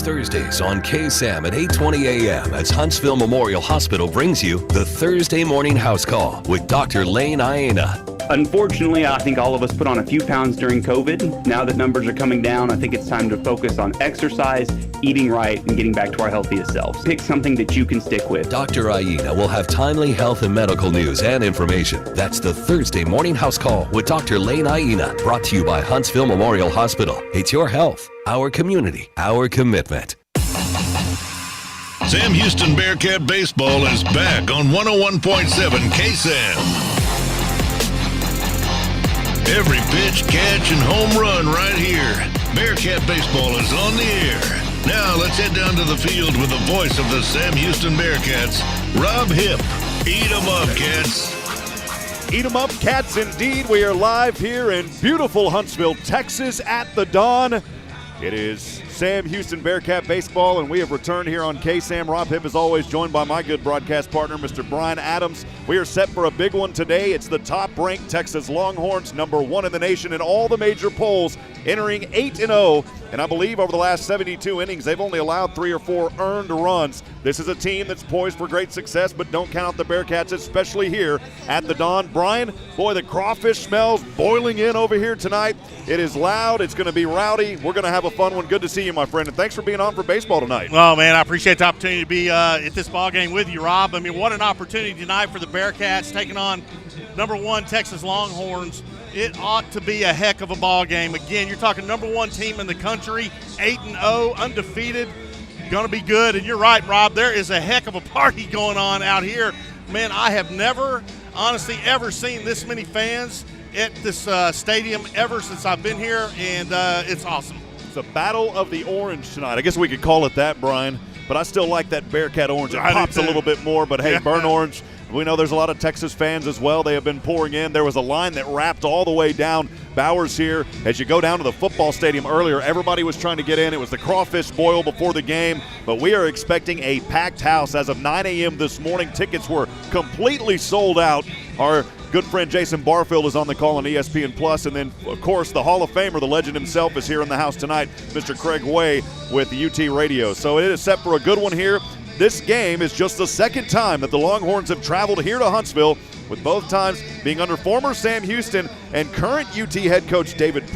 This Thursdays on KSAM at 8:20 a.m. as Huntsville Memorial Hospital brings you the Thursday Morning House Call with Dr. Lane Iena. Unfortunately, I think all of us put on a few pounds during COVID. Now that numbers are coming down, I think it's time to focus on exercise, eating right, and getting back to our healthiest selves. Pick something that you can stick with. Dr. Iena will have timely health and medical news and information. That's the Thursday Morning House Call with Dr. Lane Iena, brought to you by Huntsville Memorial Hospital. It's your health, our community, our commitment. Sam Houston Bearkat Baseball is back on 101.7 KSAM. Every pitch, catch, and home run right here. Bearkat Baseball is on the air. Now let's head down to the field with the voice of the Sam Houston Bearkats, Rob Hipp. Eat 'em up, Cats. Eat 'em up, Cats, indeed. We are live here in beautiful Huntsville, Texas at the Dawn. It is Sam Houston Bearkat Baseball, and we have returned here on KSAM. Rob Hipp is always joined by my good broadcast partner, Mr. Brian Adams. We are set for a big one today. It's the top-ranked Texas Longhorns, #1 in the nation in all the major polls, entering 8-0. And I believe over the last 72 innings, they've only allowed 3 or 4 earned runs. This is a team that's poised for great success, but don't count out the Bearkats, especially here at the Dawn. Brian, boy, the crawfish smells boiling in over here tonight. It is loud. It's going to be rowdy. We're going to have a fun one. Good to see you, my friend, and thanks for being on for baseball tonight. Oh, man, I appreciate the opportunity to be at this ball game with you, Rob. I mean, what an opportunity tonight for the Bearkats taking on #1 Texas Longhorns. It ought to be a heck of a ball game. Again, you're talking #1 team in the country, 8-0, undefeated, going to be good. And you're right, Rob, there is a heck of a party going on out here. Man, I have never, honestly, ever seen this many fans at this stadium ever since I've been here, and it's awesome. It's a battle of the orange tonight. I guess we could call it that, Brian, but I still like that Bearkat orange. It pops a little bit more, but hey, burnt orange. We know there's a lot of Texas fans as well. They have been pouring in. There was a line that wrapped all the way down Bowers here. As you go down to the football stadium earlier, everybody was trying to get in. It was the crawfish boil before the game, but we are expecting a packed house. As of 9 a.m. this morning, tickets were completely sold out. Our good friend Jason Barfield is on the call on ESPN Plus, and then, of course, the Hall of Famer, the legend himself, is here in the house tonight, Mr. Craig Way with UT Radio. So it is set for a good one here. This game is just the second time that the Longhorns have traveled here to Huntsville, with both times being under former Sam Houston and current UT head coach David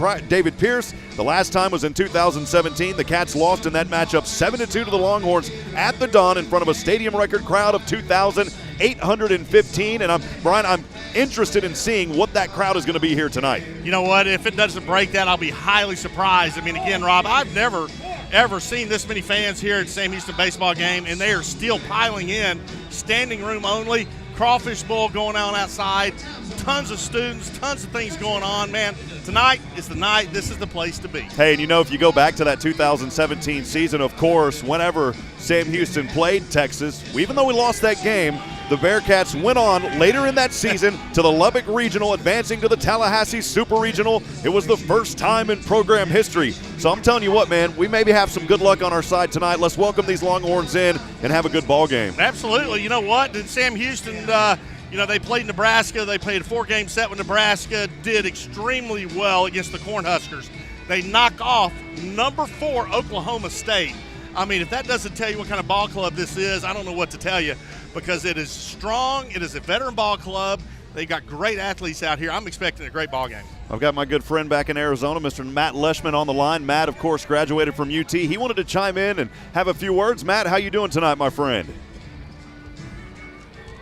Pierce. The last time was in 2017. The Cats lost in that matchup 7-2 to the Longhorns at the Dawn in front of a stadium record crowd of 2,815. And Brian, I'm interested in seeing what that crowd is going to be here tonight. You know what? If it doesn't break that, I'll be highly surprised. I mean, again, Rob, I've never ever seen this many fans here at Sam Houston baseball game, and they are still piling in. Standing room only, crawfish bowl going on outside, tons of students, tons of things going on. Man, tonight is the night. This is the place to be. Hey, and you know, if you go back to that 2017 season, of course, whenever Sam Houston played Texas, even though we lost that game, the Bearkats went on later in that season to the Lubbock Regional, advancing to the Tallahassee Super Regional. It was the first time in program history. So I'm telling you what, man, we maybe have some good luck on our side tonight. Let's welcome these Longhorns in and have a good ball game. Absolutely. You know what? Sam Houston, they played Nebraska. They played a 4-game set with Nebraska, did extremely well against the Cornhuskers. They knock off #4 Oklahoma State. I mean, if that doesn't tell you what kind of ball club this is, I don't know what to tell you, because it is strong. It is a veteran ball club. They got great athletes out here. I'm expecting a great ball game. I've got my good friend back in Arizona, Mr. Matt Leishman, on the line. Matt, of course, graduated from UT. He wanted to chime in and have a few words. Matt, how you doing tonight, my friend?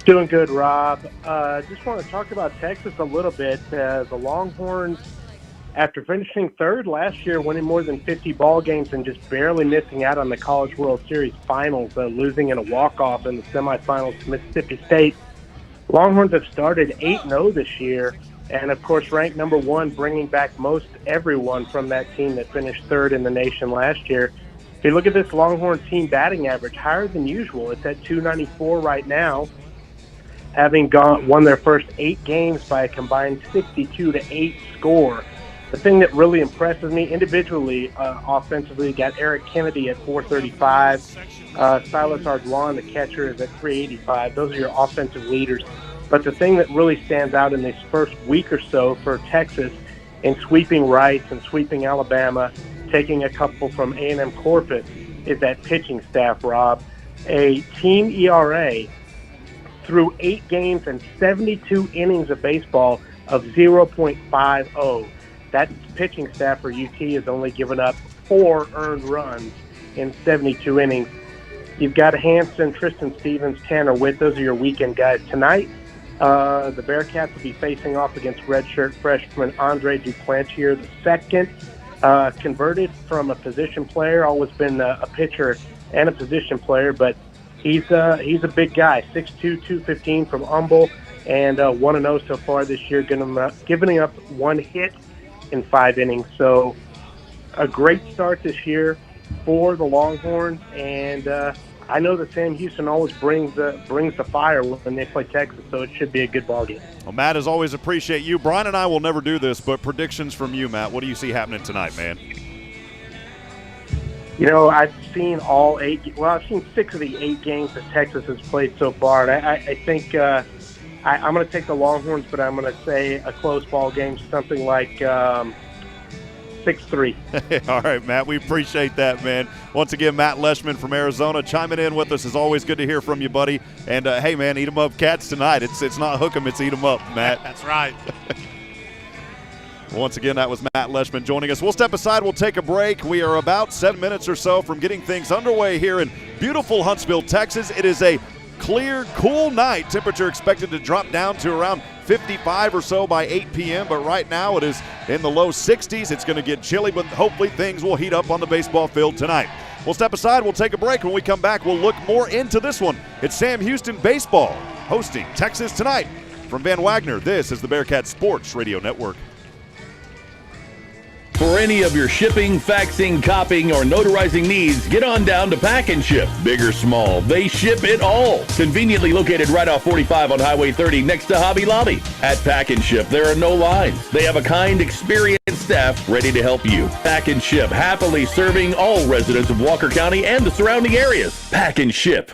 Doing good, Rob. Just want to talk about Texas a little bit. The Longhorns, after finishing third last year, winning more than 50 ball games and just barely missing out on the College World Series finals, losing in a walk-off in the semifinals to Mississippi State. Longhorns have started 8-0 this year, and of course ranked #1, bringing back most everyone from that team that finished third in the nation last year. If you look at this Longhorn team batting average, higher than usual. It's at 294 right now, having won their first 8 games by a combined 62-8 score. The thing that really impresses me individually, offensively, got Eric Kennedy at 435. Silas Ardoin, the catcher, is at 385. Those are your offensive leaders. But the thing that really stands out in this first week or so for Texas, in sweeping Rice and sweeping Alabama, taking a couple from A&M Corpus, is that pitching staff, Rob. A team ERA through 8 games and 72 innings of baseball of 0.50. That pitching staff for UT has only given up 4 earned runs in 72 innings. You've got Hanson, Tristan Stevens, Tanner Witt. Those are your weekend guys. Tonight, the Bearkats will be facing off against redshirt freshman Andre Duplantier, the second, converted from a position player, always been a pitcher and a position player, but he's a big guy, 6'2", 215 from Humble, and 1-0 so far this year, giving up 1 hit in 5 innings. So a great start this year for the Longhorns, and I know that Sam Houston always brings the fire when they play Texas, so it should be a good ball game. Well, Matt, as always, appreciate you. Brian and I will never do this, but predictions from you, Matt. What do you see happening tonight, man? You know, I've seen all 8. Well, I've seen 6 of the 8 games that Texas has played so far, and I think I'm going to take the Longhorns, but I'm going to say a close ball game, something like 6-3. All right, Matt, we appreciate that, man. Once again, Matt Leishman from Arizona chiming in with us. Is always good to hear from you, buddy. And, hey, man, eat 'em up Cats tonight. It's not hook 'em, it's eat 'em up, Matt. That's right. Once again, that was Matt Leishman joining us. We'll step aside. We'll take a break. We are about 7 minutes or so from getting things underway here in beautiful Huntsville, Texas. It is a clear, cool night. Temperature expected to drop down to around 55 or so by 8 p.m., but right now it is in the low 60s. It's going to get chilly, but hopefully things will heat up on the baseball field tonight. We'll step aside. We'll take a break. When we come back, we'll look more into this one. It's Sam Houston Baseball hosting Texas tonight. From Van Wagner, this is the Bearkat Sports Radio Network. For any of your shipping, faxing, copying, or notarizing needs, get on down to Pack and Ship. Big or small, they ship it all. Conveniently located right off 45 on Highway 30 next to Hobby Lobby. At Pack and Ship, there are no lines. They have a kind, experienced staff ready to help you. Pack and Ship, happily serving all residents of Walker County and the surrounding areas. Pack and Ship.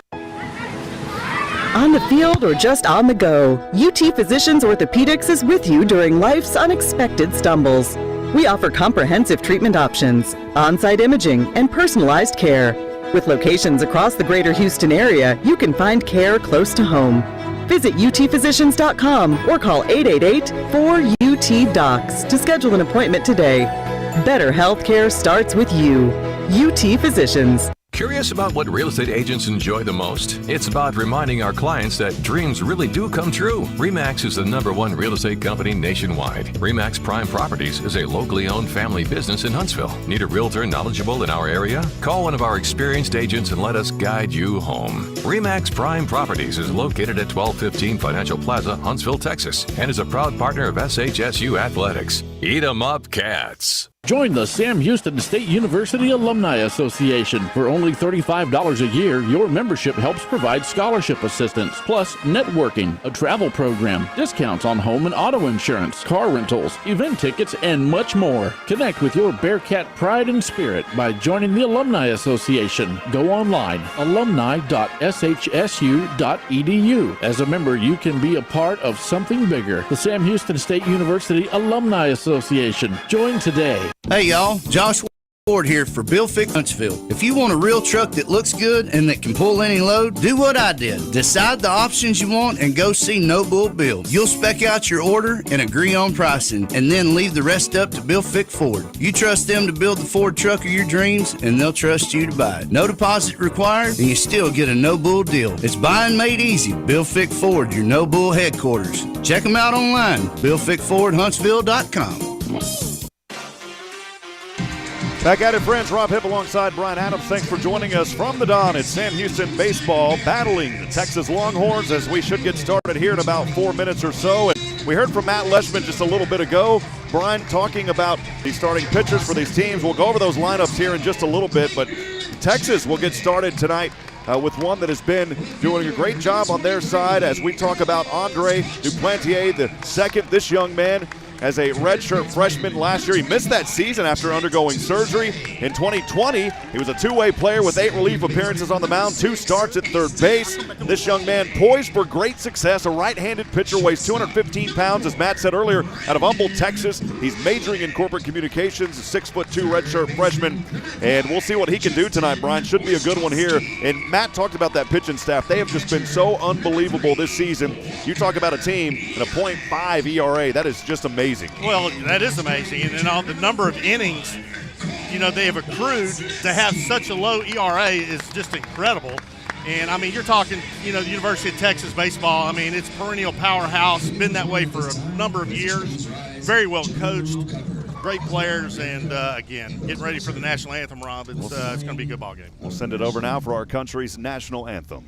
On the field or just on the go, UT Physicians Orthopedics is with you during life's unexpected stumbles. We offer comprehensive treatment options, on-site imaging, and personalized care. With locations across the greater Houston area, you can find care close to home. Visit utphysicians.com or call 888-4UT-DOCS to schedule an appointment today. Better healthcare starts with you. UT Physicians. Curious about what real estate agents enjoy the most? It's about reminding our clients that dreams really do come true. RE/MAX is the #1 real estate company nationwide. RE/MAX Prime Properties is a locally owned family business in Huntsville. Need a realtor knowledgeable in our area? Call one of our experienced agents and let us guide you home. RE/MAX Prime Properties is located at 1215 Financial Plaza, Huntsville, Texas, and is a proud partner of SHSU Athletics. Eat 'em up, Cats. Join the Sam Houston State University Alumni Association. For only $35 a year, your membership helps provide scholarship assistance, plus networking, a travel program, discounts on home and auto insurance, car rentals, event tickets, and much more. Connect with your Bearkat pride and spirit by joining the Alumni Association. Go online, alumni.shsu.edu. As a member, you can be a part of something bigger. The Sam Houston State University Alumni Association. Join today. Hey y'all, Josh Ward here for Bill Fick Huntsville. If you want a real truck that looks good and that can pull any load, do what I did. Decide the options you want and go see No Bull Bill. You'll spec out your order and agree on pricing, and then leave the rest up to Bill Fick Ford. You trust them to build the Ford truck of your dreams, and they'll trust you to buy it. No deposit required, and you still get a No Bull deal. It's buying made easy. Bill Fick Ford, your No Bull headquarters. Check them out online, BillFickFordHuntsville.com. Back at it, friends. Rob Hipp alongside Brian Adams. Thanks for joining us from the dawn. It's Sam Houston Baseball battling the Texas Longhorns as we should get started here in about 4 minutes or so. And we heard from Matt Leishman just a little bit ago. Brian talking about the starting pitchers for these teams. We'll go over those lineups here in just a little bit, but Texas will get started tonight with one that has been doing a great job on their side as we talk about Andre Duplantier, the second. This young man as a redshirt freshman last year. He missed that season after undergoing surgery. In 2020, he was a two-way player with 8 relief appearances on the mound, 2 starts at third base. This young man poised for great success, a right-handed pitcher, weighs 215 pounds, as Matt said earlier, out of Humboldt, Texas. He's majoring in corporate communications, a 6'2" redshirt freshman, and we'll see what he can do tonight, Brian. Should be a good one here. And Matt talked about that pitching staff. They have just been so unbelievable this season. You talk about a team and a .5 ERA. That is just amazing. Well, that is amazing. And all the number of innings, they have accrued to have such a low ERA is just incredible. And, I mean, you're talking, the University of Texas baseball. I mean, it's perennial powerhouse, been that way for a number of years, very well coached, great players, and, again, getting ready for the national anthem, Rob. It's going to be a good ball game. We'll send it over now for our country's national anthem.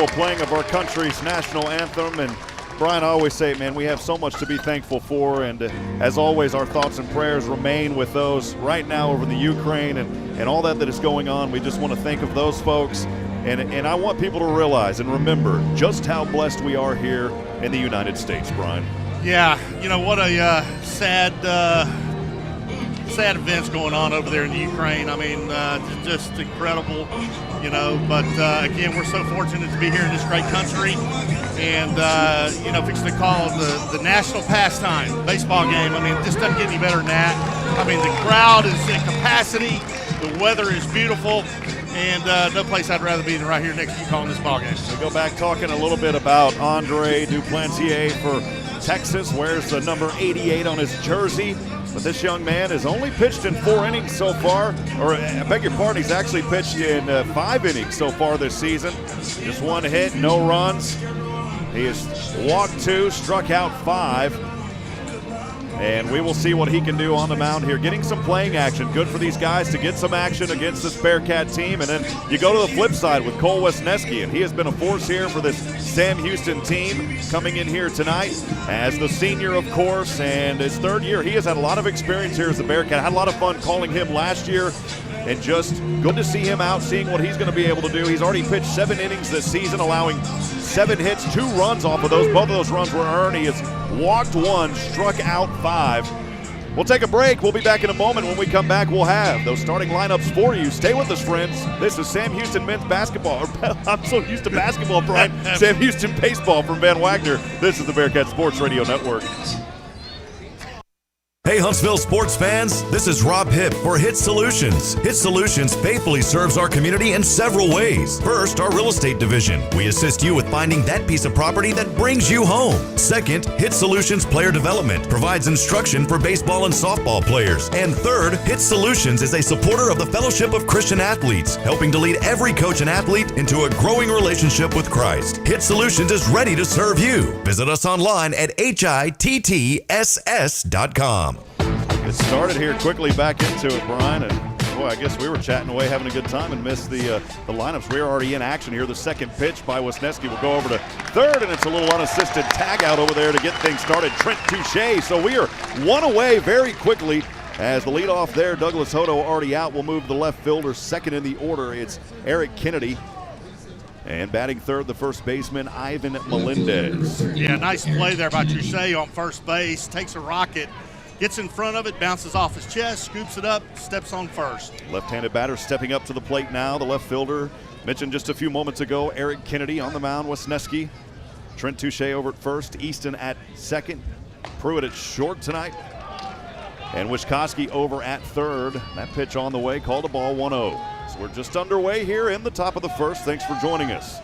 Playing of our country's national anthem. And Brian, I always say, man, we have so much to be thankful for, and as always, our thoughts and prayers remain with those right now over the Ukraine and all that is going on. We just want to think of those folks, and I want people to realize and remember just how blessed we are here in the United States, Brian. Yeah, what a sad events going on over there in the Ukraine. I mean, just incredible, but again, we're so fortunate to be here in this great country, and fixing to call the national pastime baseball game. I mean, it just doesn't get any better than that. I mean, the crowd is in capacity, the weather is beautiful, and no place I'd rather be than right here next to you calling this ball game. We go back talking a little bit about Andre Duplantier for Texas, wears the number 88 on his jersey. But this young man has only pitched in 4 innings so far, or I beg your pardon, he's actually pitched in 5 innings so far this season. Just 1 hit, no runs. He has walked 2, struck out 5. And we will see what he can do on the mound here. Getting some playing action. Good for these guys to get some action against this Bearkat team. And then you go to the flip side with Cole Wisniewski, and he has been a force here for this Sam Houston team coming in here tonight as the senior, of course, and his 3rd year. He has had a lot of experience here as a Bearkat. Had a lot of fun calling him last year, and just good to see him out, seeing what he's going to be able to do. He's already pitched 7 innings this season, allowing 7 hits, 2 runs off of those. Both of those runs were earned. He has walked 1, struck out 5. We'll take a break. We'll be back in a moment. When we come back, we'll have those starting lineups for you. Stay with us, friends. This is Sam Houston men's basketball. I'm so used to basketball, Brian. Sam Houston baseball from Van Wagner. This is the Bearkat Sports Radio Network. Hey Huntsville sports fans, this is Rob Hipp for Hit Solutions. Hit Solutions faithfully serves our community in several ways. First, our real estate division. We assist you with finding that piece of property that brings you home. Second, Hit Solutions Player Development provides instruction for baseball and softball players. And third, Hit Solutions is a supporter of the Fellowship of Christian Athletes, helping to lead every coach and athlete into a growing relationship with Christ. Hit Solutions is ready to serve you. Visit us online at hittss.com. It started here, quickly back into it, Brian, and boy, I guess we were chatting away, having a good time, and missed the lineups. We're already in action here. The second pitch by Wisniewski will go over to third, and it's a little unassisted tag out over there to get things started. Trent Touche. So we are 1 away very quickly as the leadoff there. Douglas Hodo already out. We'll move the left fielder. Second in the order, it's Eric Kennedy. And batting third, the first baseman, Ivan Melendez. Yeah, nice play there by Touche on first base. Takes a rocket gets in front of it, bounces off his chest, scoops it up, steps on first. Left-handed batter stepping up to the plate now. The left fielder, mentioned just a few moments ago, Eric Kennedy on the mound. Wisniewski, Trent Touche over at first, Easton at second, Pruitt at short tonight, and Wischkowski over at third. That pitch on the way, called a ball, 1-0. So we're just underway here in the top of the first. Thanks for joining us.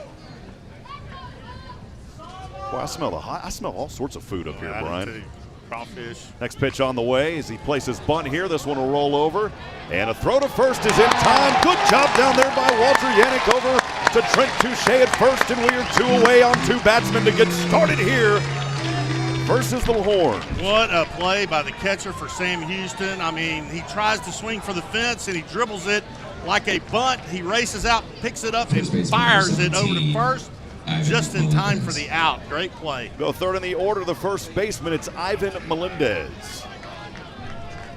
Boy, I smell all sorts of food up here, Brian. Crawfish. Next pitch on the way as he places bunt here. This one will roll over. And a throw to first is in time. Good job down there by Walter Yannick over to Trent Touche at first. And we are 2 away on 2 batsmen to get started here versus the Longhorns. What a play by the catcher for Sam Houston. I mean, he tries to swing for the fence and he dribbles it like a bunt. He races out, picks it up, and fires it over to first. Just in time for the out. Great play. Go third in the order, the first baseman. It's Ivan Melendez.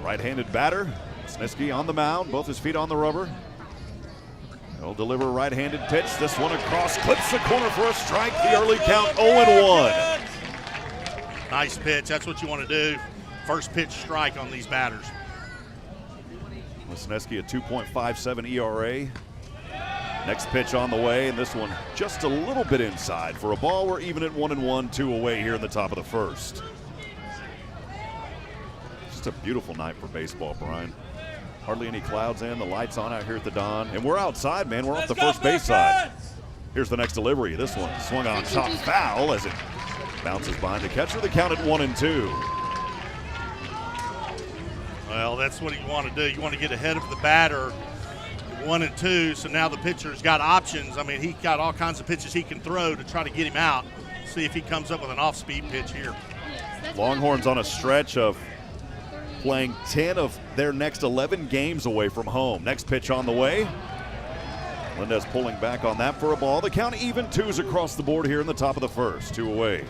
Right-handed batter. Wisniewski on the mound, both his feet on the rubber. He'll deliver a right-handed pitch. This one across, clips the corner for a strike. The early count, 0-1. Nice pitch. That's what you want to do. First pitch strike on these batters. Wisniewski, a 2.57 ERA. Next pitch on the way, and this one just a little bit inside for a ball. We're even at 1-1, 2 away here in the top of the first. Just a beautiful night for baseball, Brian. Hardly any clouds in, the lights on out here at the Don, and we're outside, man. We're off the first base side. Here's the next delivery. This one swung on top, foul as it bounces behind the catcher. The count at 1-2. Well, that's what you want to do. You want to get ahead of the batter. 1-2, so now the pitcher's got options. I mean, he got all kinds of pitches he can throw to try to get him out. See if he comes up with an off-speed pitch here. Longhorns on a stretch of playing 10 of their next 11 games away from home. Next pitch on the way. Melendez pulling back on that for a ball. The count even, 2s across the board here in the top of the first, 2 away.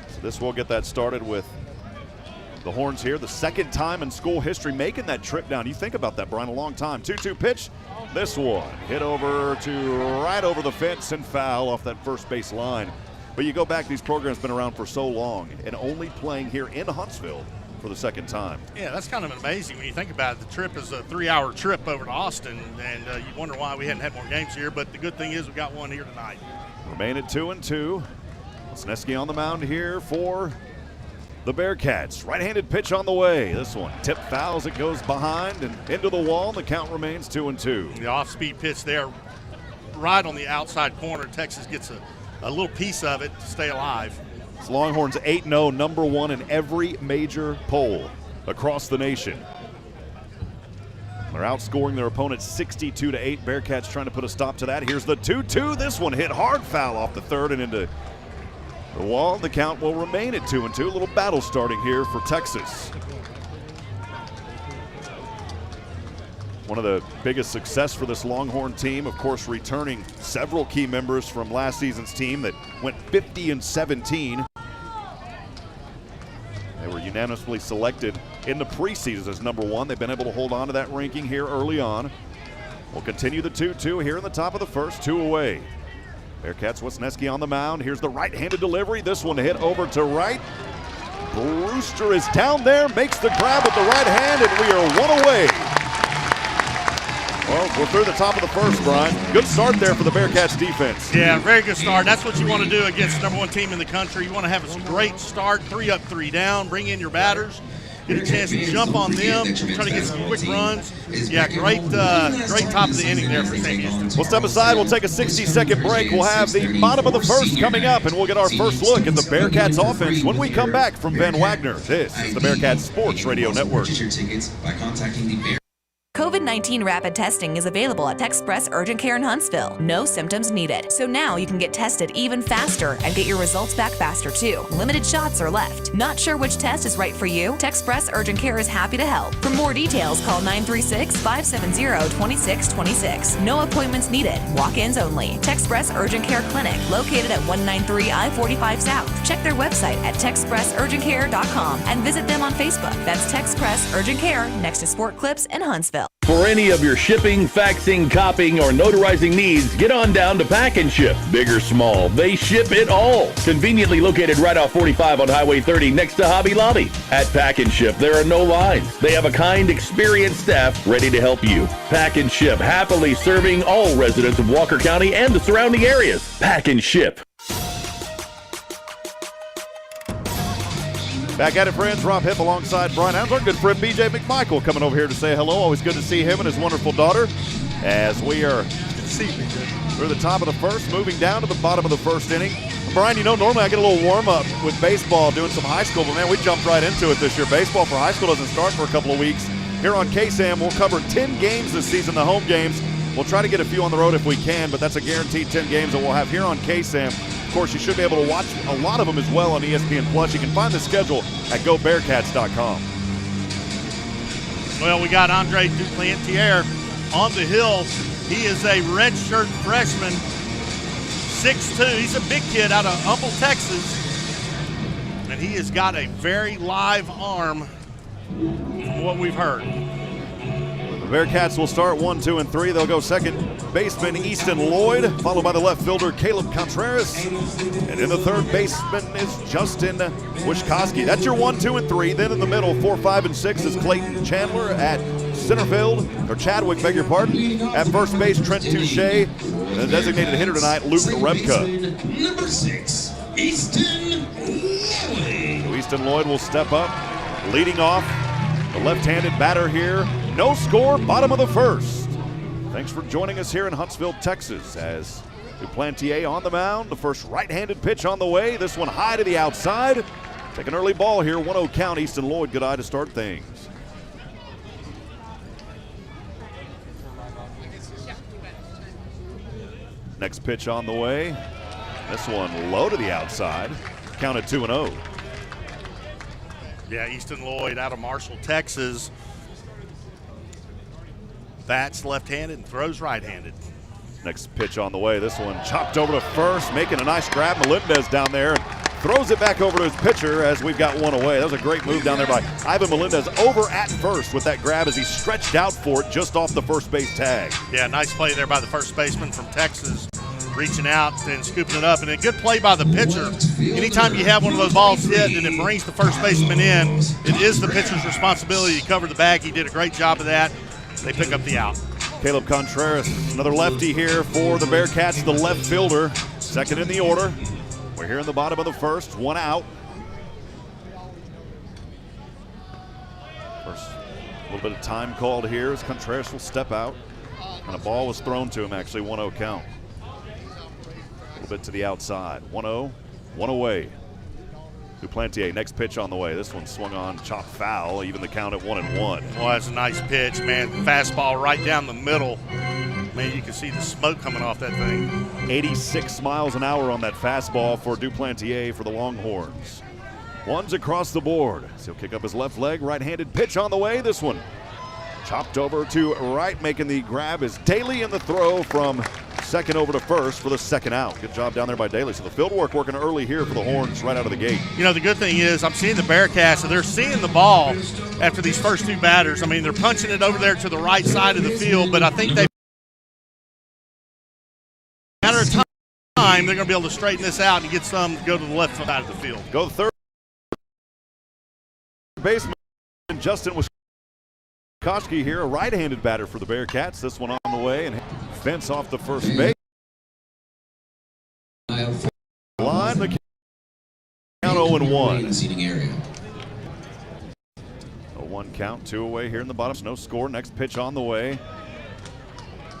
So this will get that started with the Horns here, the second time in school history making that trip down. You think about that, Brian, a long time. 2-2 pitch. This one hit over to right over the fence and foul off that first base line. But you go back, these programs have been around for so long and only playing here in Huntsville for the second time. Yeah, that's kind of amazing when you think about it. The trip is a 3-hour trip over to Austin, and you wonder why we hadn't had more games here. But the good thing is we got one here tonight. Remain at 2-2. Wisniewski on the mound here for the Bearkats. Right-handed pitch on the way. This one tip foul as it goes behind and into the wall. The count remains 2-2. The off-speed pitch there right on the outside corner. Texas gets a little piece of it to stay alive. It's Longhorns 8-0, number 1 in every major poll across the nation. They're outscoring their opponents 62-8. Bearkats trying to put a stop to that. Here's the 2-2. This one hit hard, foul off the third and into the wall. The count will remain at 2-2. A little battle starting here for Texas. One of the biggest success for this Longhorn team, of course, returning several key members from last season's team that went 50-17. They were unanimously selected in the preseason as number 1. They've been able to hold on to that ranking here early on. We'll continue the 2-2 here in the top of the first, 2 away. Bearkats, Wisniewski on the mound. Here's the right-handed delivery. This one hit over to right. Brewster is down there, makes the grab with the right hand, and we are 1 away. Well, we're through the top of the first, Brian. Good start there for the Bearkats defense. Yeah, very good start. That's what you want to do against the number 1 team in the country. You want to have a great start, 3 up, 3 down, bring in your batters, get a chance to jump on them, try to get some quick runs. Yeah, great top of the inning there for Sam Houston. We'll step aside. We'll take a 60-second break. We'll have the bottom of the first coming up, and we'll get our first look at the Bearkats offense when we come back from Van Wagner. This is the Bearkats Sports Radio Network. Get your tickets by contacting the COVID-19 rapid testing is available at Texpress Urgent Care in Huntsville. No symptoms needed. So now you can get tested even faster and get your results back faster too. Limited shots are left. Not sure which test is right for you? Texpress Urgent Care is happy to help. For more details, call 936-570-2626. No appointments needed. Walk-ins only. Texpress Urgent Care Clinic, located at 193 I-45 South. Check their website at texpressurgentcare.com and visit them on Facebook. That's Texpress Urgent Care next to Sport Clips in Huntsville. For any of your shipping, faxing, copying, or notarizing needs, get on down to Pack and Ship. Big or small, they ship it all. Conveniently located right off 45 on Highway 30 next to Hobby Lobby. At Pack and Ship, there are no lines. They have a kind, experienced staff ready to help you. Pack and Ship, happily serving all residents of Walker County and the surrounding areas. Pack and Ship. Back at it, friends. Rob Hipp alongside Brian Adams. Our good friend B.J. McMichael coming over here to say hello. Always good to see him and his wonderful daughter as we are through the top of the first, moving down to the bottom of the first inning. Brian, you know, normally I get a little warm-up with baseball doing some high school, but, man, we jumped right into it this year. Baseball for high school doesn't start for a couple of weeks. Here on KSAM, we'll cover 10 games this season, the home games. We'll try to get a few on the road if we can, but that's a guaranteed 10 games that we'll have here on KSAM. Of course, you should be able to watch a lot of them as well on ESPN+. You can find the schedule at GoBearkats.com. Well, we got Andre Duplantier on the hill. He is a redshirt freshman, 6'2". He's a big kid out of Humble, Texas. And he has got a very live arm from what we've heard. The Bearkats will start 1, 2, and 3. They'll go second baseman Easton Lloyd, followed by the left fielder Caleb Contreras. And in the third baseman is Justin Wishkowski. That's your 1, 2, and 3. Then in the middle, 4, 5, and 6 is Clayton Chandler at centerfield, or Chadwick, beg your pardon. At first base, Trent Touche. And the designated hitter tonight, Luke Rebka. Number 6, Easton Lloyd. So Easton Lloyd will step up, leading off. The left-handed batter here. No score, bottom of the first. Thanks for joining us here in Huntsville, Texas, as Duplantier on the mound. The first right-handed pitch on the way. This one high to the outside. Take an early ball here, 1-0 count. Easton Lloyd, good eye to start things. Next pitch on the way. This one low to the outside. Counted 2-0. Yeah, Easton Lloyd out of Marshall, Texas. Bats left-handed and throws right-handed. Next pitch on the way. This one chopped over to first, making a nice grab. Melendez down there throws it back over to his pitcher as we've got one away. That was a great move down there by Ivan Melendez over at first with that grab as he stretched out for it just off the first base tag. Yeah, nice play there by the first baseman from Texas, reaching out and scooping it up. And a good play by the pitcher. Anytime you have one of those balls hit and it brings the first baseman in, it is the pitcher's responsibility to cover the bag. He did a great job of that. They pick up the out. Caleb Contreras, another lefty here for the Bearkats, the left fielder, second in the order. We're here in the bottom of the first, one out. First, a little bit of time called here as Contreras will step out. And a ball was thrown to him, actually, 1-0 count. A little bit to the outside, 1-0, one away. Duplantier, next pitch on the way. This one swung on, chopped foul, even the count at 1-1. Well, that's a nice pitch, man. Fastball right down the middle. Man, you can see the smoke coming off that thing. 86 miles an hour on that fastball for Duplantier for the Longhorns. One's across the board. So he'll kick up his left leg, right-handed pitch on the way. This one chopped over to right, making the grab is Daly in the throw from second over to first for the second out. Good job down there by Daly. So the field work working early here for the Horns right out of the gate. You know, the good thing is I'm seeing the Bearkats, so they're seeing the ball after these first two batters. I mean, they're punching it over there to the right side of the field, but I think they matter of time, they're going to be able to straighten this out and get some to go to the left side of the field. Go third baseman Justin Wishkowski here, a right-handed batter for the Bearkats. This one on the way and fence off the first base. Line the count 0-1. A 1 count, 2 away here in the bottom. No score. Next pitch on the way.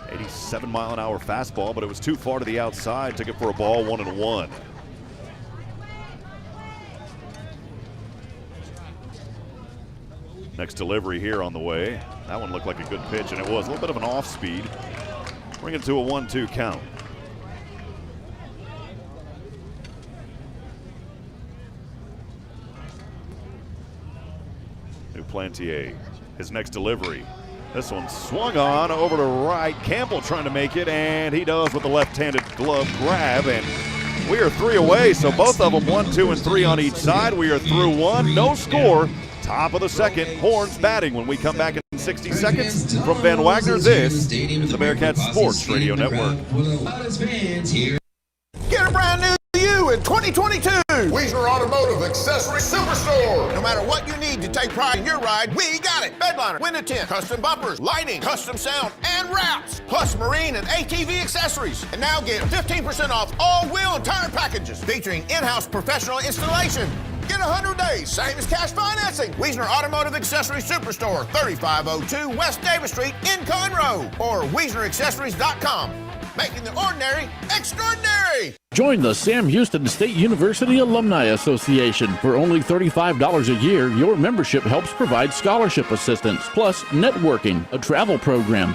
87-mile-an-hour fastball, but it was too far to the outside. Took it for a ball, 1-1. Next delivery here on the way. That one looked like a good pitch, and it was a little bit of an off speed. Bring it to a 1-2 count. Duplantier, his next delivery. This one swung on over to right. Campbell trying to make it, and he does with the left-handed glove grab, and we are 3 away, so both of them 1, 2, and 3 on each side. We are through one, no score. Top of the second, Horns batting when we come back in 60 seconds. From Van Wagner, this is the Bearkat Sports Radio Network. Get a brand new you in 2022. Wagner Automotive Accessory Superstore. No matter what you need to take pride in your ride, we got it. Bedliner, window tint, custom bumpers, lighting, custom sound, and wraps. Plus marine and ATV accessories. And now get 15% off all wheel and tire packages featuring in-house professional installation. Get 100 days, same as cash financing. Wagner Automotive Accessory Superstore, 3502 West Davis Street in Conroe. Or WagnerAccessories.com. Making the ordinary extraordinary. Join the Sam Houston State University Alumni Association. For only $35 a year, your membership helps provide scholarship assistance, plus networking, a travel program,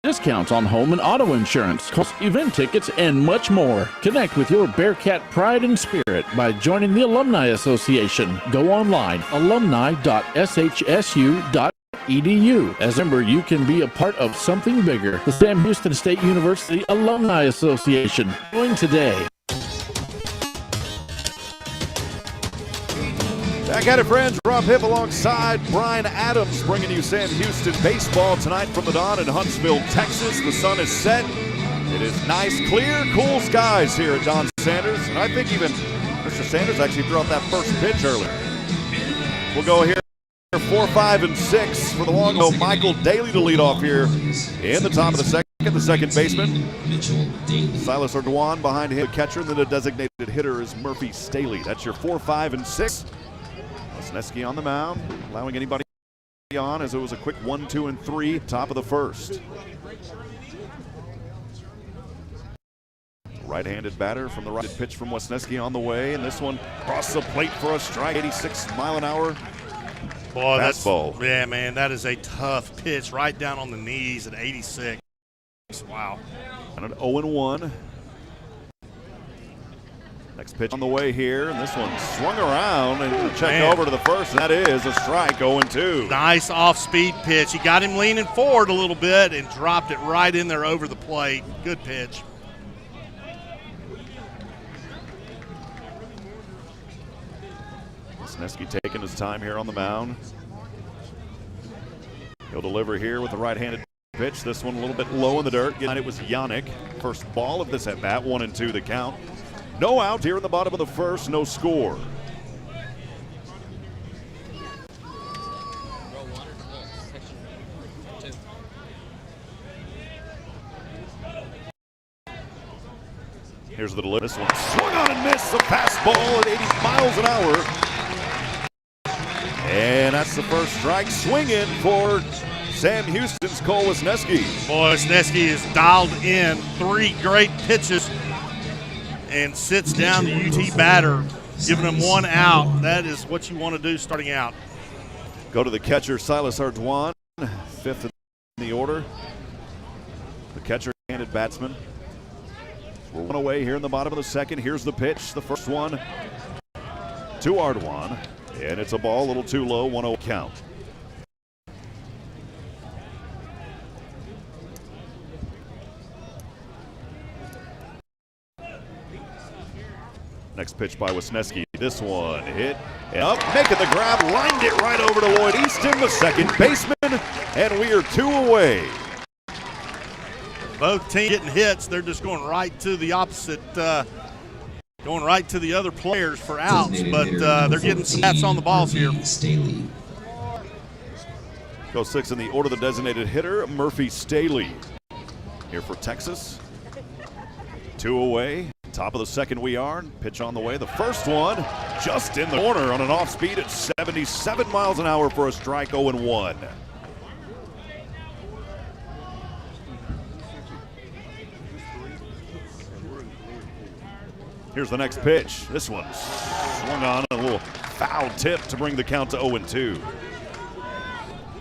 discounts on home and auto insurance, event tickets, and much more. Connect with your Bearkat pride and spirit by joining the Alumni Association. Go online, alumni.shsu.edu. As a member, you can be a part of something bigger. The Sam Houston State University Alumni Association. Join today. Back at it, friends. Rob Hipp alongside Brian Adams, bringing you Sam Houston baseball tonight from the Dawn in Huntsville, Texas. The sun is set. It is nice, clear, cool skies here at Don Sanders. And I think even Mr. Sanders actually threw out that first pitch earlier. We'll go here 4, 5, and 6 for the Longhorns. Michael Daly to lead off here in the top of the second. The second baseman, Silas Ardoin behind him, the catcher, and then the designated hitter is Murphy Staley. That's your 4, 5, and 6. Lesneski on the mound, allowing anybody on as it was a quick 1, 2, and 3, top of the first. Right-handed batter from the right pitch from Lesneski on the way, and this one across the plate for a strike, 86-mile-an-hour Boy, fastball. Yeah, man, that is a tough pitch right down on the knees at 86. Wow. And an 0-1. Next pitch on the way here, and this one swung around and checked over to the first, and that is a strike, 0-2. Nice off-speed pitch. He got him leaning forward a little bit and dropped it right in there over the plate. Good pitch. Lesneski taking his time here on the mound. He'll deliver here with the right-handed pitch. This one a little bit low in the dirt. And it was Yannick. First ball of this at-bat, 1-2 the count. No out here in the bottom of the first, no score. Here's the delivery. This one swung on and missed. A fastball at 80 miles an hour. And that's the first strike. Swinging for Sam Houston's Cole Lesneski. Boy, Lesneski is dialed in 3 great pitches and sits down the UT batter, giving him 1 out. That is what you want to do starting out. Go to the catcher, Silas Ardoin, 5th in the order. The catcher-handed batsman. We're 1 away here in the bottom of the second. Here's the pitch, the first one to Ardoin. And it's a ball, a little too low, 1-0 count. Next pitch by Wisniewski. This one hit and up, making the grab, lined it right over to Lloyd Easton, the second baseman, and we are 2 away. Both teams getting hits. They're just going right to the opposite, going right to the other players for outs, but they're getting stats on the balls here. Go 6 in the order, the designated hitter, Murphy Staley. Here for Texas. 2 away. Top of the second we are. Pitch on the way. The first one just in the corner on an off speed at 77 miles an hour for a strike, 0-1. Here's the next pitch. This one swung on a little foul tip to bring the count to 0-2.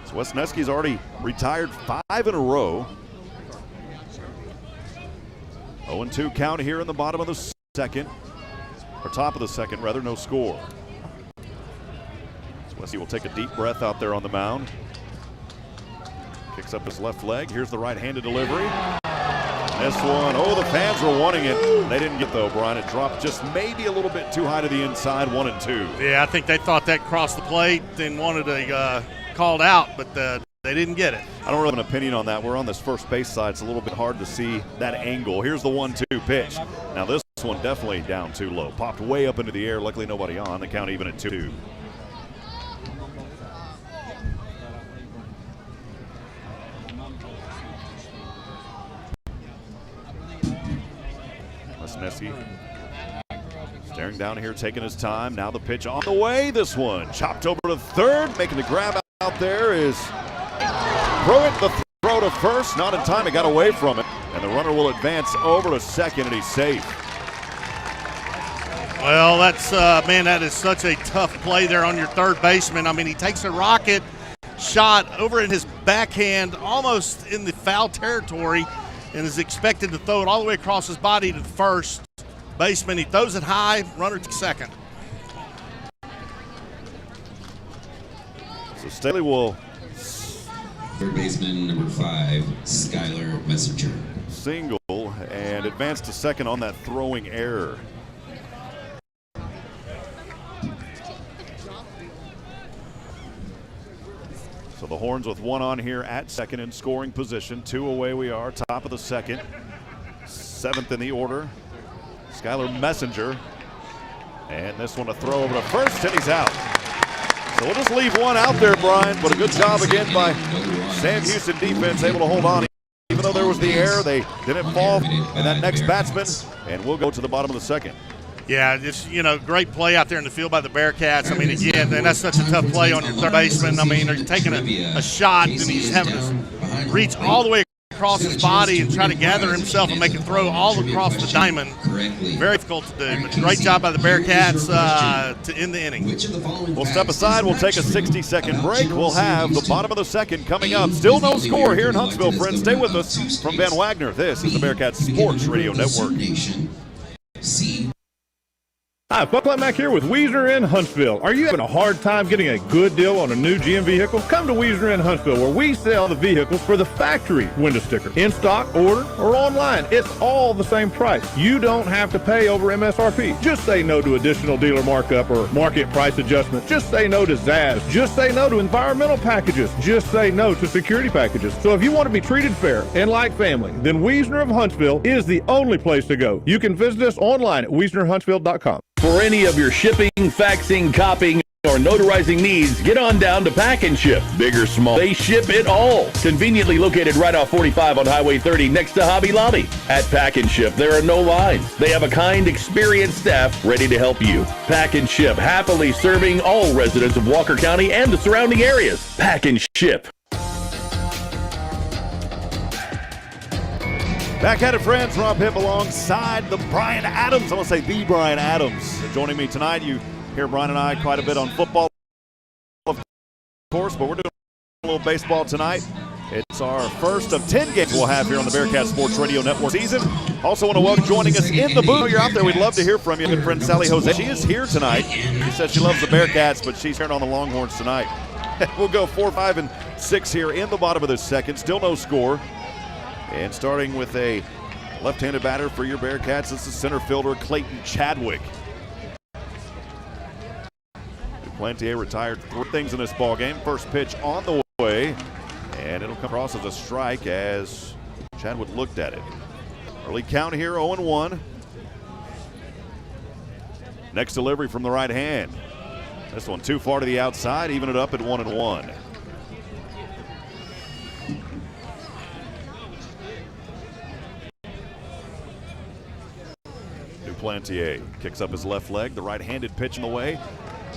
So Wisniewski's already retired 5 in a row. 0-2 count here in the bottom of the second, or top of the second rather, no score. So Wesley will take a deep breath out there on the mound. Kicks up his left leg. Here's the right-handed delivery. This one, oh, the fans were wanting it. They didn't get though, Brian. It dropped just maybe a little bit too high to the inside, 1-2. Yeah, I think they thought that crossed the plate and wanted a called out, but they didn't get it. I don't really have an opinion on that. We're on this first base side. It's a little bit hard to see that angle. Here's the 1-2 pitch. Now this one definitely down too low. Popped way up into the air. Luckily nobody on. The count even at 2. Lesniewski staring down here, taking his time. Now the pitch on the way. This one chopped over to third. Making the grab out there is Pruitt. The throw to first. Not in time. It got away from it. And the runner will advance over to second, and he's safe. Well, that's, man, that is such a tough play there on your third baseman. I mean, he takes a rocket shot over in his backhand, almost in the foul territory, and is expected to throw it all the way across his body to the first baseman. He throws it high, runner to second. So Staley will. Third baseman, number 5, Skylar Messenger. Single and advance to second on that throwing error. So the Horns with one on here at second in scoring position. 2 away we are, top of the second. 7th in the order, Skylar Messenger. And this one a throw over to first, and he's out. So we'll just leave one out there, Brian, but a good job again by Sam Houston defense, able to hold on. Even though there was the error, they didn't fall in that next batsman, and we'll go to the bottom of the second. Yeah, just, great play out there in the field by the Bearkats. I mean, again, and that's such a tough play on your third baseman. I mean, they're taking a shot, and he's having to reach all the way across his body and try to gather himself and make a throw all across the diamond. Very difficult to do, but great job by the Bearkats to end the inning. We'll step aside. We'll take a 60-second break. We'll have the bottom of the second coming up. Still no score here in Huntsville, friends. Stay with us from Van Wagner. This is the Bearkats Sports Radio Network. Hi, Bucklet Mac here with Wagner in Huntsville. Are you having a hard time getting a good deal on a new GM vehicle? Come to Wagner in Huntsville, where we sell the vehicles for the factory window sticker. In stock, order, or online, it's all the same price. You don't have to pay over MSRP. Just say no to additional dealer markup or market price adjustment. Just say no to Zaz. Just say no to environmental packages. Just say no to security packages. So if you want to be treated fair and like family, then Wagner of Huntsville is the only place to go. You can visit us online at WagnerHuntsville.com. For any of your shipping, faxing, copying, or notarizing needs, get on down to Pack and Ship. Big or small, they ship it all. Conveniently located right off 45 on Highway 30 next to Hobby Lobby. At Pack and Ship, there are no lines. They have a kind, experienced staff ready to help you. Pack and Ship, happily serving all residents of Walker County and the surrounding areas. Pack and Ship. Back at it, friends. Rob Hipp alongside the Brian Adams. I want to say the Brian Adams. Joining me tonight, you hear Brian and I quite a bit on football, of course, but we're doing a little baseball tonight. It's our first of 10 games we'll have here on the Bearkat Sports Radio Network season. Also want to welcome joining us in the booth. You're out there. We'd love to hear from you. Good friend Sally Jose. She is here tonight. She says she loves the Bearkats, but she's here on the Longhorns tonight. We'll go 4, 5, and 6 here in the bottom of this second. Still no score. And starting with a left-handed batter for your Bearkats, this is center fielder Clayton Chadwick. Duplantier retired 3 things in this ball game. First pitch on the way, and it'll come across as a strike as Chadwick looked at it. Early count here, 0-1. Next delivery from the right hand. This one too far to the outside, even it up at 1-1. Duplantier kicks up his left leg, the right-handed pitch in the way,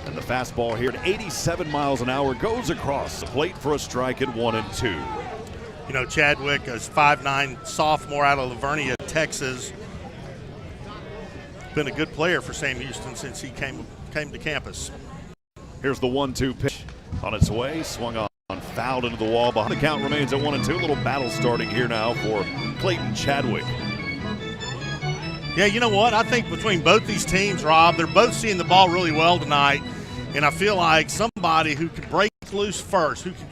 and the fastball here at 87 miles an hour goes across the plate for a strike at 1-2. Chadwick is 5'9" sophomore out of Lavernia, Texas. Been a good player for Sam Houston since he came to campus. Here's the 1-2 pitch on its way, swung on, fouled into the wall. Behind the count remains at 1-2. A little battle starting here now for Clayton Chadwick. Yeah, you know what? I think between both these teams, Rob, they're both seeing the ball really well tonight, and I feel like somebody who can break loose first, who can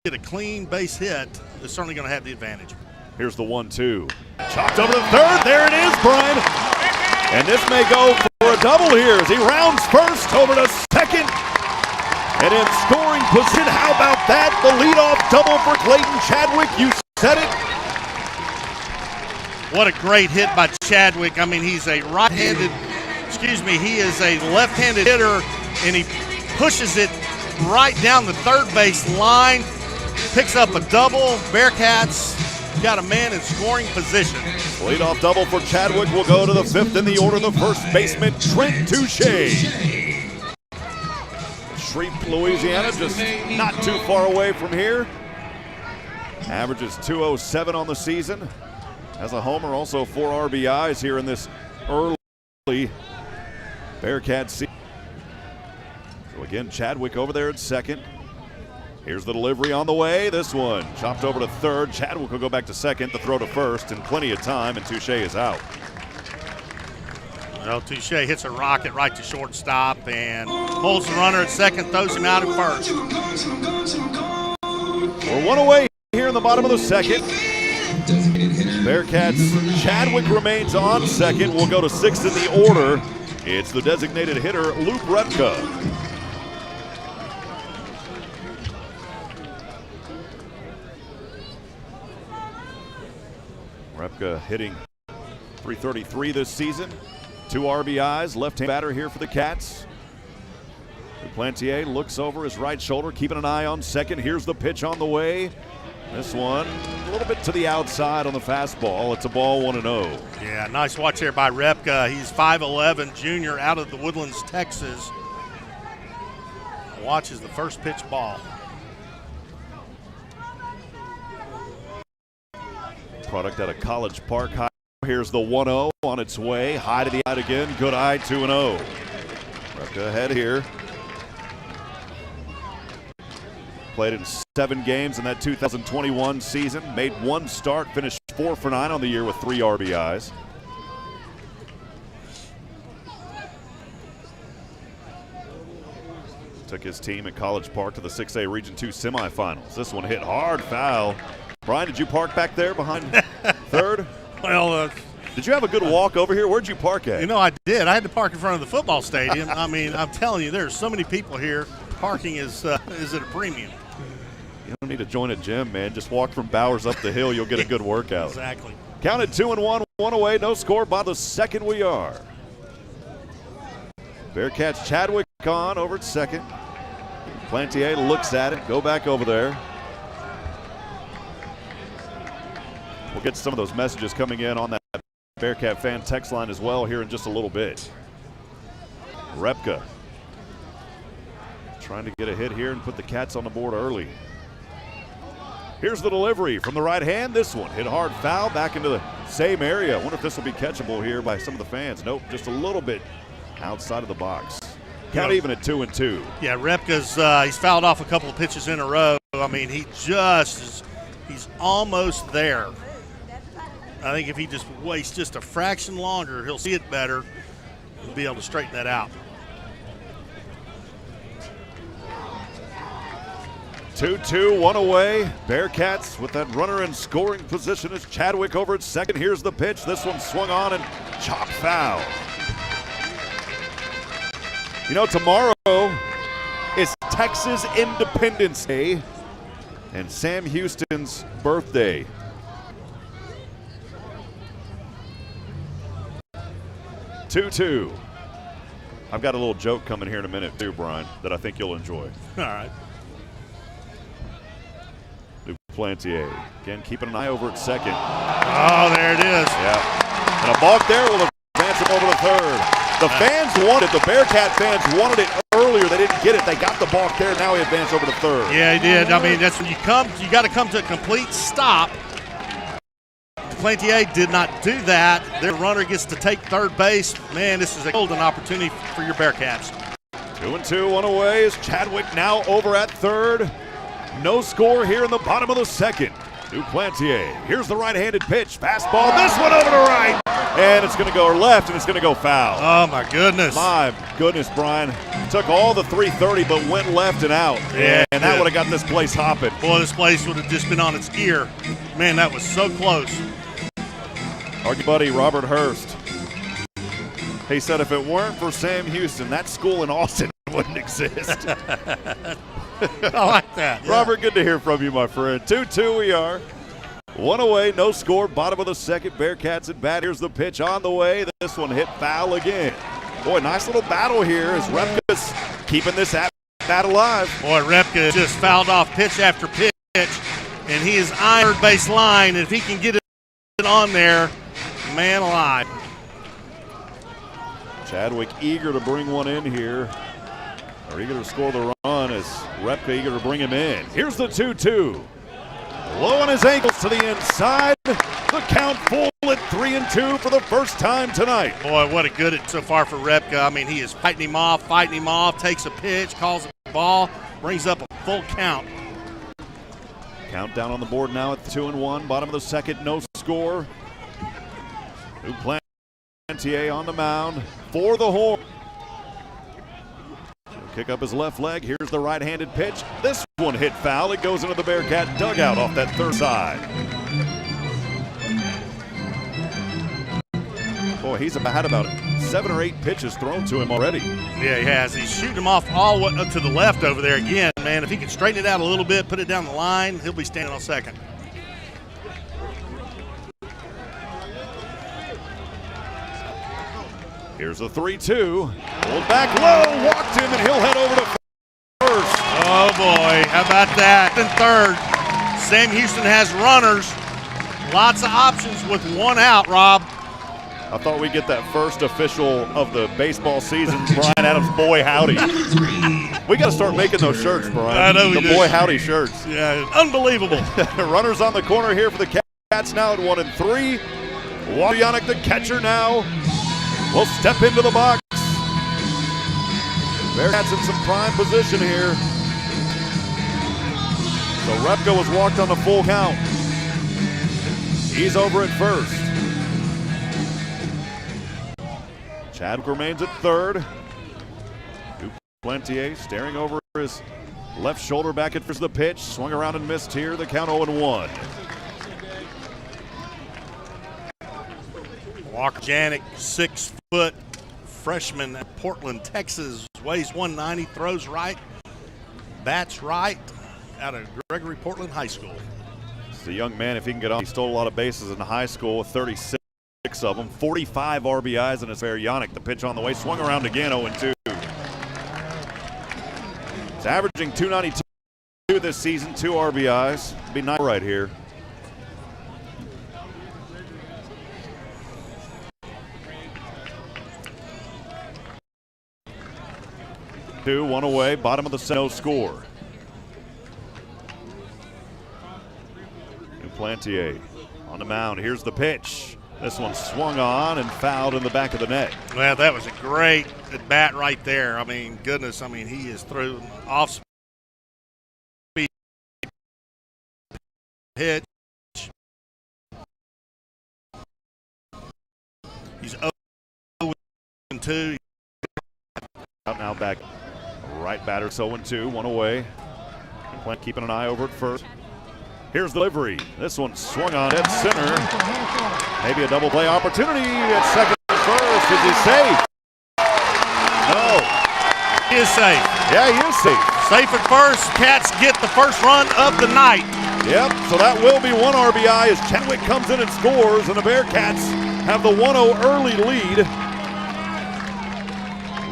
get a clean base hit, is certainly going to have the advantage. Here's the 1-2. Chopped over to third. There it is, Brian. And this may go for a double here as he rounds first over to second. And in scoring position, how about that? The leadoff double for Clayton Chadwick. You said it. What a great hit by Chadwick. I mean, he's a he is a left-handed hitter, and he pushes it right down the third base line, picks up a double. Bearkats got a man in scoring position. Leadoff double for Chadwick will go to the fifth in the order. The first baseman, Trent Touche. Shreve, Louisiana, just not too far away from here. Averages .207 on the season. Has a homer, also 4 RBIs here in this early Bearkat season. So again, Chadwick over there at second. Here's the delivery on the way. This one chopped over to third. Chadwick will go back to second. The throw to first, and plenty of time, and Touche is out. Well, Touche hits a rocket right to shortstop and holds the runner at second, throws him out at first. We're one away here in the bottom of the second. Bearkats, Chadwick remains on second. We'll go to sixth in the order. It's the designated hitter, Luke Repka. Repka hitting .333 this season. 2 RBIs, left-hand batter here for the Cats. Duplantier looks over his right shoulder, keeping an eye on second. Here's the pitch on the way. This one a little bit to the outside on the fastball. It's a ball, 1-0. Yeah, nice watch there by Repka. He's 5'11", junior out of the Woodlands, Texas. Watches the first pitch ball. Product out of College Park High. Here's the 1-0 on its way. High to the eye again. Good eye, 2-0. Repka ahead here. Played in 7 games in that 2021 season. Made 1 start, finished 4 for 9 on the year with 3 RBIs. Took his team at College Park to the 6A Region 2 semifinals. This one hit hard, foul. Brian, did you park back there behind third? Well, did you have a good walk over here? Where'd you park at? You know, I did. I had to park in front of the football stadium. I mean, I'm telling you, there's so many people here. Parking is at a premium. You don't need to join a gym, man. Just walk from Bowers up the hill. You'll get a good workout. Exactly. Counted 2-1, 1 away. No score by the second we are. Bearkats Chadwick on over at second. Plantier looks at it. Go back over there. We'll get some of those messages coming in on that Bearkat fan text line as well here in just a little bit. Repka trying to get a hit here and put the Cats on the board early. Here's the delivery from the right hand. This one hit hard, foul back into the same area. I wonder if this will be catchable here by some of the fans. Nope, just a little bit outside of the box. Count even at 2-2. Yeah, Repka's he's fouled off a couple of pitches in a row. I mean, he's almost there. I think if he just waits just a fraction longer, he'll see it better and be able to straighten that out. 2-2, 1 away. Bearkats with that runner in scoring position as Chadwick over at second. Here's the pitch. This one swung on and chopped foul. You know, tomorrow is Texas Independence Day and Sam Houston's birthday. Two. I've got a little joke coming here in a minute too, Brian, that I think you'll enjoy. All right. Duplantier, again, keeping an eye over at second. Oh, there it is. Yeah. And a balk there will advance him over to third. The fans wanted, the Bearkat fans wanted it earlier. They didn't get it. They got the balk there. Now he advanced over to third. Yeah, he did. I mean, that's when you got to come to a complete stop. Duplantier did not do that. Their runner gets to take third base. Man, this is a golden opportunity for your Bearkats. 2-2, 1 away is Chadwick now over at third. No score here in the bottom of the second. Duplantier, here's the right-handed pitch. Fastball, this one over to right. And it's going to go left, and it's going to go foul. Oh, my goodness. My goodness, Brian. Took all the 330, but went left and out. Yeah, and that would have got this place hopping. Boy, this place would have just been on its ear. Man, that was so close. Our buddy Robert Hurst. He said if it weren't for Sam Houston, that school in Austin wouldn't exist. I like that. Yeah. Robert, good to hear from you, my friend. 2-2 we are. One away, no score, bottom of the second. Bearkats at bat. Here's the pitch on the way. This one hit foul again. Boy, nice little battle here as Repka's keeping this at-bat alive. Boy, Repka just fouled off pitch after pitch, and he is iron base line. If he can get it on there, man alive. Chadwick eager to bring one in here. Or eager to score the run as Repka eager to bring him in. Here's the 2-2. Low on his ankles to the inside. The count full at 3-2 for the first time tonight. Boy, what a good it so far for Repka. I mean, he is fighting him off, takes a pitch, calls a ball, brings up a full count. Countdown on the board now at 2-1. Bottom of the second, no score. Duplantier on the mound for the Horn. Kick up his left leg. Here's the right-handed pitch. This one hit foul. It goes into the Bearkat dugout off that third side. Boy, he's had about 7 or 8 pitches thrown to him already. Yeah, he has. He's shooting him off all up to the left over there again. Man, if he can straighten it out a little bit, put it down the line, he'll be standing on second. Here's a 3-2. Pulled back low, walked him, and he'll head over to first. Oh, boy. How about that? In third, Sam Houston has runners. Lots of options with one out, Rob. I thought we'd get that first official of the baseball season, Brian Adams, Boy Howdy. We got to start making those shirts, Brian. I know we do. Boy Howdy shirts. Yeah, unbelievable. Runners on the corner here for the Cats now at 1-3. Wagner, the catcher now, will step into the box. Bearkats in some prime position here. So Repka was walked on the full count. He's over at first. Chadwick remains at third. Duplantier staring over his left shoulder back at first. The pitch swung around and missed here. The count 0-1. Walker Janik, 6-foot freshman at Portland, Texas, weighs 190, throws right, bats right, out of Gregory Portland High School. It's a young man, if he can get on. He stole a lot of bases in high school with 36 of them, 45 RBIs in his fair. Yannick, the pitch on the way, swung around again, 0-2. He's averaging 292 this season, 2 RBIs. Be nice right here. Two, one away, bottom of the set, no score. Duplantier on the mound. Here's the pitch. This one swung on and fouled in the back of the net. Well, that was a great at bat right there. I mean, goodness, I mean, he is through off speed pitch. He's 0-2. Out now back. Right batter, 0-2, one away. Keeping an eye over at first. Here's the delivery. This one swung on dead center. Maybe a double play opportunity at second and first. Is he safe? No. He is safe. Yeah, he is safe. Safe at first. Cats get the first run of the night. Yep, so that will be 1 RBI as Chadwick comes in and scores, and the Bearkats have the 1-0 early lead.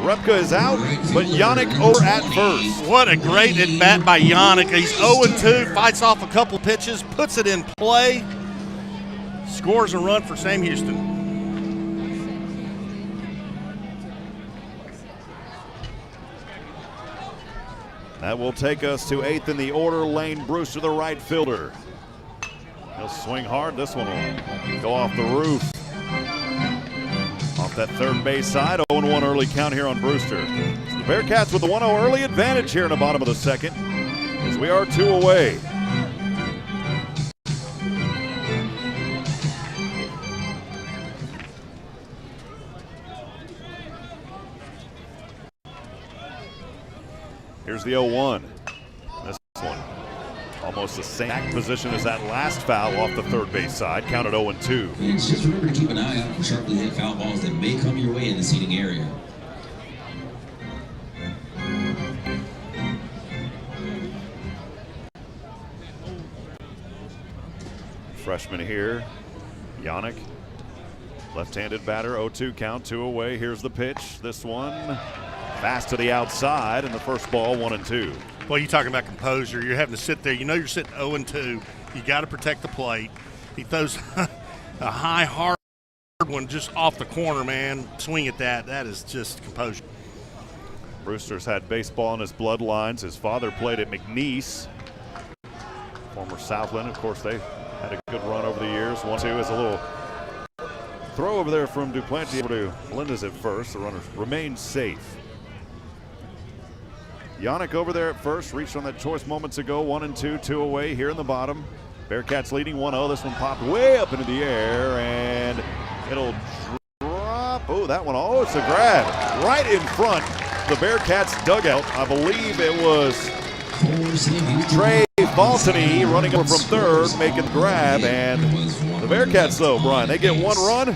Repka is out, but Yannick over at first. What a great at-bat by Yannick. He's 0-2, fights off a couple pitches, puts it in play, scores a run for Sam Houston. That will take us to 8th in the order. Lane Brewster, the right fielder. He'll swing hard. This one will go off the roof. Off that third base side, 0-1 early count here on Brewster. The Bearkats with the 1-0 early advantage here in the bottom of the second, as we are 2 away. Here's the 0-1. This one Almost the same position as that last foul off the third base side. Counted 0-2. Just remember to keep an eye out for sharply hit foul balls that may come your way in the seating area. Freshman here, Yannick. Left-handed batter, 0-2 count, 2 away. Here's the pitch. This one fast to the outside, and the first ball, 1-2. Well, you're talking about composure. You're having to sit there. You know you're sitting 0-2. You got to protect the plate. He throws a high, hard one just off the corner, man. Swing at that. That is just composure. Brewster's had baseball in his bloodlines. His father played at McNeese, former Southland. Of course, they had a good run over the years. 1-2 is a little throw over there from Duplantier to Melendez at first. The runner remains safe. Yannick over there at first, reached on that choice moments ago. 1-2, 2 away here in the bottom. Bearkats leading 1-0. This one popped way up into the air, and it'll drop. Oh, that one. Oh, it's a grab right in front. The Bearkats dugout. I believe it was Trey Baltany running over from third, making the grab, and the Bearkats, though, Brian, they get one run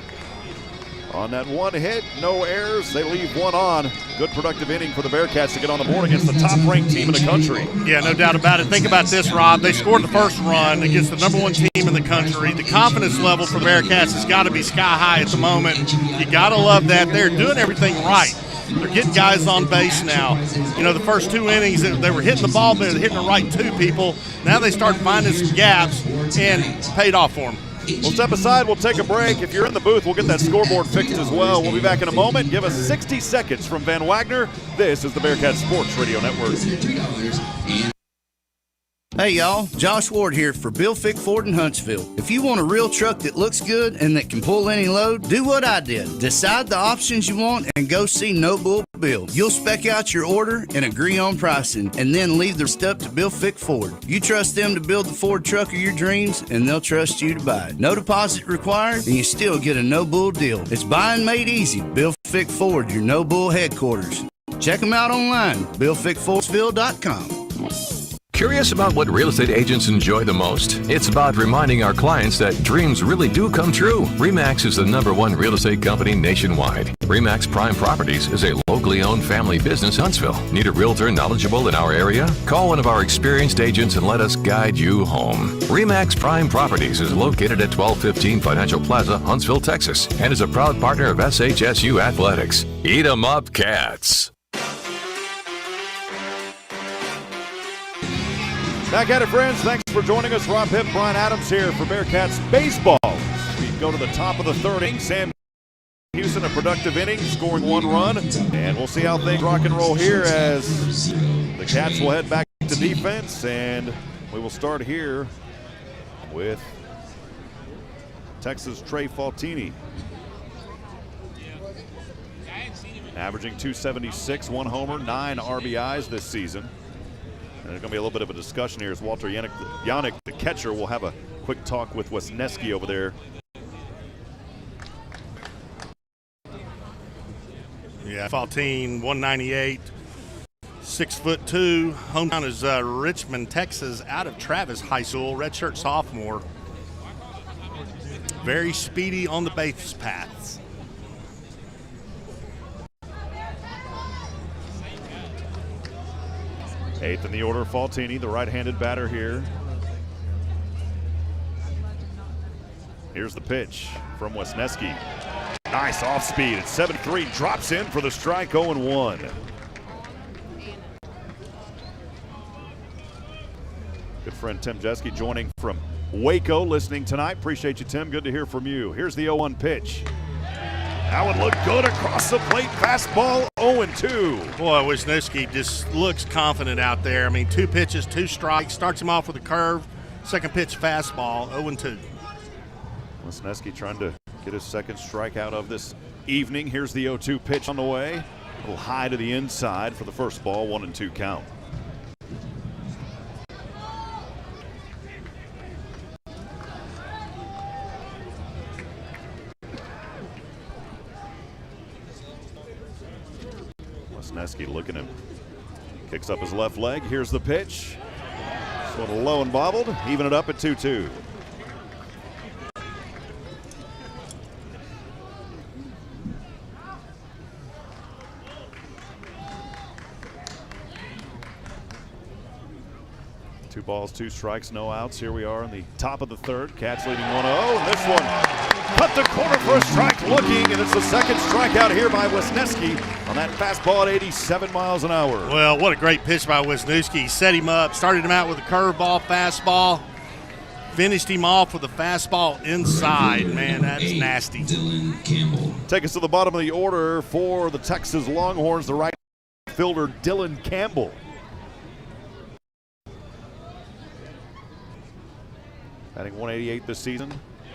on that one hit. No errors. They leave one on. Good productive inning for the Bearkats to get on the board against the top-ranked team in the country. Yeah, no doubt about it. Think about this, Rob. They scored the first run against the #1 team in the country. The confidence level for Bearkats has got to be sky high at the moment. You got to love that. They're doing everything right. They're getting guys on base now. You know, the first 2 innings, they were hitting the ball, but hitting the right 2 people. Now they start finding some gaps, and paid off for them. We'll step aside. We'll take a break. If you're in the booth, we'll get that scoreboard fixed as well. We'll be back in a moment. Give us 60 seconds from Van Wagner. This is the Bearkat Sports Radio Network. Hey y'all, Josh Ward here for Bill Fick Ford in Huntsville. If you want a real truck that looks good and that can pull any load, do what I did. Decide the options you want and go see No Bull Bill. You'll spec out your order and agree on pricing, and then leave the stuff to Bill Fick Ford. You trust them to build the Ford truck of your dreams, and they'll trust you to buy it. No deposit required, and you still get a No Bull deal. It's buying made easy. Bill Fick Ford, your No Bull headquarters. Check them out online, BillFickFordsville.com. Curious about what real estate agents enjoy the most? It's about reminding our clients that dreams really do come true. RE/MAX is the #1 real estate company nationwide. RE/MAX Prime Properties is a locally owned family business in Huntsville. Need a realtor knowledgeable in our area? Call one of our experienced agents and let us guide you home. RE/MAX Prime Properties is located at 1215 Financial Plaza, Huntsville, Texas, and is a proud partner of SHSU Athletics. Eat 'em up, Cats. Back at it, friends. Thanks for joining us. Rob Hipp, Brian Adams here for Bearkats Baseball. We go to the top of the third inning. Sam Houston, a productive inning, scoring 1 run. And we'll see how things rock and roll here as the Cats will head back to defense. And we will start here with Texas' Trey Faltini. Averaging .276, 1 homer, 9 RBIs this season. And there's going to be a little bit of a discussion here as Walter Yannick, the catcher, will have a quick talk with Wisniewski over there. Yeah, Faltine, 198, 6'2". Hometown is Richmond, Texas, out of Travis High School, redshirt sophomore. Very speedy on the base paths. Eighth in the order, Faltini, the right-handed batter here. Here's the pitch from Wisniewski. Nice off speed at 7-3, drops in for the strike, 0-1. Good friend Tim Jeske joining from Waco, listening tonight. Appreciate you, Tim. Good to hear from you. Here's the 0-1 pitch. That one looked good across the plate. Fastball, 0-2. Boy, Wisniewski just looks confident out there. I mean, 2 pitches, 2 strikes. Starts him off with a curve. Second pitch, fastball, 0-2. Wisniewski trying to get his second strikeout of this evening. Here's the 0-2 pitch on the way. A little high to the inside for the first ball, 1-2 count. Wisniewski looking at him. Kicks up his left leg. Here's the pitch. One low and bobbled, even it up at 2-2. Two balls, two strikes, no outs. Here we are in the top of the third. Cats leading 1-0. And this one cut the corner for a strike looking, and it's the second strikeout here by Wisniewski on that fastball at 87 miles an hour. Well, what a great pitch by Wisniewski. He set him up, started him out with a curveball, fastball, finished him off with a fastball inside. Man, that's nasty. Dylan Campbell. Take us to the bottom of the order for the Texas Longhorns, the right fielder Dylan Campbell. Batting 188 this season,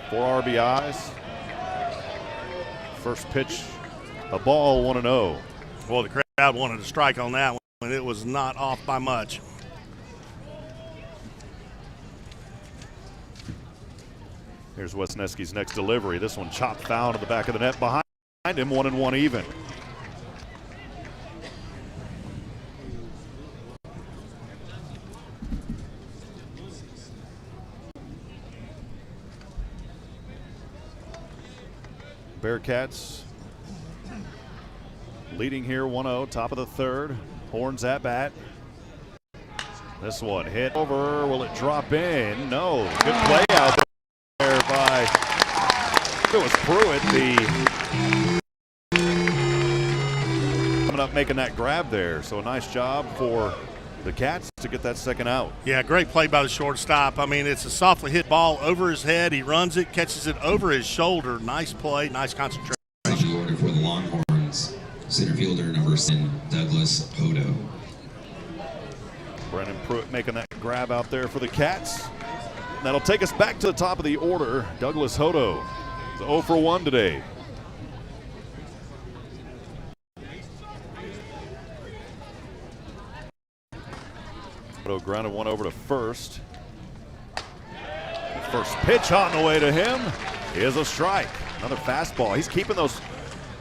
4 RBIs. First pitch, a ball, 1-0. Well, the crowd wanted a strike on that one, and it was not off by much. Here's Wisniewski's next delivery. This one chopped foul to the back of the net behind him, 1-1 even. Bearkats leading here 1-0, top of the third. Horns at bat. This one hit over. Will it drop in? No. Good play out there by, it was Pruitt. Coming up making that grab there. So a nice job for the Cats to get that second out. Yeah, great play by the shortstop. I mean, it's a softly hit ball over his head. He runs it, catches it over his shoulder. Nice play, nice concentration. The order for the Longhorns, center fielder number 7, Douglas Hodo. Brennan Pruitt making that grab out there for the Cats. That'll take us back to the top of the order. Douglas Hodo is 0 for 1 today. Grounded one over to first. The first pitch on the way to him is a strike. Another fastball. He's keeping those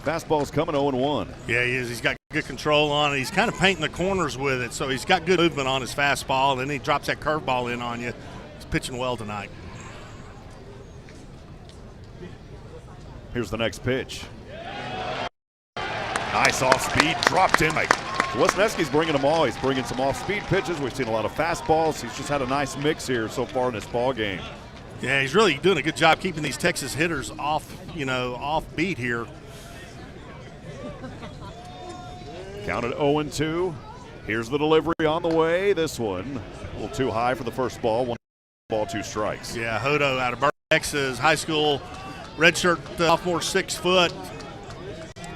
fastballs coming 0-1. Yeah, he is. He's got good control on it. He's kind of painting the corners with it, so he's got good movement on his fastball, and then he drops that curveball in on you. He's pitching well tonight. Here's the next pitch. Nice off-speed, dropped in. Wisniewski's bringing them all. He's bringing some off-speed pitches. We've seen a lot of fastballs. He's just had a nice mix here so far in this ball game. Yeah, he's really doing a good job keeping these Texas hitters off, off beat here. Counted 0-2. Here's the delivery on the way. This one a little too high for the first ball. 1 ball, 2 strikes. Yeah, Hodo out of Bearkat, Texas, high school, redshirt sophomore, 6 foot.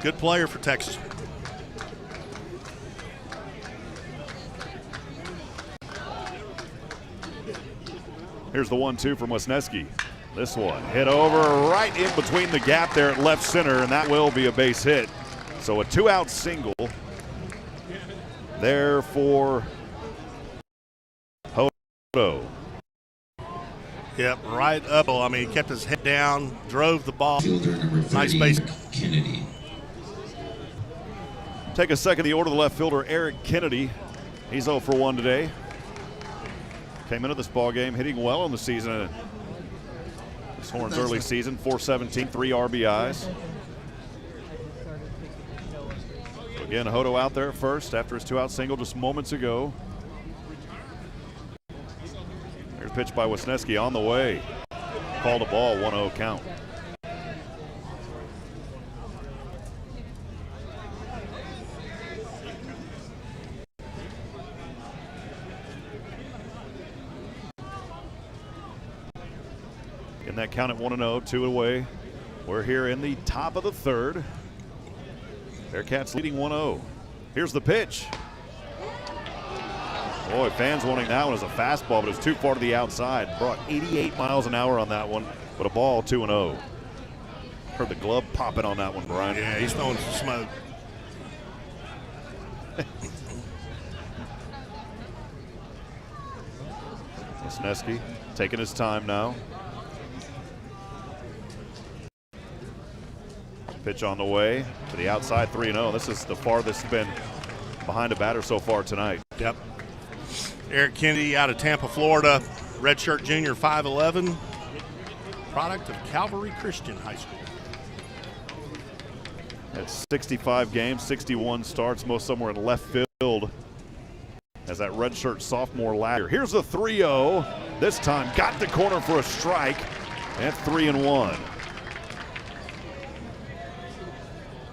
Good player for Texas. Here's the 1-2 from Wisniewski. This one hit over right in between the gap there at left center, and that will be a base hit. So a 2-out single there for Hodo. Yep, right up. I mean, he kept his head down, drove the ball. Nice base. Kennedy. Take a second, the order of the left fielder, Eric Kennedy. He's 0 for 1 today. Came into this ball game hitting well in the season. This Horns early season, 417, 3 RBIs. Again, Hodo out there first after his 2-out single just moments ago. Here's a pitch by Wisniewski on the way. Called a ball, 1-0 count. In that count at 1-0, 2 away. We're here in the top of the third. Bearkats leading 1-0. Here's the pitch. Boy, fans wanting that one as a fastball, but it's too far to the outside. Brought 88 miles an hour on that one, but a ball, 2-0. Heard the glove popping on that one, Brian. Yeah, he's throwing some smoke. Wisniewski taking his time now. Pitch on the way to the outside, 3-0. This is the farthest been behind a batter so far tonight. Yep. Eric Kennedy out of Tampa, Florida, redshirt junior, 5'11", product of Calvary Christian High School. At 65 games, 61 starts, most somewhere in left field as that redshirt sophomore ladder. Here's the 3-0. This time got the corner for a strike at 3-1.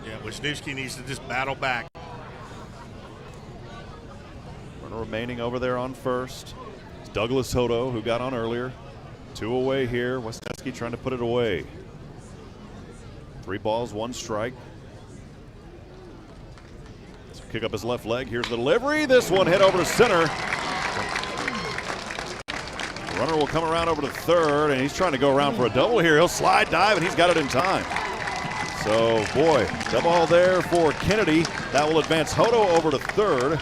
Yeah, Wisniewski needs to just battle back. Runner remaining over there on first. It's Douglas Hodo, who got on earlier. 2 away here. Wisniewski trying to put it away. 3 balls, 1 strike. So kick up his left leg. Here's the delivery. This one hit over to center. The runner will come around over to third, and he's trying to go around for a double here. He'll slide dive, and he's got it in time. So, boy, double ball there for Kennedy. That will advance Hodo over to third.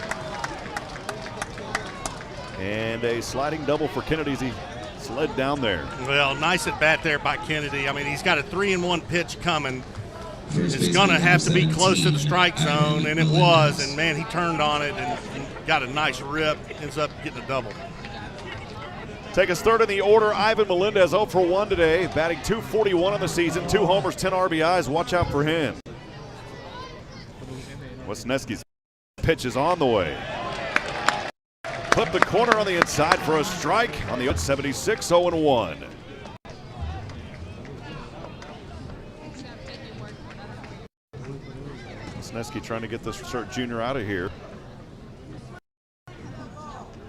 And a sliding double for Kennedy as he slid down there. Well, nice at bat there by Kennedy. I mean, he's got a 3-1 pitch coming. It's going to have to be close to the strike zone, and it was. And, man, he turned on it and got a nice rip. Ends up getting a double. Take us third in the order. Ivan Melendez 0 for 1 today, batting .241 on the season, 2 homers, 10 RBIs. Watch out for him. Wisniewski's pitch is on the way. Clip the corner on the inside for a strike on the 76, 0-1. Wisniewski trying to get this redshirt junior out of here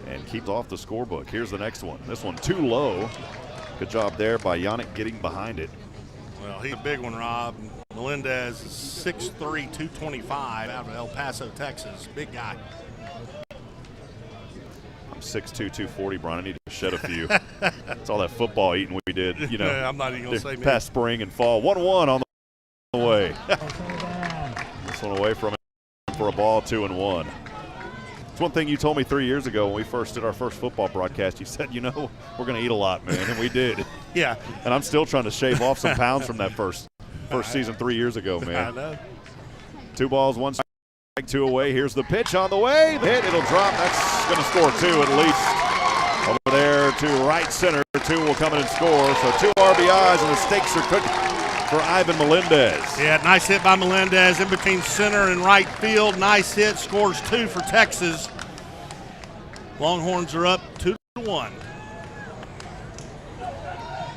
and keeps off the scorebook. Here's the next one. This one too low. Good job there by Yannick getting behind it. Well, he's a big one, Rob. Melendez is 6'3", 225 out of El Paso, Texas. Big guy. I'm 6'2", 240, Brian. I need to shed a few. It's all that football eating we did, you know. I'm not even going to say past spring and fall. 1-1 on the way. This one away from it for a ball, 2-1. It's one thing you told me 3 years ago when we first did our first football broadcast. You said, you know, we're going to eat a lot, man, and we did. Yeah. And I'm still trying to shave off some pounds from that first season 3 years ago, man. I know. 2 balls, 1 strike, 2 away. Here's the pitch on the way. The hit, it'll drop. That's going to score 2 at least. Over there to right center. 2 will come in and score. So 2 RBIs, and the stakes are cooking for Ivan Melendez. Yeah, nice hit by Melendez in between center and right field. Nice hit, scores 2 for Texas. Longhorns are up 2-1.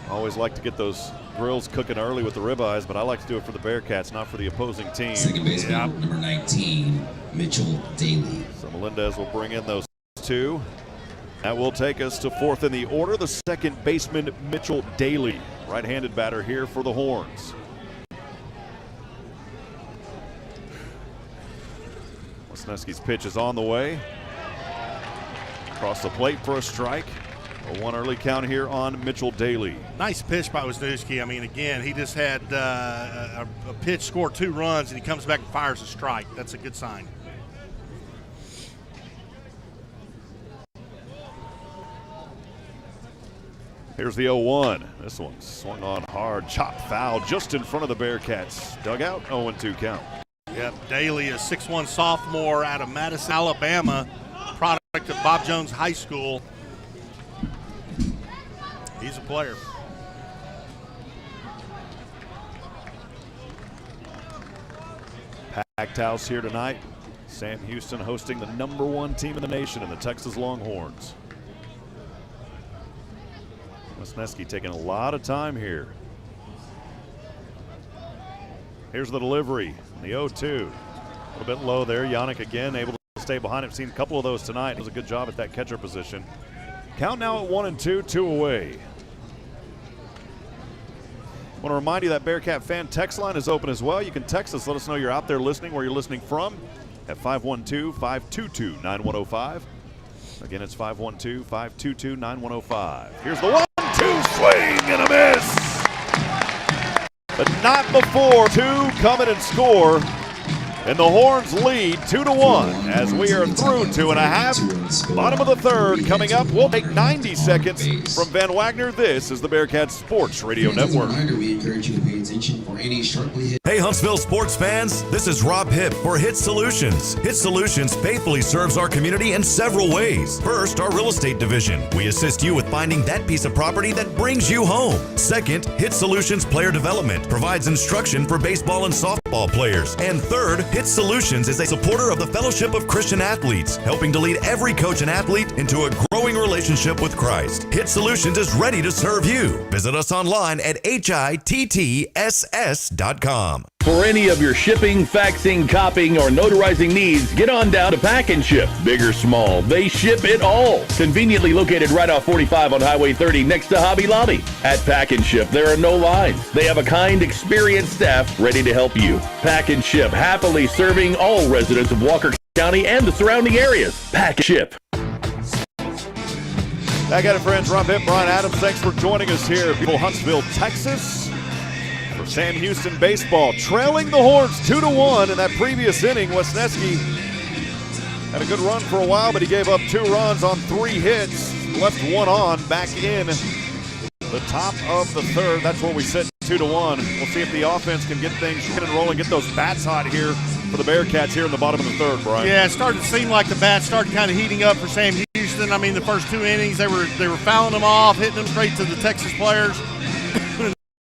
Always like to get those grills cooking early with the ribeyes, but I like to do it for the Bearkats, not for the opposing team. Second baseman, number 19, Mitchell Daly. So Melendez will bring in those 2. That will take us to fourth in the order. The second baseman, Mitchell Daly, right-handed batter here for the Horns. Wisniewski's pitch is on the way. Across the plate for a strike. A 1 early count here on Mitchell Daly. Nice pitch by Wisniewski. I mean, again, he just had a pitch score 2 runs, and he comes back and fires a strike. That's a good sign. Here's the 0-1. This one swung on hard, chopped foul just in front of the Bearkats. Dugout, 0-2 count. Yep, Daly, a 6'1 sophomore out of Madison, Alabama, product of Bob Jones High School. He's a player. Packed house here tonight. Sam Houston hosting the #1 team in the nation in the Texas Longhorns. Wisniewski taking a lot of time here. Here's the delivery. The 0-2. A little bit low there. Yannick again able to stay behind him. Seen a couple of those tonight. Does a good job at that catcher position. Count now at 1-2, 2 away. I want to remind you that Bearkat fan text line is open as well. You can text us. Let us know you're out there listening, where you're listening from, at 512-522-9105. Again, it's 512-522-9105. Here's the 1-2 swing and a miss. But not before. 2 come in and score. And the Horns lead 2-1 as we are through 2.5. Bottom of the third coming up. We'll take 90 seconds from Van Wagner. This is the Bearkat Sports Radio Network. We encourage you to pay attention for any sharply hit. Hey Huntsville sports fans, this is Rob Hipp for Hit Solutions. Hit Solutions faithfully serves our community in several ways. First, our real estate division. We assist you with finding that piece of property that brings you home. Second, Hit Solutions Player Development provides instruction for baseball and softball players. And third, Hit Solutions is a supporter of the Fellowship of Christian Athletes, helping to lead every coach and athlete into a growing relationship with Christ. Hit Solutions is ready to serve you. Visit us online at hittss.com. For any of your shipping, faxing, copying, or notarizing needs, get on down to Pack and Ship. Big or small, they ship it all. Conveniently located right off 45 on Highway 30 next to Hobby Lobby. At Pack and Ship, there are no lines. They have a kind, experienced staff ready to help you. Pack and Ship, happily serving all residents of Walker County and the surrounding areas. Pack and Ship. Back at it, friends. Rob Hipp, Brian Adams, thanks for joining us here. People, Huntsville, Texas. For Sam Houston baseball, trailing the Horns 2-1 in that previous inning. Wesneski had a good run for a while, but he gave up 2 runs on 3 hits. Left 1 on back in the top of the third. That's where we sit 2-1. We'll see if the offense can get things rolling, get those bats hot here for the Bearkats here in the bottom of the third, Brian. Yeah, it started to seem like the bats started kind of heating up for Sam Houston. I mean, the first 2 innings, they were fouling them off, hitting them straight to the Texas players.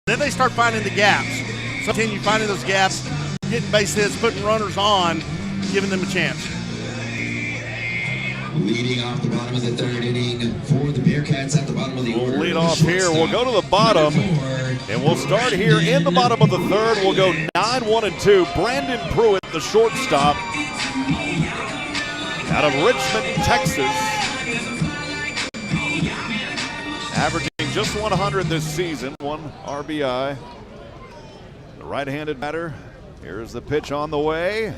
Then they start finding the gaps. So continue finding those gaps, getting base hits, putting runners on, giving them a chance. Leading off the bottom of the third inning for the Bearkats at the bottom of the order. We'll lead off here. We'll go to the bottom, and we'll start here in the bottom of the third. We'll go 9-1-2. Brandon Pruitt, the shortstop, out of Richmond, Texas. Averaging just 100 this season, 1 RBI. The right-handed batter. Here's the pitch on the way.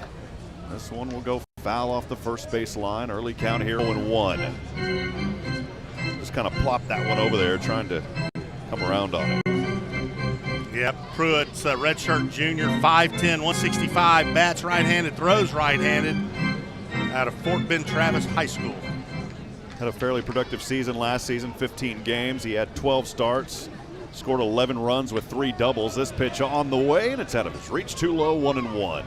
This one will go foul off the first base line. Early count here, 0-1. Just kind of plop that one over there, trying to come around on it. Yep, Pruitt's a redshirt junior, 5'10", 165, bats right-handed, throws right-handed, out of Fort Bend Travis High School. Had a fairly productive season last season, 15 games. He had 12 starts, scored 11 runs with 3 doubles. This pitch on the way, and it's out of his reach, too low, 1-1.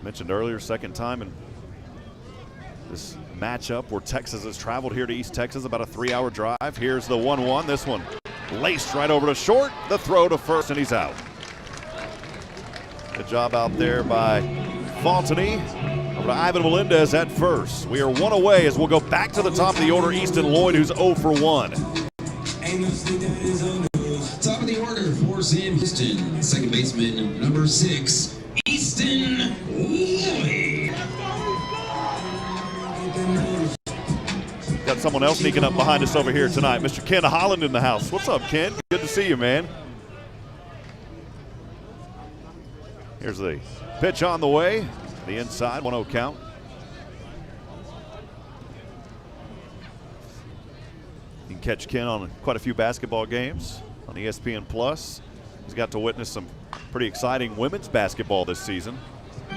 Mentioned earlier, second time in this matchup where Texas has traveled here to East Texas, about a 3-hour drive. Here's the 1-1. This one laced right over to short. The throw to first, and he's out. Good job out there by Faltony. Over to Ivan Melendez at first. We are 1 away as we'll go back to the top of the order. Easton Lloyd, who's 0 for 1. Top of the order for Sam Houston. Second baseman, number 6, Easton Lloyd. Got someone else sneaking up behind us over here tonight. Mr. Ken Holland in the house. What's up, Ken? Good to see you, man. Here's the pitch on the way. The inside, 1-0 count. You can catch Ken on quite a few basketball games on ESPN+. He's got to witness some pretty exciting women's basketball this season.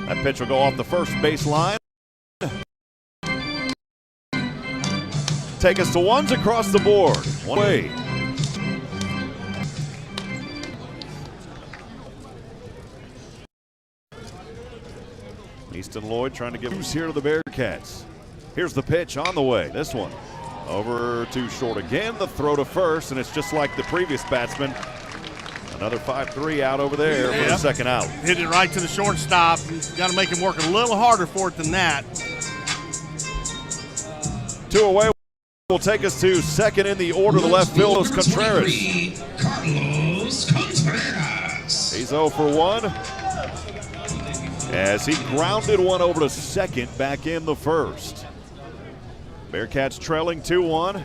That pitch will go off the first base line. Take us to ones across the board. One way. Easton Lloyd trying to give loose here to the Bearkats. Here's the pitch on the way. This one over too short again. The throw to first, and it's just like the previous batsman. Another 5-3 out over there for the second out. Hit it right to the shortstop. Got to make him work a little harder for it than that. 2 away will take us to second in the order. The left field is Contreras. Carlos Contreras. He's 0 for 1. As he grounded one over to second back in the first. Bearkats trailing 2-1.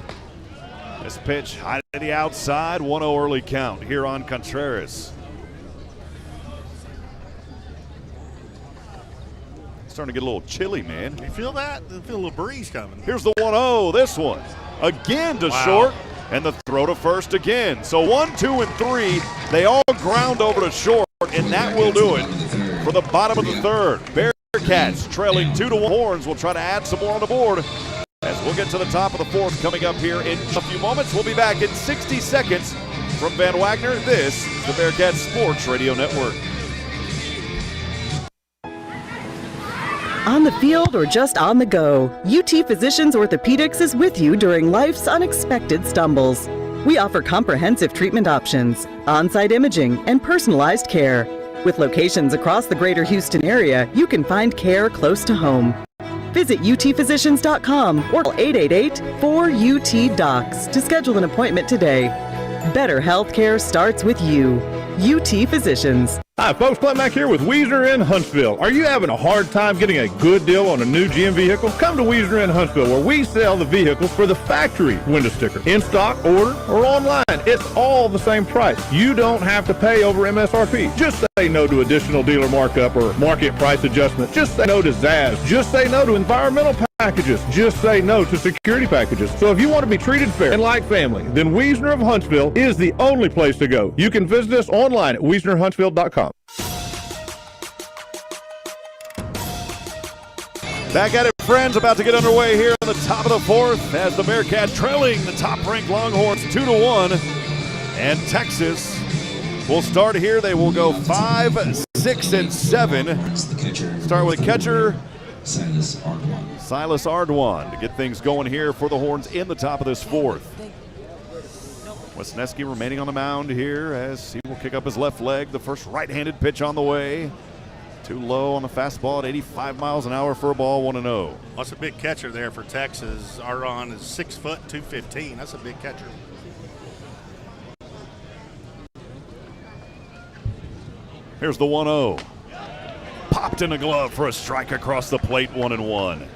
This pitch high to the outside, 1-0 early count here on Contreras. Starting to get a little chilly, man. You feel that? I feel a little breeze coming. Here's the 1-0, this one. Again to short. And the throw to first again. So 1, 2, and 3, they all ground over to short, and that will do it for the bottom of the third. Bearkats trailing 2-1. Horns will try to add some more on the board as we'll get to the top of the fourth coming up here in a few moments. We'll be back in 60 seconds from Van Wagner. This is the Bearcat Sports Radio Network. On the field or just on the go, UT Physicians Orthopedics is with you during life's unexpected stumbles. We offer comprehensive treatment options, on-site imaging, and personalized care. With locations across the greater Houston area, you can find care close to home. Visit utphysicians.com or call 888-4UT-DOCS to schedule an appointment today. Better healthcare starts with you. UT Physicians. Hi, folks. Clint Mack here with Wagner in Huntsville. Are you having a hard time getting a good deal on a new GM vehicle? Come to Wagner in Huntsville, where we sell the vehicles for the factory window sticker. In stock, order, or online. It's all the same price. You don't have to pay over MSRP. Just say no to additional dealer markup or market price adjustment. Just say no to ZAS. Just say no to environmental packages. Just say no to security packages. So if you want to be treated fair and like family, then Wagner of Huntsville is the only place to go. You can visit us online at WagnerHuntsville.com. Back at it, friends. About to get underway here on the top of the fourth as the Bearkat trailing the top-ranked Longhorns 2-1. And Texas will start here. They will go 5, 6, and 7. Start with catcher Silas Ardwan to get things going here for the Horns in the top of this fourth. Wisniewski remaining on the mound here as he will kick up his left leg. The first right-handed pitch on the way. Too low on the fastball at 85 miles an hour for a ball, 1-0. Well, that's a big catcher there for Texas. Ardwan is 6 foot, 215. That's a big catcher. Here's the 1-0. Popped in a glove for a strike across the plate, 1-1.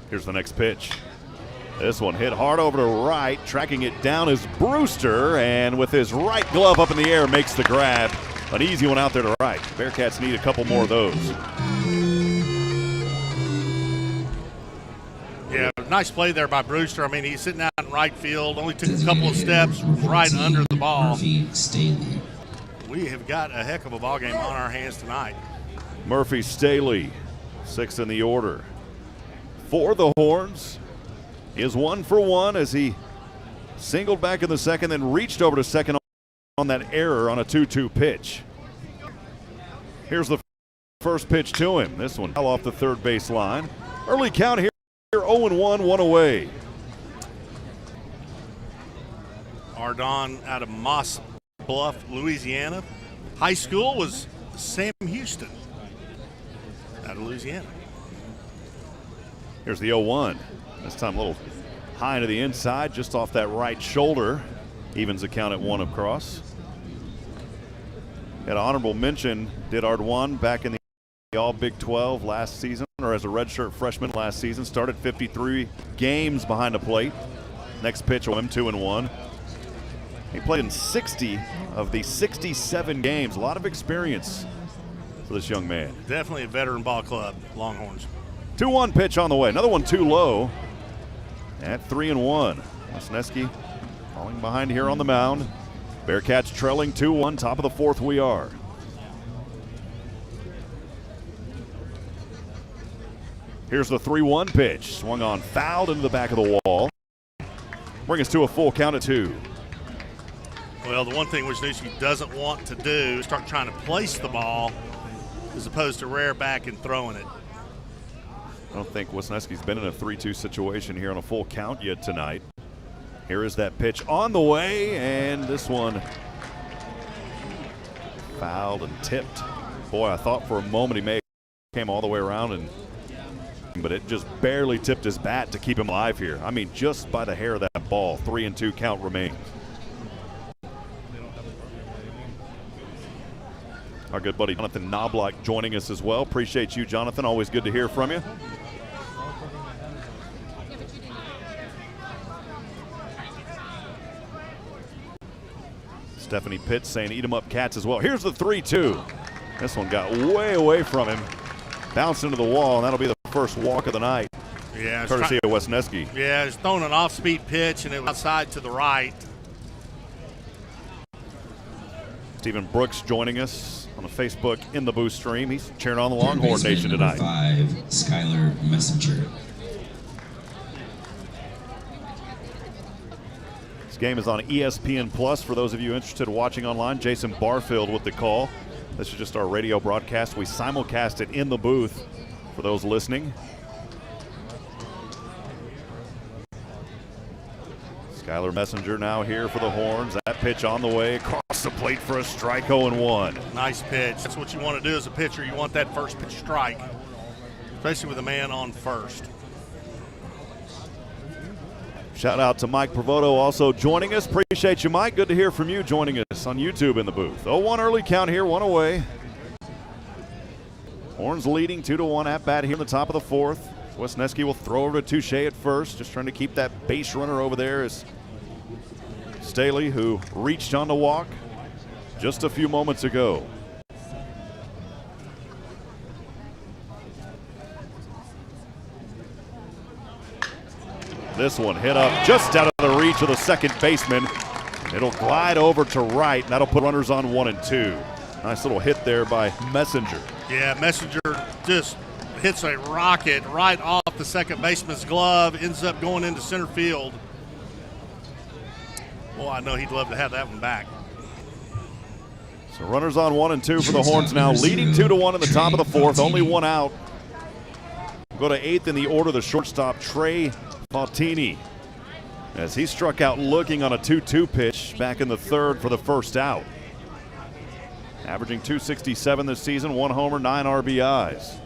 Here's the next pitch. This one hit hard over to right. Tracking it down is Brewster, and with his right glove up in the air makes the grab. An easy one out there to right. Bearcats need a couple more of those. Yeah, nice play there by Brewster. I mean, he's sitting out in right field, only took a couple of steps right under the ball. We have got a heck of a ball game on our hands tonight. Murphy Staley, 6th in the order. For the Horns, he is 1 for 1 as he singled back in the second, then reached over to second on that error on a 2-2 pitch. Here's the first pitch to him. This one fell off the third base line. Early count here, 0-1, 1 away. Ardwan out of Moss Bluff, Louisiana. High school was Sam Houston out of Louisiana. Here's the 0-1. This time a little high into the inside, just off that right shoulder. Evens the count at 1 across. Had an honorable mention, did Ardwan back in the All Big 12 last season, or as a redshirt freshman last season. Started 53 games behind the plate. Next pitch, 2-1. He played in 60 of the 67 games. A lot of experience for this young man. Definitely a veteran ball club, Longhorns. 2-1 pitch on the way. Another one too low at 3-1. Wisniewski falling behind here on the mound. Bearcats trailing 2-1. Top of the fourth we are. Here's the 3-1 pitch. Swung on, fouled into the back of the wall. Bring us to a full count of 2. Well, the one thing Wisniewski doesn't want to do is start trying to place the ball as opposed to rear back and throwing it. I don't think Wisniewski's been in a 3-2 situation here on a full count yet tonight. Here is that pitch on the way, and this one fouled and tipped. Boy, I thought for a moment he may came all the way around, but it just barely tipped his bat to keep him alive here. I mean, just by the hair of that ball. 3-2 count remains. Our good buddy Jonathan Knobloch joining us as well. Appreciate you, Jonathan. Always good to hear from you. Stephanie Pitts saying eat 'em up Cats as well. Here's the 3-2. This one got way away from him. Bounced into the wall, and that'll be the first walk of the night. Yeah, courtesy of Wesneski. Yeah, he's throwing an off-speed pitch, and it was outside to the right. Stephen Brooks joining us on the Facebook In the Booth stream. He's cheering on the Longhorn Nation tonight. 5, Skylar Messenger. This game is on ESPN Plus for those of you interested watching online. Jason Barfield with the call. This is just our radio broadcast. We simulcast it in the booth for those listening. Skylar Messenger now here for the Horns. That pitch on the way across the plate for a strike, 0-1. Nice pitch. That's what you want to do as a pitcher. You want that first pitch strike, especially with a man on first. Shout out to Mike Provoto also joining us. Appreciate you, Mike. Good to hear from you joining us on YouTube in the booth. 0-1 early count here, 1 away. Horns leading 2-1 at bat here in the top of the fourth. Wesneski will throw over to Touche at first, just trying to keep that base runner over there is Staley, who reached on the walk just a few moments ago. This one hit up just out of the reach of the second baseman. It'll glide over to right, and that'll put runners on 1 and 2. Nice little hit there by Messenger. Yeah, Messenger just hits a rocket right off the second baseman's glove, ends up going into center field. Well, I know he'd love to have that one back. So runners on 1 and 2 for the Horns now, leading 2-1 in the top of the fourth, only 1 out. We'll go to 8th in the order, the shortstop, Trey Fautini, as he struck out looking on a 2-2 pitch back in the third for the first out. Averaging .267 this season, 1 homer, 9 RBIs.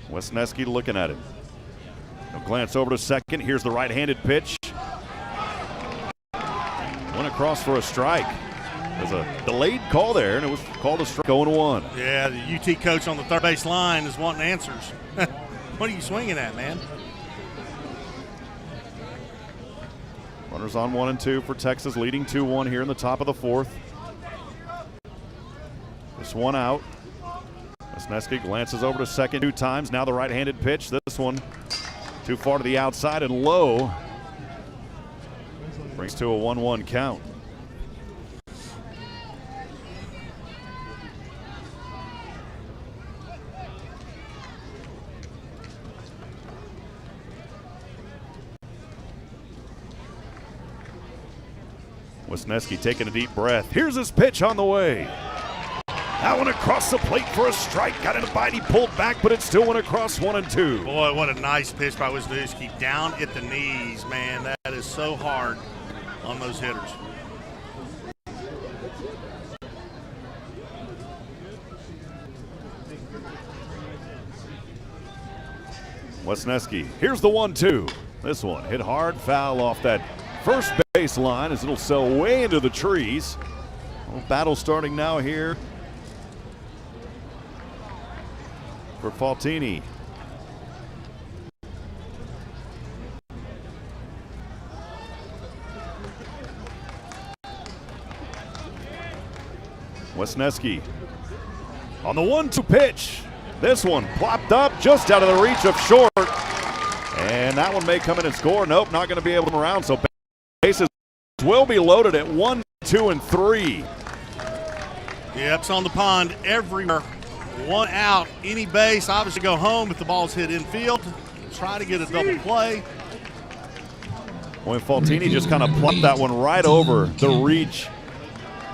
Wesneski looking at him. He'll glance over to second. Here's the right-handed pitch. Went across for a strike. There's a delayed call there, and it was called a strike, 0-1. Yeah, the UT coach on the third base line is wanting answers. What are you swinging at, man? Runners on 1 and 2 for Texas, leading 2-1 here in the top of the fourth. This one out. Wesneski glances over to second 2 times. Now the right-handed pitch. This one too far to the outside and low. Brings to a 1-1 count. Wesneski taking a deep breath. Here's his pitch on the way. That one across the plate for a strike. Got in a bite. He pulled back, but it still went across 1 and 2. Boy, what a nice pitch by Wisniewski. Down at the knees, man. That is so hard on those hitters. Wesneski, here's the 1-2. This one hit hard, foul off that first base line as it'll sail way into the trees. Battle starting now here for Fautini. Wesneski on the 1-2 pitch. This one plopped up just out of the reach of short. And that one may come in and score. Nope, not going to be able to come around. So bases will be loaded at 1, 2, and 3. Yep, it's on the pond everywhere. 1 out, any base. Obviously go home if the ball's hit infield. Try to get a double play. Boy, Fautini just kind of plucked that one right over the reach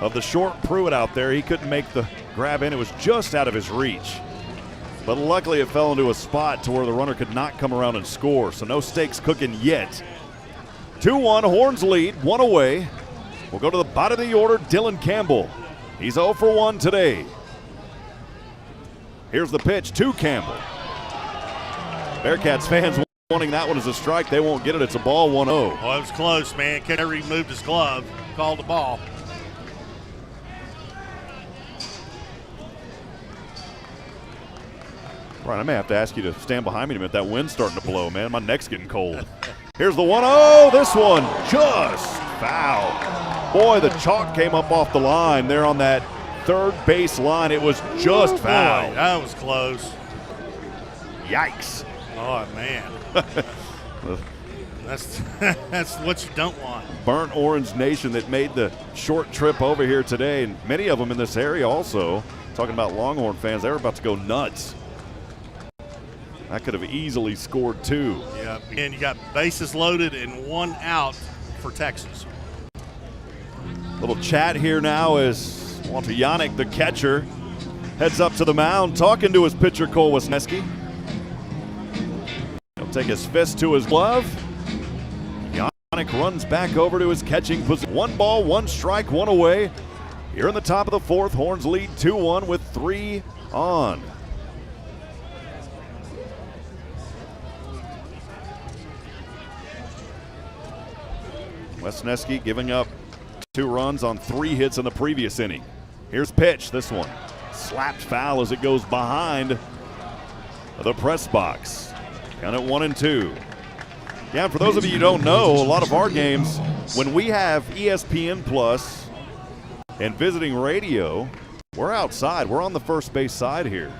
of the short Pruitt out there. He couldn't make the grab in. It was just out of his reach. But luckily it fell into a spot to where the runner could not come around and score. So no stakes cooking yet. 2-1, Horns lead, 1 away. We'll go to the bottom of the order, Dylan Campbell. He's 0 for 1 today. Here's the pitch to Campbell. Bearkats fans wanting that one as a strike. They won't get it. It's a ball, 1-0. Oh, it was close, man. Kerry moved his glove, called the ball. Brian, I may have to ask you to stand behind me a minute. That wind's starting to blow, man. My neck's getting cold. Here's the 1-0. This one just foul. Boy, the chalk came up off the line there on that third base line. It was just foul. Boy, that was close. Yikes. Oh, man. That's what you don't want. Burnt Orange Nation that made the short trip over here today, and many of them in this area also. Talking about Longhorn fans, they were about to go nuts. That could have easily scored 2. Yeah, and you got bases loaded and 1 out for Texas. Little chat here now as Yannick, the catcher, heads up to the mound talking to his pitcher, Cole Wisniewski. He'll take his fist to his glove. Yannick runs back over to his catching position. 1 ball, 1 strike, 1 away. Here in the top of the 4th, Horns lead 2-1 with 3 on. Wisniewski giving up 2 runs on 3 hits in the previous inning. Here's pitch, this one. Slapped foul as it goes behind the press box. Count it 1-2. Yeah, and for those of you who don't know, a lot of our games, when we have ESPN Plus and visiting radio, we're outside. We're on the first base side here.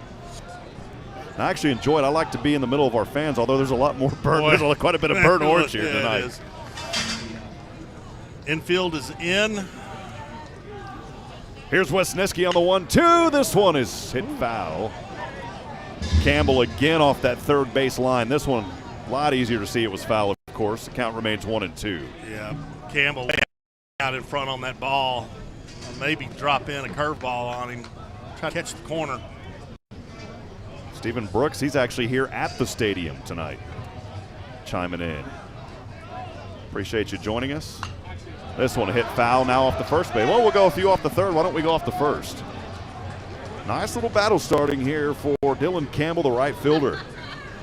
And I actually enjoy it. I like to be in the middle of our fans, although there's a lot more burnt. There's quite a bit of burnt orange here tonight. Infield is in. Here's Wisniewski on the 1-2. This one is hit foul. Campbell again off that third base line. This one, a lot easier to see it was foul, of course. The count remains 1-2. Yeah, Campbell out in front on that ball. Maybe drop in a curveball on him. Try to catch the corner. Stephen Brooks, he's actually here at the stadium tonight, chiming in. Appreciate you joining us. This one hit foul now off the first base. Well, we'll go with you off the third. Why don't we go off the first? Nice little battle starting here for Dylan Campbell, the right fielder.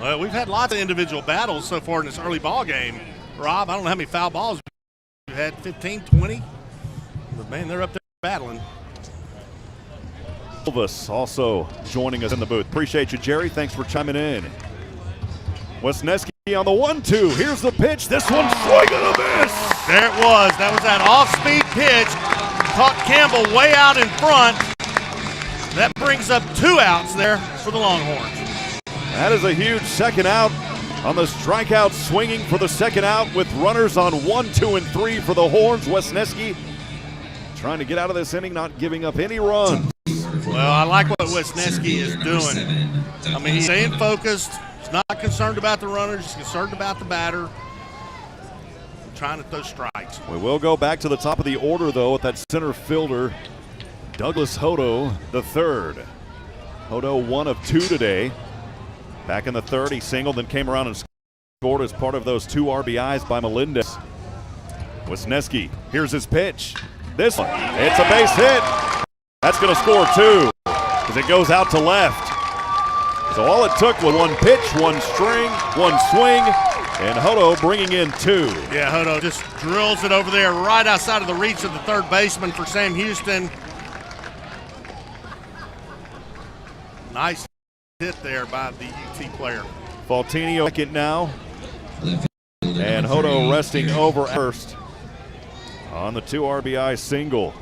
Well, we've had lots of individual battles so far in this early ball game. Rob, I don't know how many foul balls we've had, 15, 20? But, man, they're up there battling. Elvis also joining us in the booth. Appreciate you, Jerry. Thanks for chiming in. Wisniewski on the 1-2. Here's the pitch. This one's swing and a miss. There it was. That was that off-speed pitch. Caught Campbell way out in front. That brings up 2 outs there for the Longhorns. That is a huge second out on the strikeout, swinging for the second out with runners on 1, 2, and 3 for the Horns. Wisniewski trying to get out of this inning, not giving up any runs. Well, I like what Wisniewski is doing. I mean, he's staying focused. He's not concerned about the runners. He's concerned about the batter. Trying to throw strikes. We will go back to the top of the order, though, with that center fielder, Douglas Hodo, the third. Hodo 1 of 2 today. Back in the third, he singled, then came around and scored as part of those 2 RBIs by Melendez. Wisniewski, here's his pitch. This one, it's a base hit. That's going to score 2 as it goes out to left. So all it took was 1 pitch, 1 string, 1 swing, and Hodo bringing in 2. Yeah, Hodo just drills it over there right outside of the reach of the third baseman for Sam Houston. Nice hit there by the UT player. Faltinio second now, and Hodo resting over first on the 2 RBI single.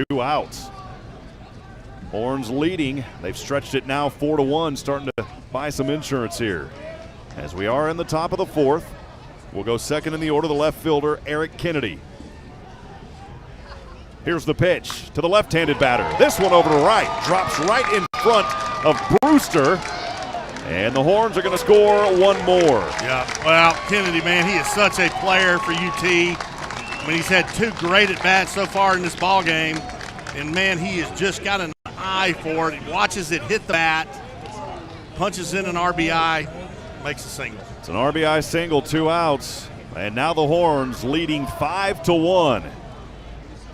2 outs. Horns leading. They've stretched it now 4-1, starting to buy some insurance here. As we are in the top of the 4th, we'll go second in the order, the left fielder, Eric Kennedy. Here's the pitch to the left-handed batter. This one over to right, drops right in front of Brewster, and the Horns are going to score 1 more. Yeah, well, Kennedy, man, he is such a player for UT. I mean, he's had 2 great at-bats so far in this ball game, and, man, he has just got an eye for it. He watches it hit the bat, punches in an RBI, makes a single. It's an RBI single, 2 outs, and now the Horns leading 5-1.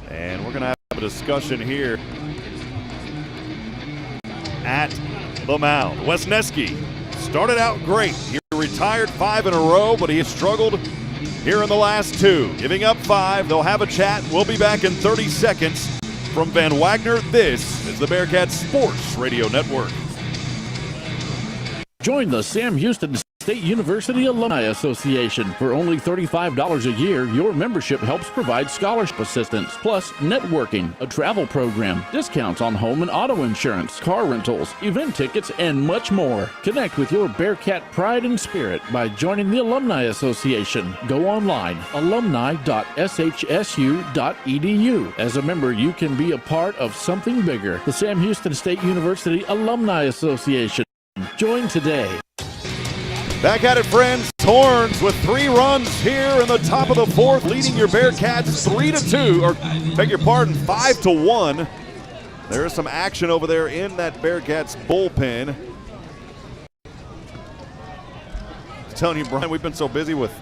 And we're going to have a discussion here at the mound. Wisniewski started out great. He retired 5 in a row, but he has struggled here in the last 2. Giving up 5. They'll have a chat. We'll be back in 30 seconds. From Van Wagner, this is the Bearkat Sports Radio Network. Join the Sam Houston State University Alumni Association. For only $35 a year, your membership helps provide scholarship assistance, plus networking, a travel program, discounts on home and auto insurance, car rentals, event tickets, and much more. Connect with your Bearkat pride and spirit by joining the Alumni Association. Go online, alumni.shsu.edu. As a member, you can be a part of something bigger. The Sam Houston State University Alumni Association. Join today. Back at it, friends. Horns with 3 runs here in the top of the 4th, leading your Bearkats 3-2, or beg your pardon, 5-1. There is some action over there in that Bearkats bullpen. I'm telling you, Brian, we've been so busy with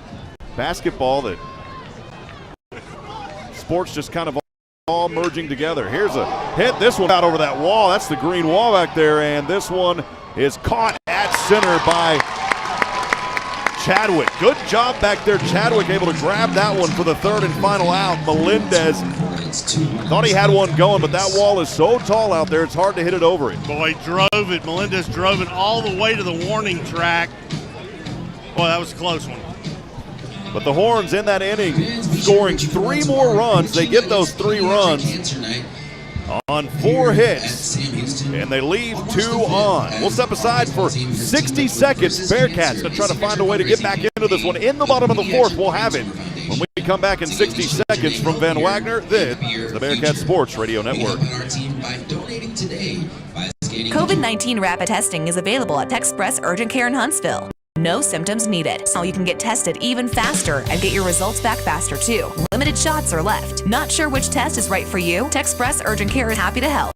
basketball that sports just kind of all merging together. Here's a hit. This one out over that wall. That's the green wall back there, and this one is caught at center by Chadwick. Good job back there. Chadwick able to grab that one for the 3rd and final out. Melendez thought he had one going, but that wall is so tall out there, it's hard to hit it over it. Boy, drove it. Melendez drove it all the way to the warning track. Boy, that was a close one. But the Horns in that inning scoring 3 more runs. They get those 3 runs on 4 hits, and they leave 2 on. We'll step aside for 60 seconds. Bearkats to try to find a way to get back into this one. In the bottom of the 4th, we'll have it when we come back in 60 seconds from Van Wagner. This is the Bearkat Sports Radio Network. COVID-19 rapid testing is available at Express Urgent Care in Huntsville. No symptoms needed. So you can get tested even faster and get your results back faster too. Limited shots are left. Not sure which test is right for you? Express Urgent Care is happy to help.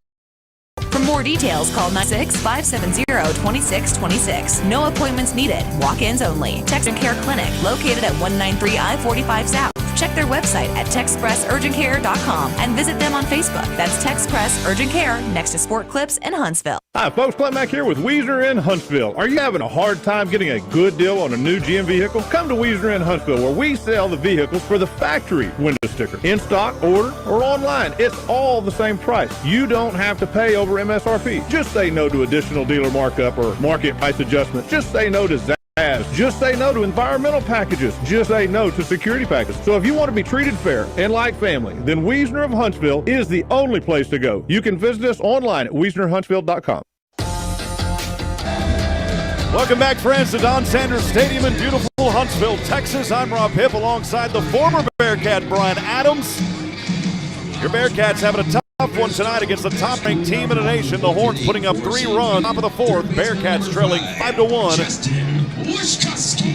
For more details, call 96570-2626. No appointments needed. Walk-ins only. Urgent Care Clinic, located at 193 I-45 South. Check their website at TexPressUrgentCare.com and visit them on Facebook. That's TexPress Urgent Care, next to Sport Clips in Huntsville. Hi, folks. Clint Mack here with Wagner in Huntsville. Are you having a hard time getting a good deal on a new GM vehicle? Come to Wagner in Huntsville, where we sell the vehicles for the factory window sticker. In stock, order, or online. It's all the same price. You don't have to pay over MSRP. Just say no to additional dealer markup or market price adjustments. Just say no to Zaz. Just say no to environmental packages. Just say no to security packages. So if you want to be treated fair and like family, then Wagner of Huntsville is the only place to go. You can visit us online at WagnerHuntsville.com. Welcome back, friends, to Don Sanders Stadium in beautiful Huntsville, Texas. I'm Rob Hipp alongside the former Bearkat, Brian Adams. Your Bearkats having a tough one tonight against the top-ranked team in the nation. The Horns putting up 3 runs, top of the 4th. Bearkats trailing 5-1.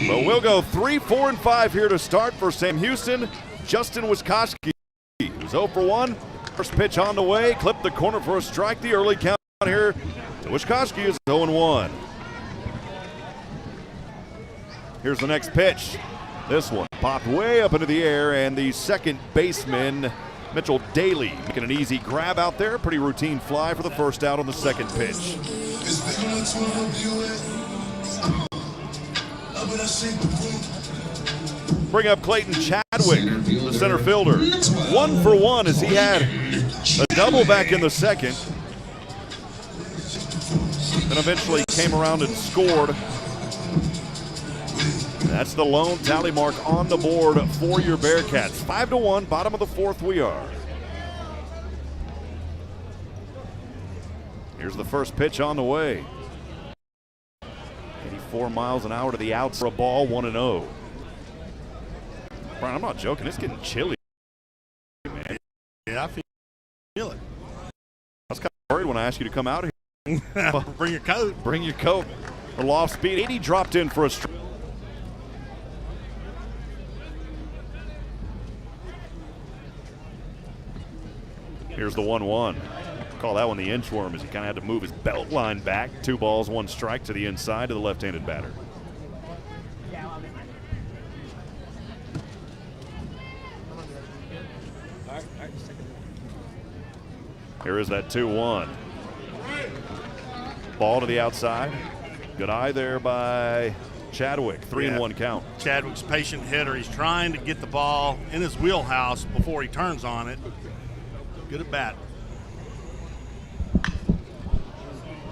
But we'll go 3, 4, and 5 here to start for Sam Houston. Justin Wiskoski, who's 0 for 1. First pitch on the way, clipped the corner for a strike. The early count here to Wiskoski is 0-1. Here's the next pitch. This one popped way up into the air, and the second baseman, Mitchell Daly, making an easy grab out there. Pretty routine fly for the first out on the second pitch. Bring up Clayton Chadwick, the center fielder. 1 for 1 as he had a double back in the second. And eventually came around and scored. That's the lone tally mark on the board for your Bearkats. 5-1, bottom of the 4th we are. Here's the first pitch on the way. 84 miles an hour to the outs for a ball, 1-0. Brian, I'm not joking. It's getting chilly, man. Yeah, I feel it. I was kind of worried when I asked you to come out here. Bring your coat. Bring your coat. A little off speed. 80 dropped in for a strike. Here's the 1-1. Call that one the inchworm as he kind of had to move his belt line back. 2 balls, 1 strike to the inside to the left-handed batter. Here is that 2-1. Ball to the outside. Good eye there by Chadwick. 3-1 count. Chadwick's a patient hitter. He's trying to get the ball in his wheelhouse before he turns on it. Good at bat.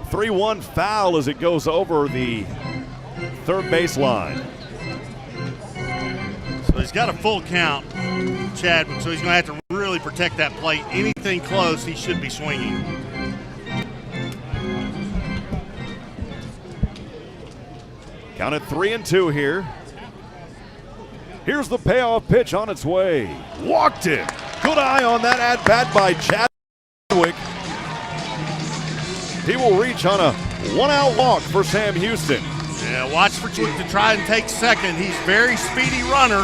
3-1 foul as it goes over the third base line. So he's got a full count, Chadwick, so he's going to have to really protect that plate. Anything close, he should be swinging. Count it 3-2 here. Here's the payoff pitch on its way. Walked it. Good eye on that at-bat by Chadwick. He will reach on a one-out walk for Sam Houston. Yeah, watch for Chadwick to try and take second. He's a very speedy runner.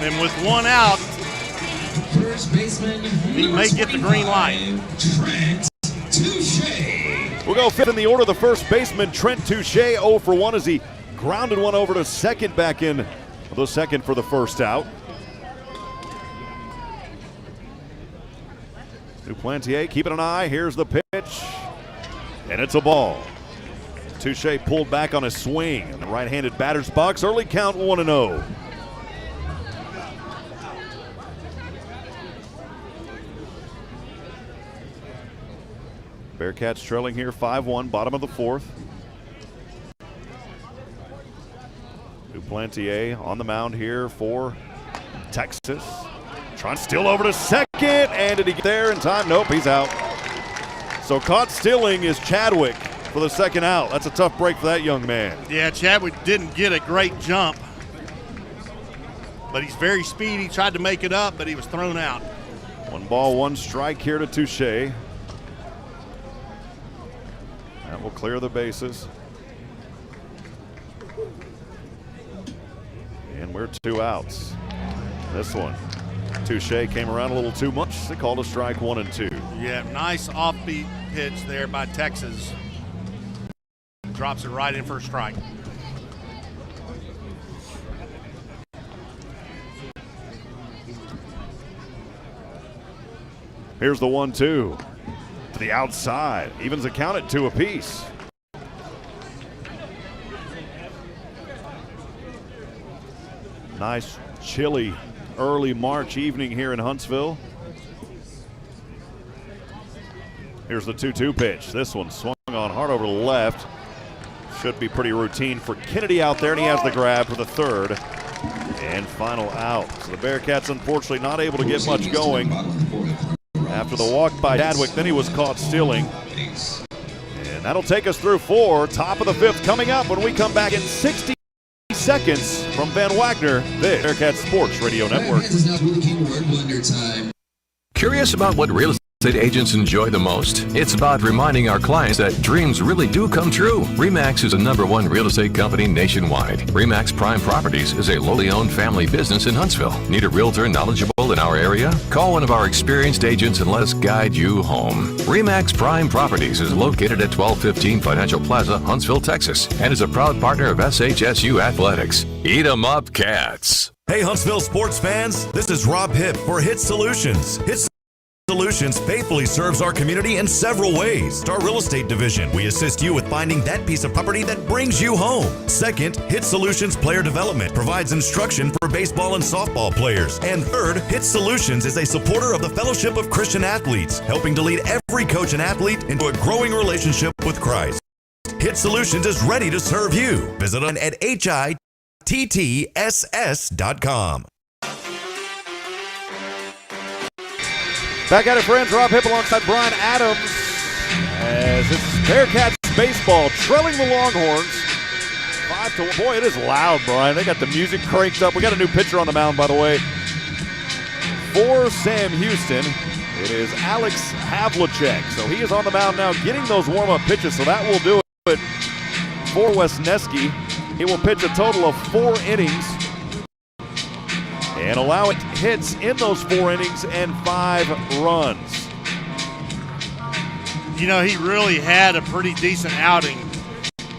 And with one out, First baseman, he may get the green light. Trent Touche. We'll go fifth in the order. The first baseman, Trent Touche, 0 for 1 as he grounded one over to second, back in the second for the first out. Duplantier keeping an eye. Here's the pitch. And it's a ball. Touche pulled back on a swing in the right-handed batter's box. Early count 1-0. Bearkats trailing here 5-1, bottom of the fourth. Duplantier on the mound here for Texas. Trying to steal over to second, and did he get there in time? Nope, he's out. So caught stealing is Chadwick for the second out. That's a tough break for that young man. Yeah, Chadwick didn't get a great jump, but he's very speedy. Tried to make it up, but he was thrown out. 1 ball, 1 strike here to Touche. That will clear the bases. And we're 2 outs. This one, Touche came around a little too much. They called a strike 1 and 2. Yeah, nice offbeat pitch there by Texas. Drops it right in for a strike. Here's the 1-2 to the outside. Evens the count at 2 apiece. Nice chilly early March evening here in Huntsville. Here's the 2-2 pitch. This one swung on hard over the left. Should be pretty routine for Kennedy out there, and he has the grab for the third and final out. So the Bearkats unfortunately not able to get much going after the walk by Chadwick. Then he was caught stealing. And that'll take us through 4. Top of the 5th coming up when we come back in 60 seconds from Van Wagner, the Bearkat Sports Radio Network. Curious about what real estate agents enjoy the most? It's about reminding our clients that dreams really do come true. RE/MAX is the #1 real estate company nationwide. RE/MAX Prime Properties is a locally owned family business in Huntsville. Need a realtor knowledgeable in our area? Call one of our experienced agents and let us guide you home. RE/MAX Prime Properties is located at 1215 Financial Plaza, Huntsville, Texas, and is a proud partner of SHSU Athletics. Eat 'em up, Cats. Hey, Huntsville sports fans, this is Rob Hipp for Hit Solutions. Hit Solutions faithfully serves our community in several ways. Our real estate division, we assist you with finding that piece of property that brings you home. Second, Hit Solutions Player Development provides instruction for baseball and softball players. And third, Hit Solutions is a supporter of the Fellowship of Christian Athletes, helping to lead every coach and athlete into a growing relationship with Christ. Hit Solutions is ready to serve you. Visit us at hittss.com. Back at it, friends. Rob Hipp alongside Brian Adams as it's Bearkats baseball trailing the Longhorns 5-1. Boy, it is loud, Brian. They got the music cranked up. We got a new pitcher on the mound, by the way. For Sam Houston, it is Alex Havlicek. So he is on the mound now getting those warm-up pitches, so that will do it for Wisniewski. He will pitch a total of 4 innings and allow it hits in those 4 innings and 5 runs. You know, he really had a pretty decent outing.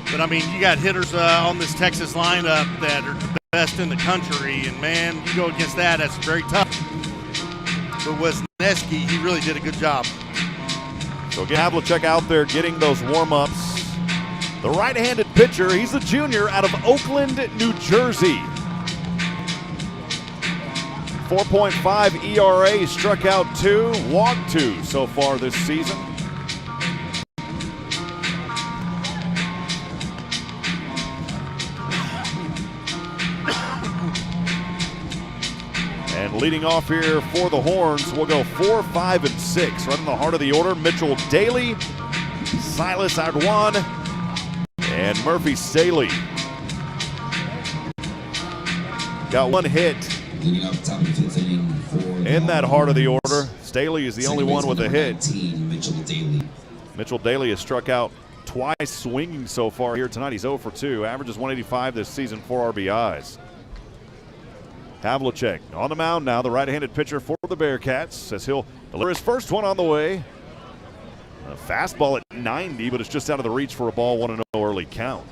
But, I mean, you got hitters on this Texas lineup that are the best in the country. And, man, you go against that, that's very tough. But Wisniewski, he really did a good job. So get Havlicek out there getting those warm-ups. The right-handed pitcher, he's a junior out of Oakland, New Jersey. 4.5 ERA, struck out 2, walked 2 so far this season. And leading off here for the Horns, we'll go 4, 5, and 6. Right in the heart of the order, Mitchell Daly, Silas Ardwan, and Murphy Staley. Got one hit in that heart of the order. Staley is the only one with a hit. Mitchell Daly has struck out twice swinging so far here tonight. He's 0 for 2. Averages 185 this season, 4 RBIs. Havlicek on the mound now, the right-handed pitcher for the Bearkats, says he'll deliver his first one on the way. A fastball at 90, but it's just out of the reach for a ball, 1-0 early count.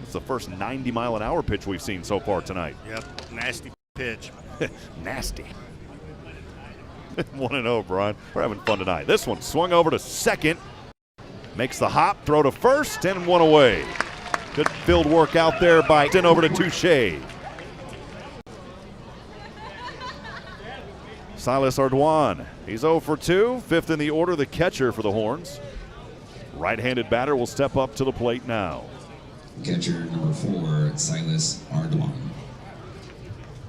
It's the first 90-mile-an-hour pitch we've seen so far tonight. Yep, nasty pitch. Nasty. 1-0, Brian. We're having fun tonight. This one swung over to second. Makes the hop, throw to first, and one away. Good field work out there by over to Touche. Silas Ardwan, he's 0 for 2, fifth in the order, the catcher for the Horns. Right-handed batter will step up to the plate now. Catcher number 4, Silas Ardwan.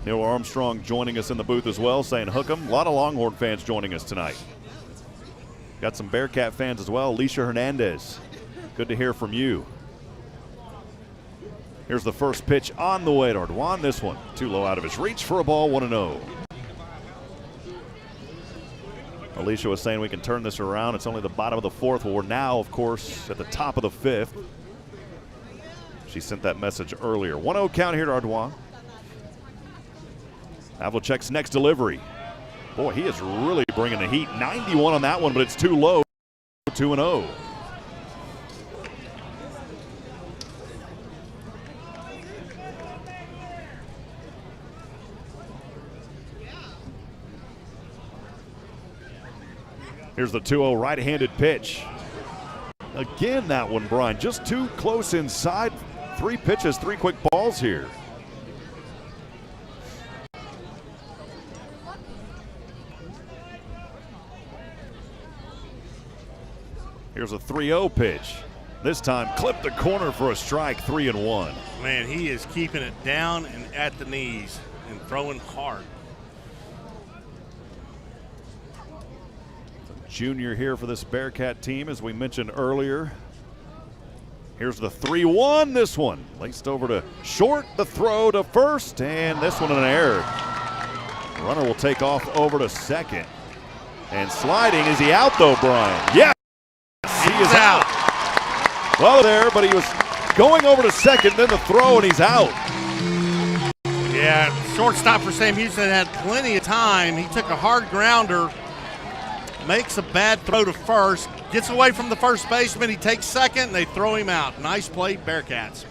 Neil Armstrong joining us in the booth as well, saying hook 'em. A lot of Longhorn fans joining us tonight. Got some Bearkat fans as well. Alicia Hernandez, good to hear from you. Here's the first pitch on the way to Ardwan. This one too low out of his reach for a ball, 1-0. Alicia was saying we can turn this around. It's only the bottom of the fourth. Well, we're now, of course, at the top of the fifth. She sent that message earlier. 1-0 count here to Ardwan. Havlicek's next delivery. Boy, he is really bringing the heat. 91 on that one, but it's too low. 2-0. Here's the 2-0 right-handed pitch. Again, that one, Brian, just too close inside. 3 pitches, 3 quick balls here. Here's a 3-0 pitch. This time, clipped the corner for a strike, 3-1. Man, he is keeping it down and at the knees and throwing hard. Junior here for this Bearkat team, as we mentioned earlier. Here's the 3-1, this one. Laced over to short, the throw to first, and this one an error. The runner will take off over to second. And sliding, is he out though, Brian? Yes, he is out. Well there, but he was going over to second, then the throw, and he's out. Yeah, shortstop for Sam Houston had plenty of time. He took a hard grounder, makes a bad throw to first, gets away from the first baseman, he takes second, and they throw him out. Nice play, Bearkats.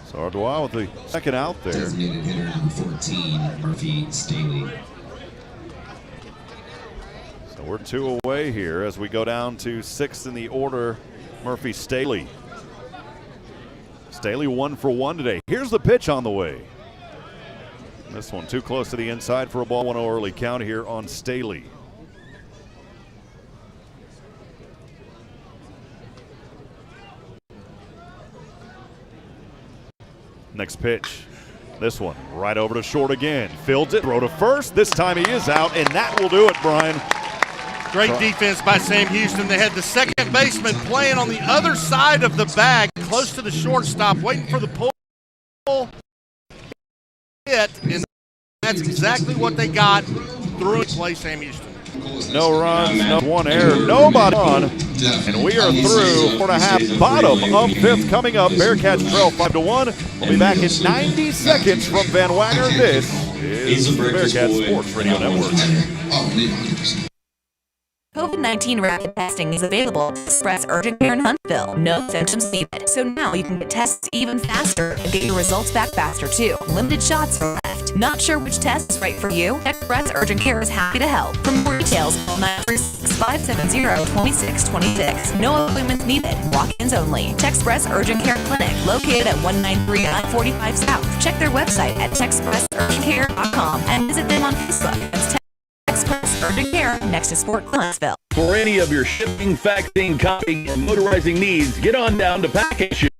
So Ardwan with the second out there. Designated hitter number 14, Murphy Staley. So we're 2 away here as we go down to 6th in the order, Murphy Staley. Staley 1 for 1 today. Here's the pitch on the way. This one too close to the inside for a ball, 1-0 early count here on Staley. Next pitch. This one right over to short again. Fields it, throw to first. This time he is out, and that will do it, Brian. Great defense by Sam Houston. They had the second baseman playing on the other side of the bag, close to the shortstop, waiting for the pull. And that's exactly what they got through it. Play Sam Houston. No runs, no one error, nobody on, and we are through 4.5. Bottom of 5th coming up. Bearkats trail 5-1. We'll be back in 90 seconds from Van Wagner. This is the Bearkat Sports Radio Network. COVID-19 rapid testing is available at Express Urgent Care in Huntsville. No symptoms needed. So now you can get tests even faster and get your results back faster too. Limited shots are left. Not sure which test is right for you? Express Urgent Care is happy to help. For more details, call 936-570-2626. No appointments needed. Walk-ins only. Express Urgent Care Clinic, located at 193 I-45 South. Check their website at expressurgentcare.com and visit them on Facebook. That's Express Urgent Care next to Sport Huntsville. For any of your shipping, faxing, copying, or motorizing needs, get on down to Package Ship.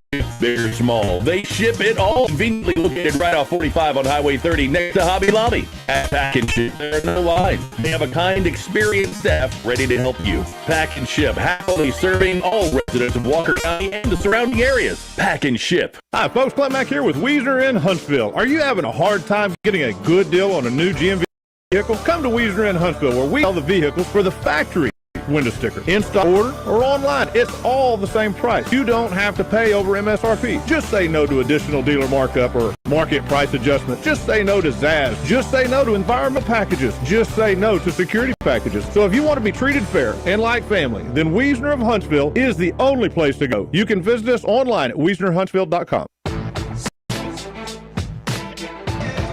Big or small, they ship it all. Conveniently located right off 45 on Highway 30 next to Hobby Lobby. At Pack and Ship, there are no lines. They have a kind, experienced staff ready to help you. Pack and Ship, happily serving all residents of Walker County and the surrounding areas. Pack and Ship. Hi, folks. Clint Mack here with Wagner in Huntsville. Are you having a hard time getting a good deal on a new GMV vehicle? Come to Wagner in Huntsville, where we sell the vehicles for the factory window sticker. In-stock order or online, it's all the same price. You don't have to pay over MSRP. Just say no to additional dealer markup or market price adjustment. Just say no to Zaz. Just say no to environmental packages. Just say no to security packages. So if you want to be treated fair and like family, then Wagner of Huntsville is the only place to go. You can visit us online at WagnerHuntsville.com.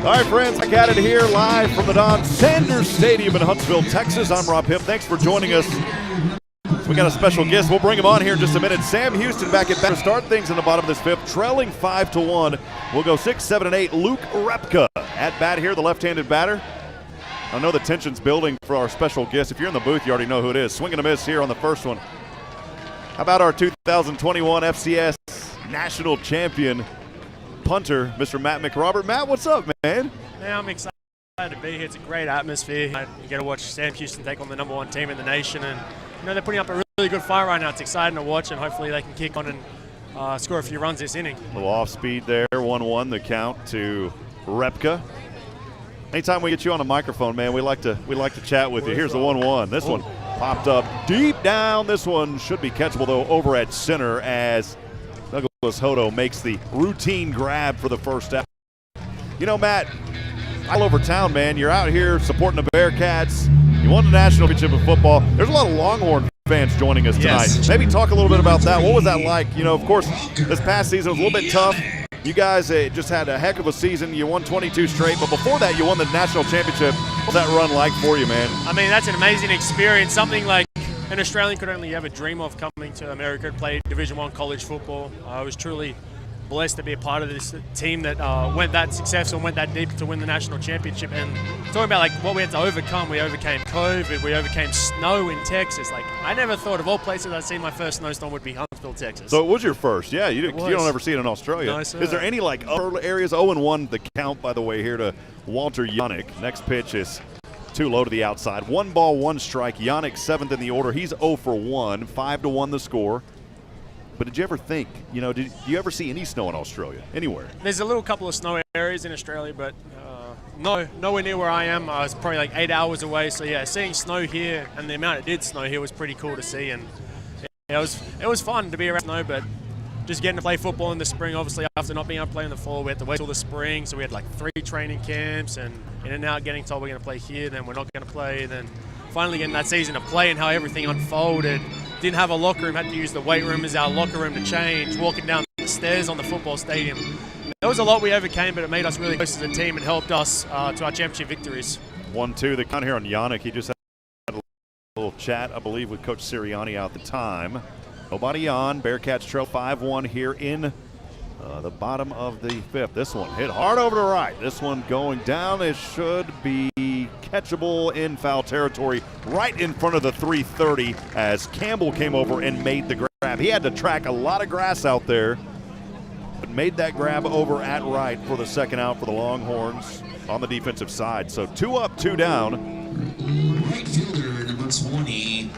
All right, friends, back at it here live from the Don Sanders Stadium in Huntsville, Texas. I'm Rob Hipp. Thanks for joining us. We got a special guest. We'll bring him on here in just a minute. Sam Houston back at bat to start things in the bottom of this fifth, trailing 5-1. We'll go 6, 7, and 8. Luke Repka at bat here, the left-handed batter. I know the tension's building for our special guest. If you're in the booth, you already know who it is. Swing and a miss here on the first one. How about our 2021 FCS national champion punter, Mr. Matt McRobert. Matt, what's up, man? Yeah, I'm excited to be here. It's a great atmosphere. You get to watch Sam Houston take on the #1 team in the nation, and they're putting up a really good fight right now. It's exciting to watch, and hopefully they can kick on and score a few runs this inning. A little off speed there, 1-1 the count to Repka. Anytime we get you on a microphone, man, we like to chat with you. Here's the 1-1. This one popped up deep down. This one should be catchable though over at center as Douglas Hodo makes the routine grab for the first out. You know, Matt, all over town, man. You're out here supporting the Bearkats. You won the national championship of football. There's a lot of Longhorn fans joining us tonight. Yes. Maybe talk a little bit about that. What was that like? You know, of course, this past season was a little bit tough. You guys just had a heck of a season. You won 22 straight, but before that, you won the national championship. What was that run like for you, man? I mean, that's an amazing experience. Something like an Australian could only ever dream of, coming to America to play Division I college football. I was truly blessed to be a part of this team that went that successful and went that deep to win the national championship. And talking about what we had to overcome, we overcame COVID, we overcame snow in Texas. I never thought of all places I'd seen my first snowstorm would be Huntsville, Texas. So it was your first, yeah. You don't ever see it in Australia. No, sir. Is there any other areas? 0-1 the count, by the way, here to Walter Yannick. Next pitch is too low to the outside. 1 ball, 1 strike. Yannick 7th in the order. He's 0 for 1. 5-1 the score. But did you ever think, did you ever see any snow in Australia, anywhere? There's a little couple of snow areas in Australia, but nowhere near where I am. I was probably 8 hours away. So yeah, seeing snow here and the amount it did snow here was pretty cool to see. And it was fun to be around snow, but just getting to play football in the spring, obviously after not being able to play in the fall, we had to wait till the spring. So we had 3 training camps and in and out, getting told we're going to play here, then we're not going to play, then finally getting that season to play and how everything unfolded. Didn't have a locker room, had to use the weight room as our locker room to change, walking down the stairs on the football stadium. There was a lot we overcame, but it made us really close as a team and helped us to our championship victories. 1-2 the count here on Yannick. He just had a little chat, I believe, with Coach Sirianni out the time. Nobody on. Bearkats trail 5-1 here in the bottom of the fifth. This one hit hard over to right. This one going down. It should be catchable in foul territory right in front of the 330 as Campbell came over and made the grab. He had to track a lot of grass out there, but made that grab over at right for the second out for the Longhorns on the defensive side. So 2 up, 2 down. Right fielder, number 20.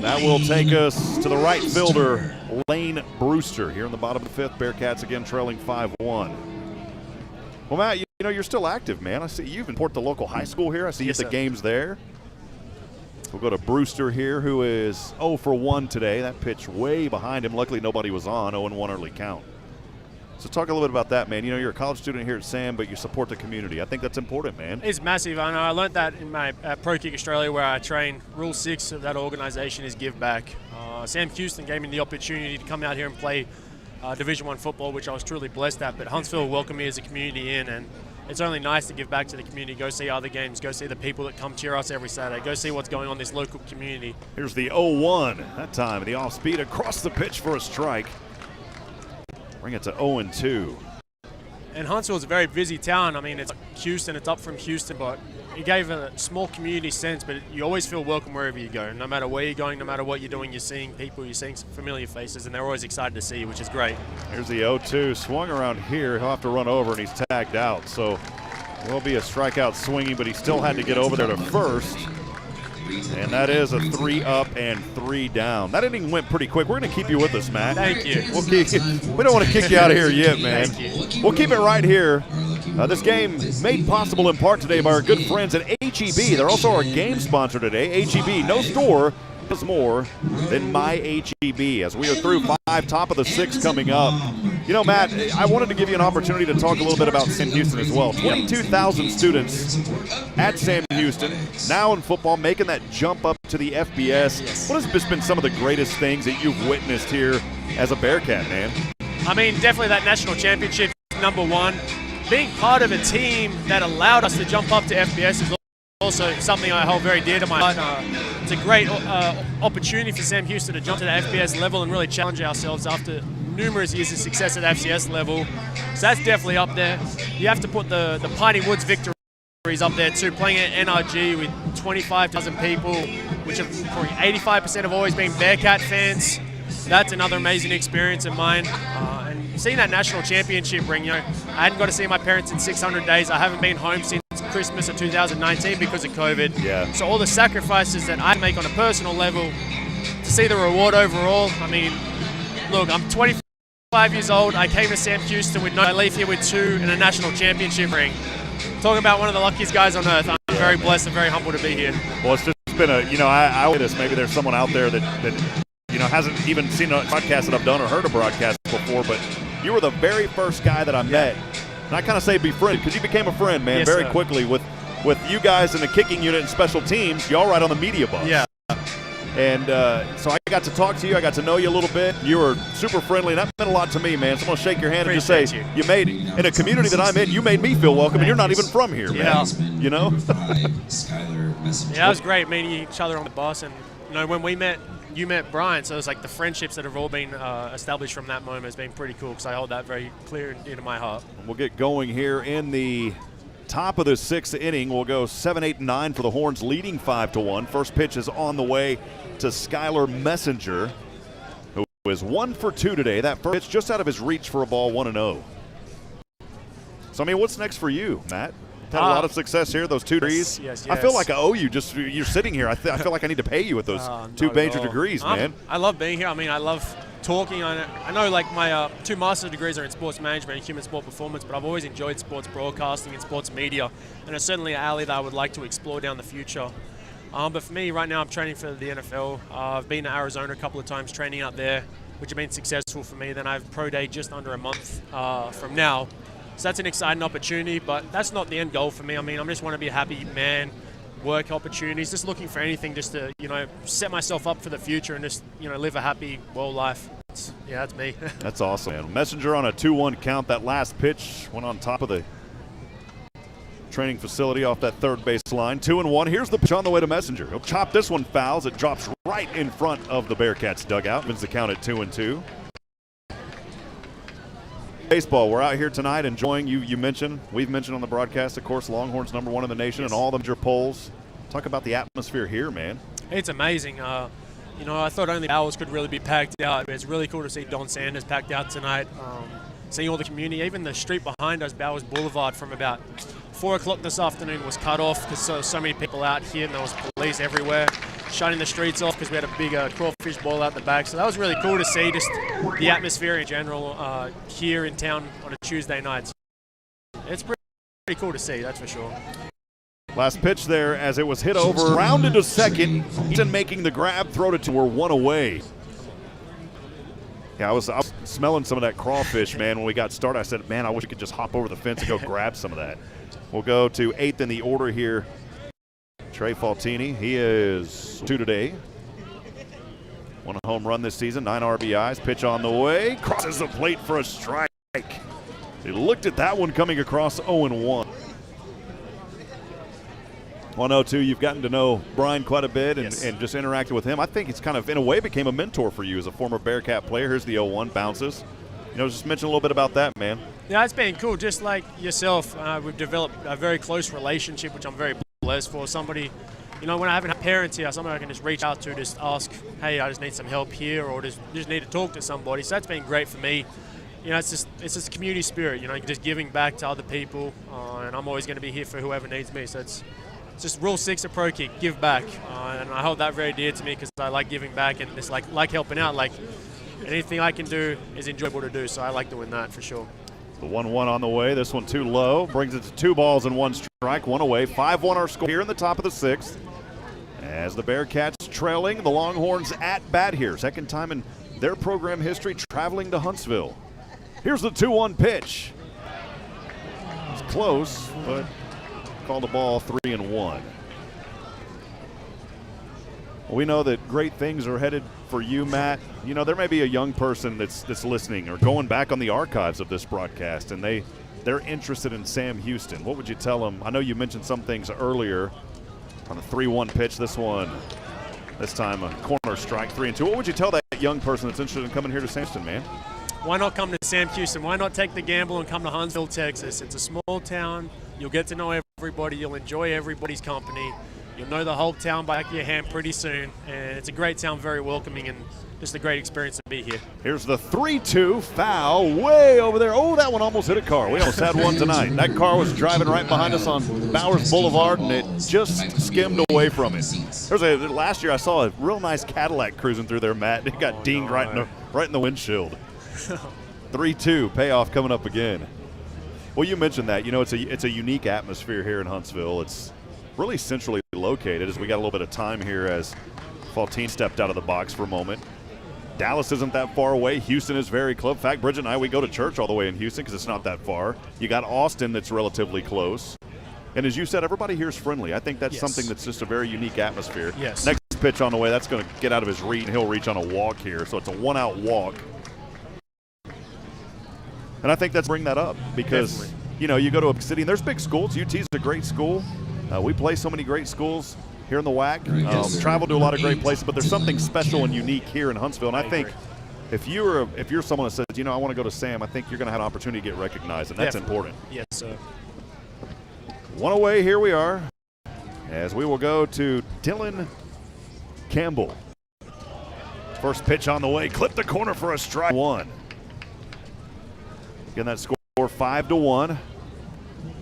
That will take us to the right fielder, Lane Brewster, here in the bottom of the fifth. Bearkats again trailing 5-1. Well, Matt, you're still active, man. I see you even support the local high school here. I see you at the games there. We'll go to Brewster here, who is 0 for 1 today. That pitch way behind him. Luckily, nobody was on. 0-1 early count. So talk a little bit about that, man. You're a college student here at Sam, but you support the community. I think that's important, man. It's massive. I know. I learned that in my Pro Kick Australia, where I train. Rule 6 of that organization is give back. Sam Houston gave me the opportunity to come out here and play Division I football, which I was truly blessed at. But Huntsville welcomed me as a community in, and it's only nice to give back to the community. Go see other games. Go see the people that come cheer us every Saturday. Go see what's going on in this local community. Here's the 0-1. That time, the off speed across the pitch for a strike. Bring it to 0-2. And Huntsville is a very busy town. I mean, it's Houston, it's up from Houston, but it gave a small community sense, but you always feel welcome wherever you go. No matter where you're going, no matter what you're doing, you're seeing people, you're seeing familiar faces, and they're always excited to see you, which is great. Here's the 0-2, swung around here. He'll have to run over, and he's tagged out. So will be a strikeout swinging, but he still had to get over there to first. And that is a 3 up and 3 down. That inning went pretty quick. We're going to keep you with us, Matt. Thank you. We don't want to kick you out of here yet, man. We'll keep it right here. This game made possible in part today by our good friends at HEB. They're also our game sponsor today. HEB, no store does more than my HEB. As we are through 5, top of the 6 coming up. You know, Matt, I wanted to give you an opportunity to talk a little bit about Sam Houston as well. 22,000 students at Sam Houston, now in football, making that jump up to the FBS. What has just been some of the greatest things that you've witnessed here as a Bearkat, man? I mean, definitely that national championship, number one. Being part of a team that allowed us to jump up to FBS is also something I hold very dear to my heart. It's a great opportunity for Sam Houston to jump to the FBS level and really challenge ourselves after numerous years of success at FCS level. So that's definitely up there. You have to put the Piney Woods victories up there too, playing at NRG with 25,000 people, which have probably 85% have always been Bearkat fans. That's another amazing experience of mine. And seeing that national championship ring, you know, I hadn't got to see my parents in 600 days. I haven't been home since Christmas of 2019 because of COVID. Yeah. So all the sacrifices that I make on a personal level to see the reward overall, I mean, look, I'm 25 years old. I came to Sam Houston with no, I leave here with 2 and a national championship ring. Talking about one of the luckiest guys on earth. I'm very blessed and very humble to be here. Well, it's just been a, you know, I say this, maybe there's someone out there that you know, hasn't even seen a broadcast that I've done or heard a broadcast before, but you were the very first guy that I met. And I kind of say befriend, because you became a friend, man, very quickly with you guys in the kicking unit and special teams. Y'all right on the media bus. Yeah. And so I got to talk to you. I got to know you a little bit. You were super friendly, and that meant a lot to me, man. So I'm going to shake your hand and just say, you made it. In a community that I'm in, you made me feel welcome, and you're not even from here, man. You know? Yeah, it was great meeting each other on the bus. And, you know, when we met, you met Brian, so it's like the friendships that have all been established from that moment has been pretty cool because I hold that very clear and dear to my heart. We'll get going here in the top of the 6th inning. We'll go 7, 8, and 9 for the Horns, leading 5-1. First pitch is on the way to Skylar Messenger, who is 1 for 2 today. That first pitch just out of his reach for a ball, 1-0. So, I mean, what's next for you, Matt? Had a lot of success here, those 2 degrees. Yes. I feel like I owe you, just you're sitting here. I feel like I need to pay you with those 2 major degrees, man. I love being here. I mean, I love talking. I know like my 2 master's degrees are in sports management and human sport performance, but I've always enjoyed sports broadcasting and sports media, and it's certainly an alley that I would like to explore down the future. But for me, right now, I'm training for the NFL. I've been to Arizona a couple of times training out there, which have been successful for me. Then I have pro day just under a month from now. So that's an exciting opportunity, but that's not the end goal for me. I mean, I just want to be a happy man, work opportunities, just looking for anything just to, you know, set myself up for the future and just, you know, live a happy world life. That's me. That's awesome, man. Messenger on a 2-1 count. That last pitch went on top of the training facility off that third base line. 2-1. Here's the pitch on the way to Messenger. He'll chop this one fouls. It drops right in front of the Bearkats dugout. Wins the count at 2-2. Baseball, we're out here tonight enjoying, we've mentioned on the broadcast, of course, Longhorns #1 in the nation and all the major polls. Talk about the atmosphere here, man. It's amazing. You know, I thought only Bowers could really be packed out. It's really cool to see Don Sanders packed out tonight. Seeing all the community, even the street behind us, Bowers Boulevard, from about 4 o'clock this afternoon was cut off because so many people out here and there was police everywhere shutting the streets off because we had a big crawfish ball out the back. So that was really cool to see, just the atmosphere in general here in town on a Tuesday night. It's pretty cool to see, that's for sure. Last pitch there as it was hit over, rounded to second. He's making the grab, throw it to her, 1 away. Yeah, I was smelling some of that crawfish, man, when we got started. I said, man, I wish I could just hop over the fence and go grab some of that. We'll go to 8th in the order here. Trey Faltini, he is 2 today. 1 home run this season, 9 RBIs. Pitch on the way, crosses the plate for a strike. He looked at that one coming across 0-1. 1-0-2, you've gotten to know Brian quite a bit and just interacted with him. I think it's kind of, in a way, became a mentor for you as a former Bearkat player. Here's the 0-1, bounces. Just mention a little bit about that, man. Yeah, it's been cool. Just like yourself, we've developed a very close relationship, which I'm very blessed for. Somebody, when I haven't had parents here, somebody I can just reach out to, just ask, hey, I just need some help here, or just need to talk to somebody. So that's been great for me. It's just community spirit, just giving back to other people, and I'm always going to be here for whoever needs me. So it's just rule 6 of Pro Kick, give back, and I hold that very dear to me because I like giving back and just like helping out. Like anything I can do is enjoyable to do, so I like doing that for sure. The 1-1 on the way. This one too low. Brings it to 2 balls and 1 strike, 1 away. 5-1 our score here in the top of the 6th. As the Bearkats trailing, the Longhorns at bat here. Second time in their program history traveling to Huntsville. Here's the 2-1 pitch. It's close, but called the ball 3-1. We know that great things are headed for you, Matt. There may be a young person that's listening or going back on the archives of this broadcast, and they're interested in Sam Houston. What would you tell them? I know you mentioned some things earlier on the 3-1 pitch. This time a corner strike, 3-2. What would you tell that young person that's interested in coming here to Sam Houston, man? Why not come to Sam Houston? Why not take the gamble and come to Huntsville, Texas? It's a small town. You'll get to know everybody. You'll enjoy everybody's company. You'll know the whole town back of your hand pretty soon. And it's a great town, very welcoming, and just a great experience to be here. Here's the 3-2 foul way over there. Oh, that one almost hit a car. We almost had one tonight. That car was driving right behind us on Bowers Boulevard, and it just skimmed away from it. Last year I saw a real nice Cadillac cruising through there, Matt. It got dinged right in the windshield. 3-2 payoff coming up again. Well, you mentioned that. It's a unique atmosphere here in Huntsville. It's really centrally located as we got a little bit of time here as Faltine stepped out of the box for a moment. Dallas isn't that far away. Houston is very close. In fact, Bridget and I, we go to church all the way in Houston because it's not that far. You got Austin that's relatively close. And as you said, everybody here is friendly. I think that's something that's just a very unique atmosphere. Yes. Next pitch on the way, that's going to get out of his reach, and he'll reach on a walk here. So it's a 1-out walk. And I think that's bring that up because, you go to a city and there's big schools. UT's a great school. We play so many great schools here in the WAC. Travel to a lot of great places, but there's something special and unique here in Huntsville. And I think if you're someone that says, I want to go to Sam, I think you're going to have an opportunity to get recognized, and that's important. Yes, sir. 1 away, here we are, as we will go to Dylan Campbell. First pitch on the way, clip the corner for a strike 1. Again, that score 5-1.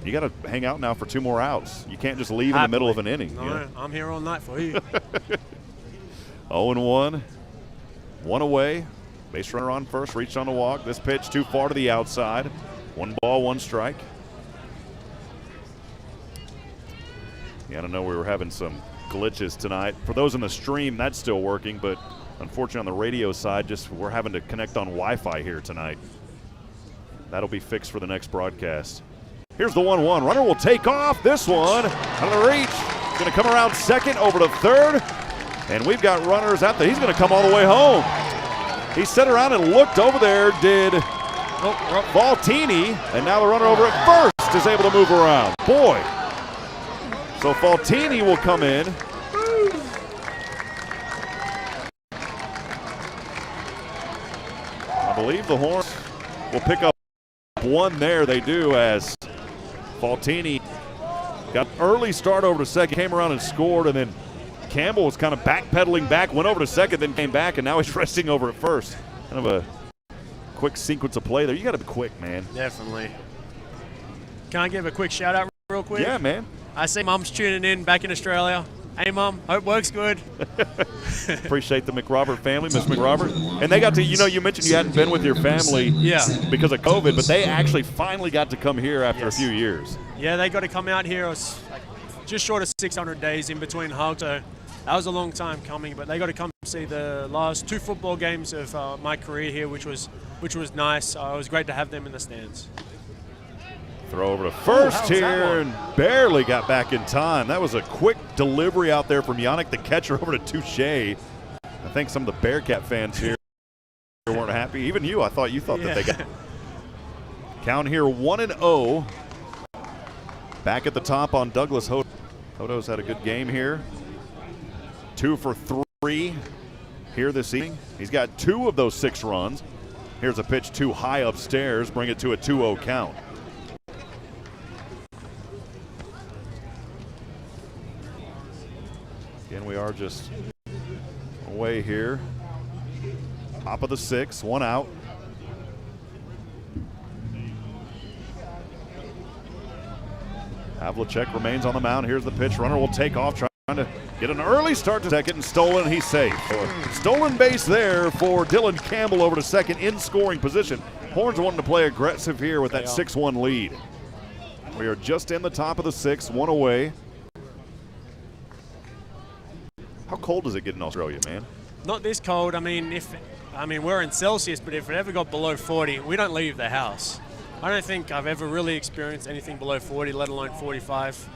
You got to hang out now for 2 more outs. You can't just leave in the middle of an inning. No, I'm here all night for you. 0-1. 1 away. Base runner on first, reached on the walk. This pitch too far to the outside. 1 ball, 1 strike. Yeah, I don't know. We were having some glitches tonight. For those in the stream, that's still working, but unfortunately on the radio side, we're having to connect on Wi-Fi here tonight. That'll be fixed for the next broadcast. Here's the 1-1. Runner will take off. This one out of the reach. Going to come around second over to third. And we've got runners out there. He's going to come all the way home. He sat around and looked over there, did Faltini. And now the runner over at first is able to move around. Boy. So Faltini will come in. I believe the Horns will pick up 1 there. They do, as Faltini got an early start over to second, came around and scored, and then Campbell was kind of backpedaling back, went over to second, then came back, and now he's resting over at first. Kind of a quick sequence of play there. You got to be quick, man. Definitely. Can I give a quick shout out real quick? Yeah, man. I see Mom's tuning in back in Australia. Hey, Mom. Hope work's good. Appreciate the McRobert family, Miss McRobert. And they got to, you mentioned you hadn't been with your family because of COVID, but they actually finally got to come here after a few years. Yeah, they got to come out here. It was just short of 600 days in between hugs. So that was a long time coming, but they got to come see the last 2 football games of my career here, which was nice. It was great to have them in the stands. Throw over to first here and barely got back in time. That was a quick delivery out there from Yannick, the catcher, over to Touche. I think some of the Bearkat fans here weren't happy. Even you, I thought that they got. Count here 1-0. Back at the top on Douglas Hodo. Hodo's had a good game here. 2 for 3 here this evening. He's got 2 of those 6 runs. Here's a pitch too high upstairs, bring it to a 2-0 count. Again, we are just away here. Top of the 6th, 1 out. Havlicek remains on the mound. Here's the pitch. Runner will take off, trying to get an early start to second, and stolen. He's safe. Stolen base there for Dylan Campbell over to second in scoring position. Horns wanting to play aggressive here with that 6-1 lead. We are just in the top of the 6th, 1 away. How cold does it get in Australia, man? Not this cold. I mean, we're in Celsius, but if it ever got below 40, we don't leave the house. I don't think I've ever really experienced anything below 40, let alone 45.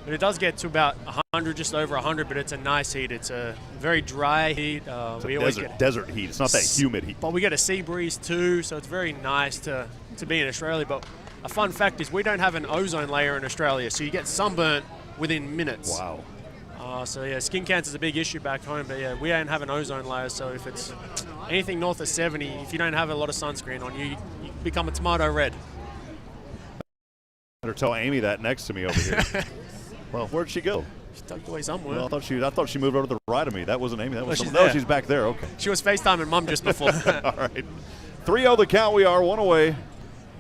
But it does get to about 100, just over 100, but it's a nice heat. It's a very dry heat. It's desert heat. It's not that humid heat. But we get a sea breeze too, so it's very nice to be in Australia. But a fun fact is we don't have an ozone layer in Australia, so you get sunburnt within minutes. Wow. So yeah, skin cancer is a big issue back home, but yeah, we don't have an ozone layer, so if it's anything north of 70, if you don't have a lot of sunscreen on you, you become a tomato red. Better tell Amy that next to me over here. Well, where'd she go? She tucked away somewhere. Well, I thought she moved over to the right of me. That wasn't Amy. That was she's no, there. she's back there. Okay. She was FaceTiming Mom just before. All right. 3-0 the count. We are 1 away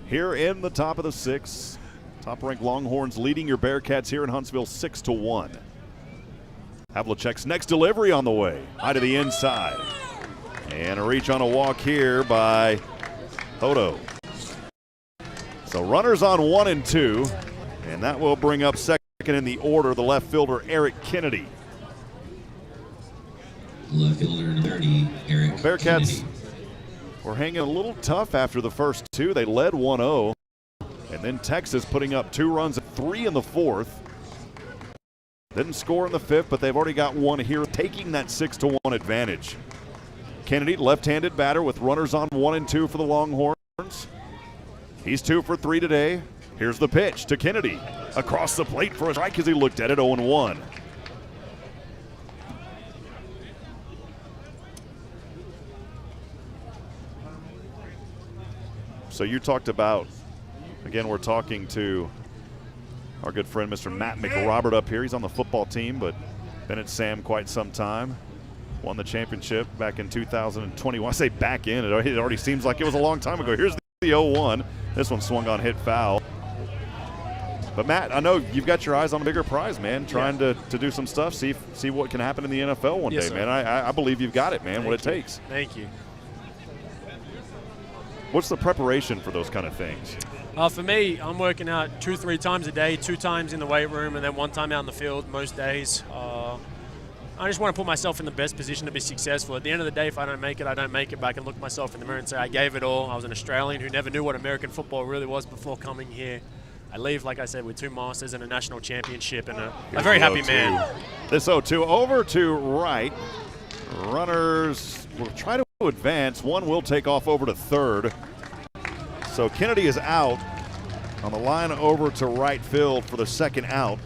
here in the top of the 6th. Top-ranked Longhorns leading your Bearkats here in Huntsville 6-1. Havlicek's next delivery on the way. High to the inside. And a reach on a walk here by Hodo. So runners on 1 and 2. And that will bring up second in the order the left fielder, Eric Kennedy. Left fielder 30, Eric Bearkats Kennedy. were hanging a little tough after the first 2. They led 1-0. And then Texas putting up 2 runs, 3 in the 4th. Didn't score in the 5th, but they've already got 1 here, taking that 6-1 advantage. Kennedy, left-handed batter with runners on 1 and 2 for the Longhorns. He's 2 for 3 today. Here's the pitch to Kennedy. Across the plate for a strike as he looked at it, 0-1. So you talked about, again, we're talking to our good friend, Mr. Matt McRobert up here. He's on the football team, but been at Sam quite some time. Won the championship back in 2021. I say back in, it already seems like it was a long time ago. Here's the 0-1. This one swung on, hit foul. But Matt, I know you've got your eyes on a bigger prize, man, trying to do some stuff, see what can happen in the NFL one day, sir. man. I believe you've got it, man, what it takes. Thank you. What's the preparation for those kind of things? For me, I'm working out 2-3 times a day, 2 times in the weight room, and then 1 time out in the field most days. I just want to put myself in the best position to be successful. At the end of the day, if I don't make it, I don't make it. But I can look myself in the mirror and say, I gave it all. I was an Australian who never knew what American football really was before coming here. I leave, like I said, with 2 Masters and a national championship and a very happy man. This 0-2 over to right. Runners will try to advance. 1 will take off over to third. So Kennedy is out on the line over to right field for the second out.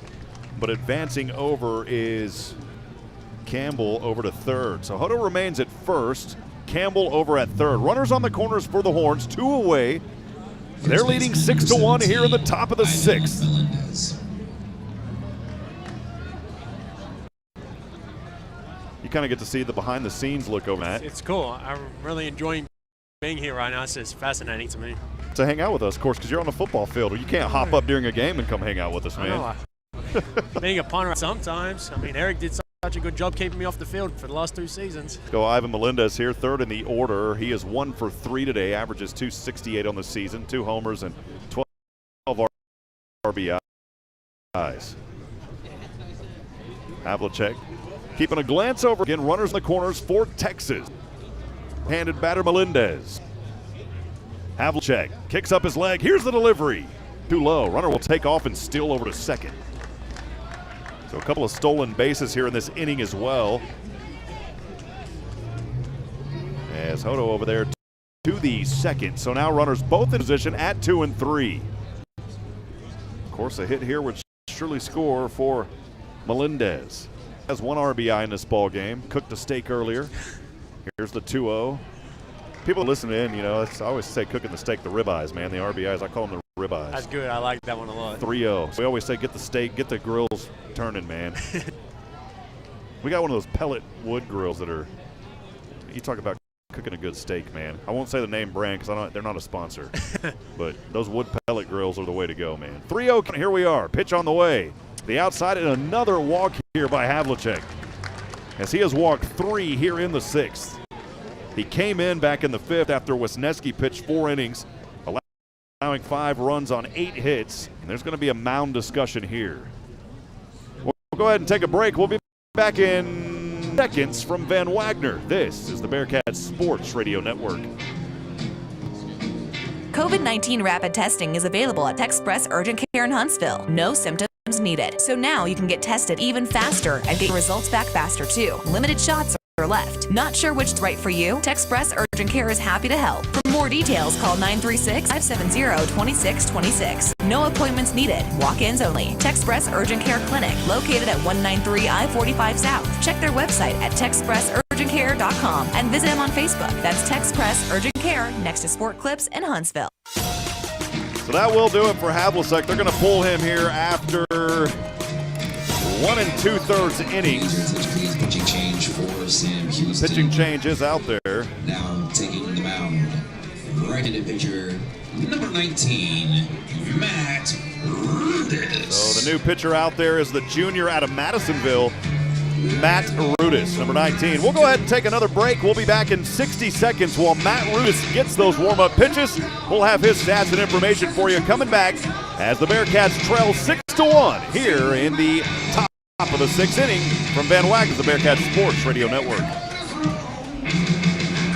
But advancing over is Campbell over to third. So Hodo remains at first. Campbell over at third. Runners on the corners for the Horns, 2 away. They're leading 6-1 here in the top of the 6th. You kind of get to see the behind-the-scenes look over that. It's cool. I'm really enjoying being here right now. It's just fascinating to me. To hang out with us, of course, because you're on the football field. You can't hop up during a game and come hang out with us, man. I know. Being a punter sometimes. I mean, Eric did such a good job keeping me off the field for the last 2 seasons. Go Ivan Melendez here, third in the order. He is 1 for 3 today, averages 268 on the season, 2 homers and 12 RBIs. Havlicek keeping a glance over again. Runners in the corners for Texas. Handed batter Melendez. Havlicek kicks up his leg. Here's the delivery. Too low. Runner will take off and steal over to second. So a couple of stolen bases here in this inning as well. As Hodo over there to the second. So now runners both in position at 2 and 3. Of course, a hit here would surely score for Melendez. Has 1 RBI in this ball game. Cooked a steak earlier. Here's the 2-0. People listening in, you know, I always say cooking the steak, the ribeyes, man. The RBIs, I call them the ribeyes. That's good. I like that one a lot. 3-0. We always say get the steak, get the grills turning, man. We got one of those pellet wood grills that are, you talk about cooking a good steak, man. I won't say the name brand because they're not a sponsor. But those wood pellet grills are the way to go, man. 3-0, here we are. Pitch on the way. The outside and another walk here by Havlicek, as he has walked 3 here in the 6th. He came in back in the 5th after Wisniewski pitched 4 innings, allowing 5 runs on 8 hits. And there's going to be a mound discussion here. We'll go ahead and take a break. We'll be back in seconds from Van Wagner. This is the Bearkats Sports Radio Network. COVID-19 rapid testing is available at Express Urgent Care in Huntsville. No symptoms needed. So now you can get tested even faster and get your results back faster too. Limited shots are left. Not sure which is right for you? Express Urgent Care is happy to help. For more details, call 936-570-2626. No appointments needed. Walk-ins only. Express Urgent Care Clinic, located at 193 I-45 South. Check their website at TexpressUrgentCare.com and visit them on Facebook. That's Texpress Urgent Care next to Sport Clips in Huntsville. So that will do it for Havlicek. They're going to pull him here after 1 2/3 innings. Pitching change for Sam Houston. Pitching change is out there. Now taking the mound, right-handed pitcher, number 19, Matt Rudis. So the new pitcher out there is the junior out of Madisonville, Matt Rudis, number 19. We'll go ahead and take another break. We'll be back in 60 seconds while Matt Rudis gets those warm-up pitches. We'll have his stats and information for you coming back as the Bearkats trail 6-1 here in the top of the 6th inning from Van Wagner's the Bearkats Sports Radio Network.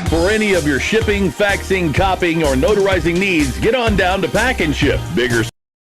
For any of your shipping, faxing, copying, or notarizing needs, get on down to Pack and Ship. Big or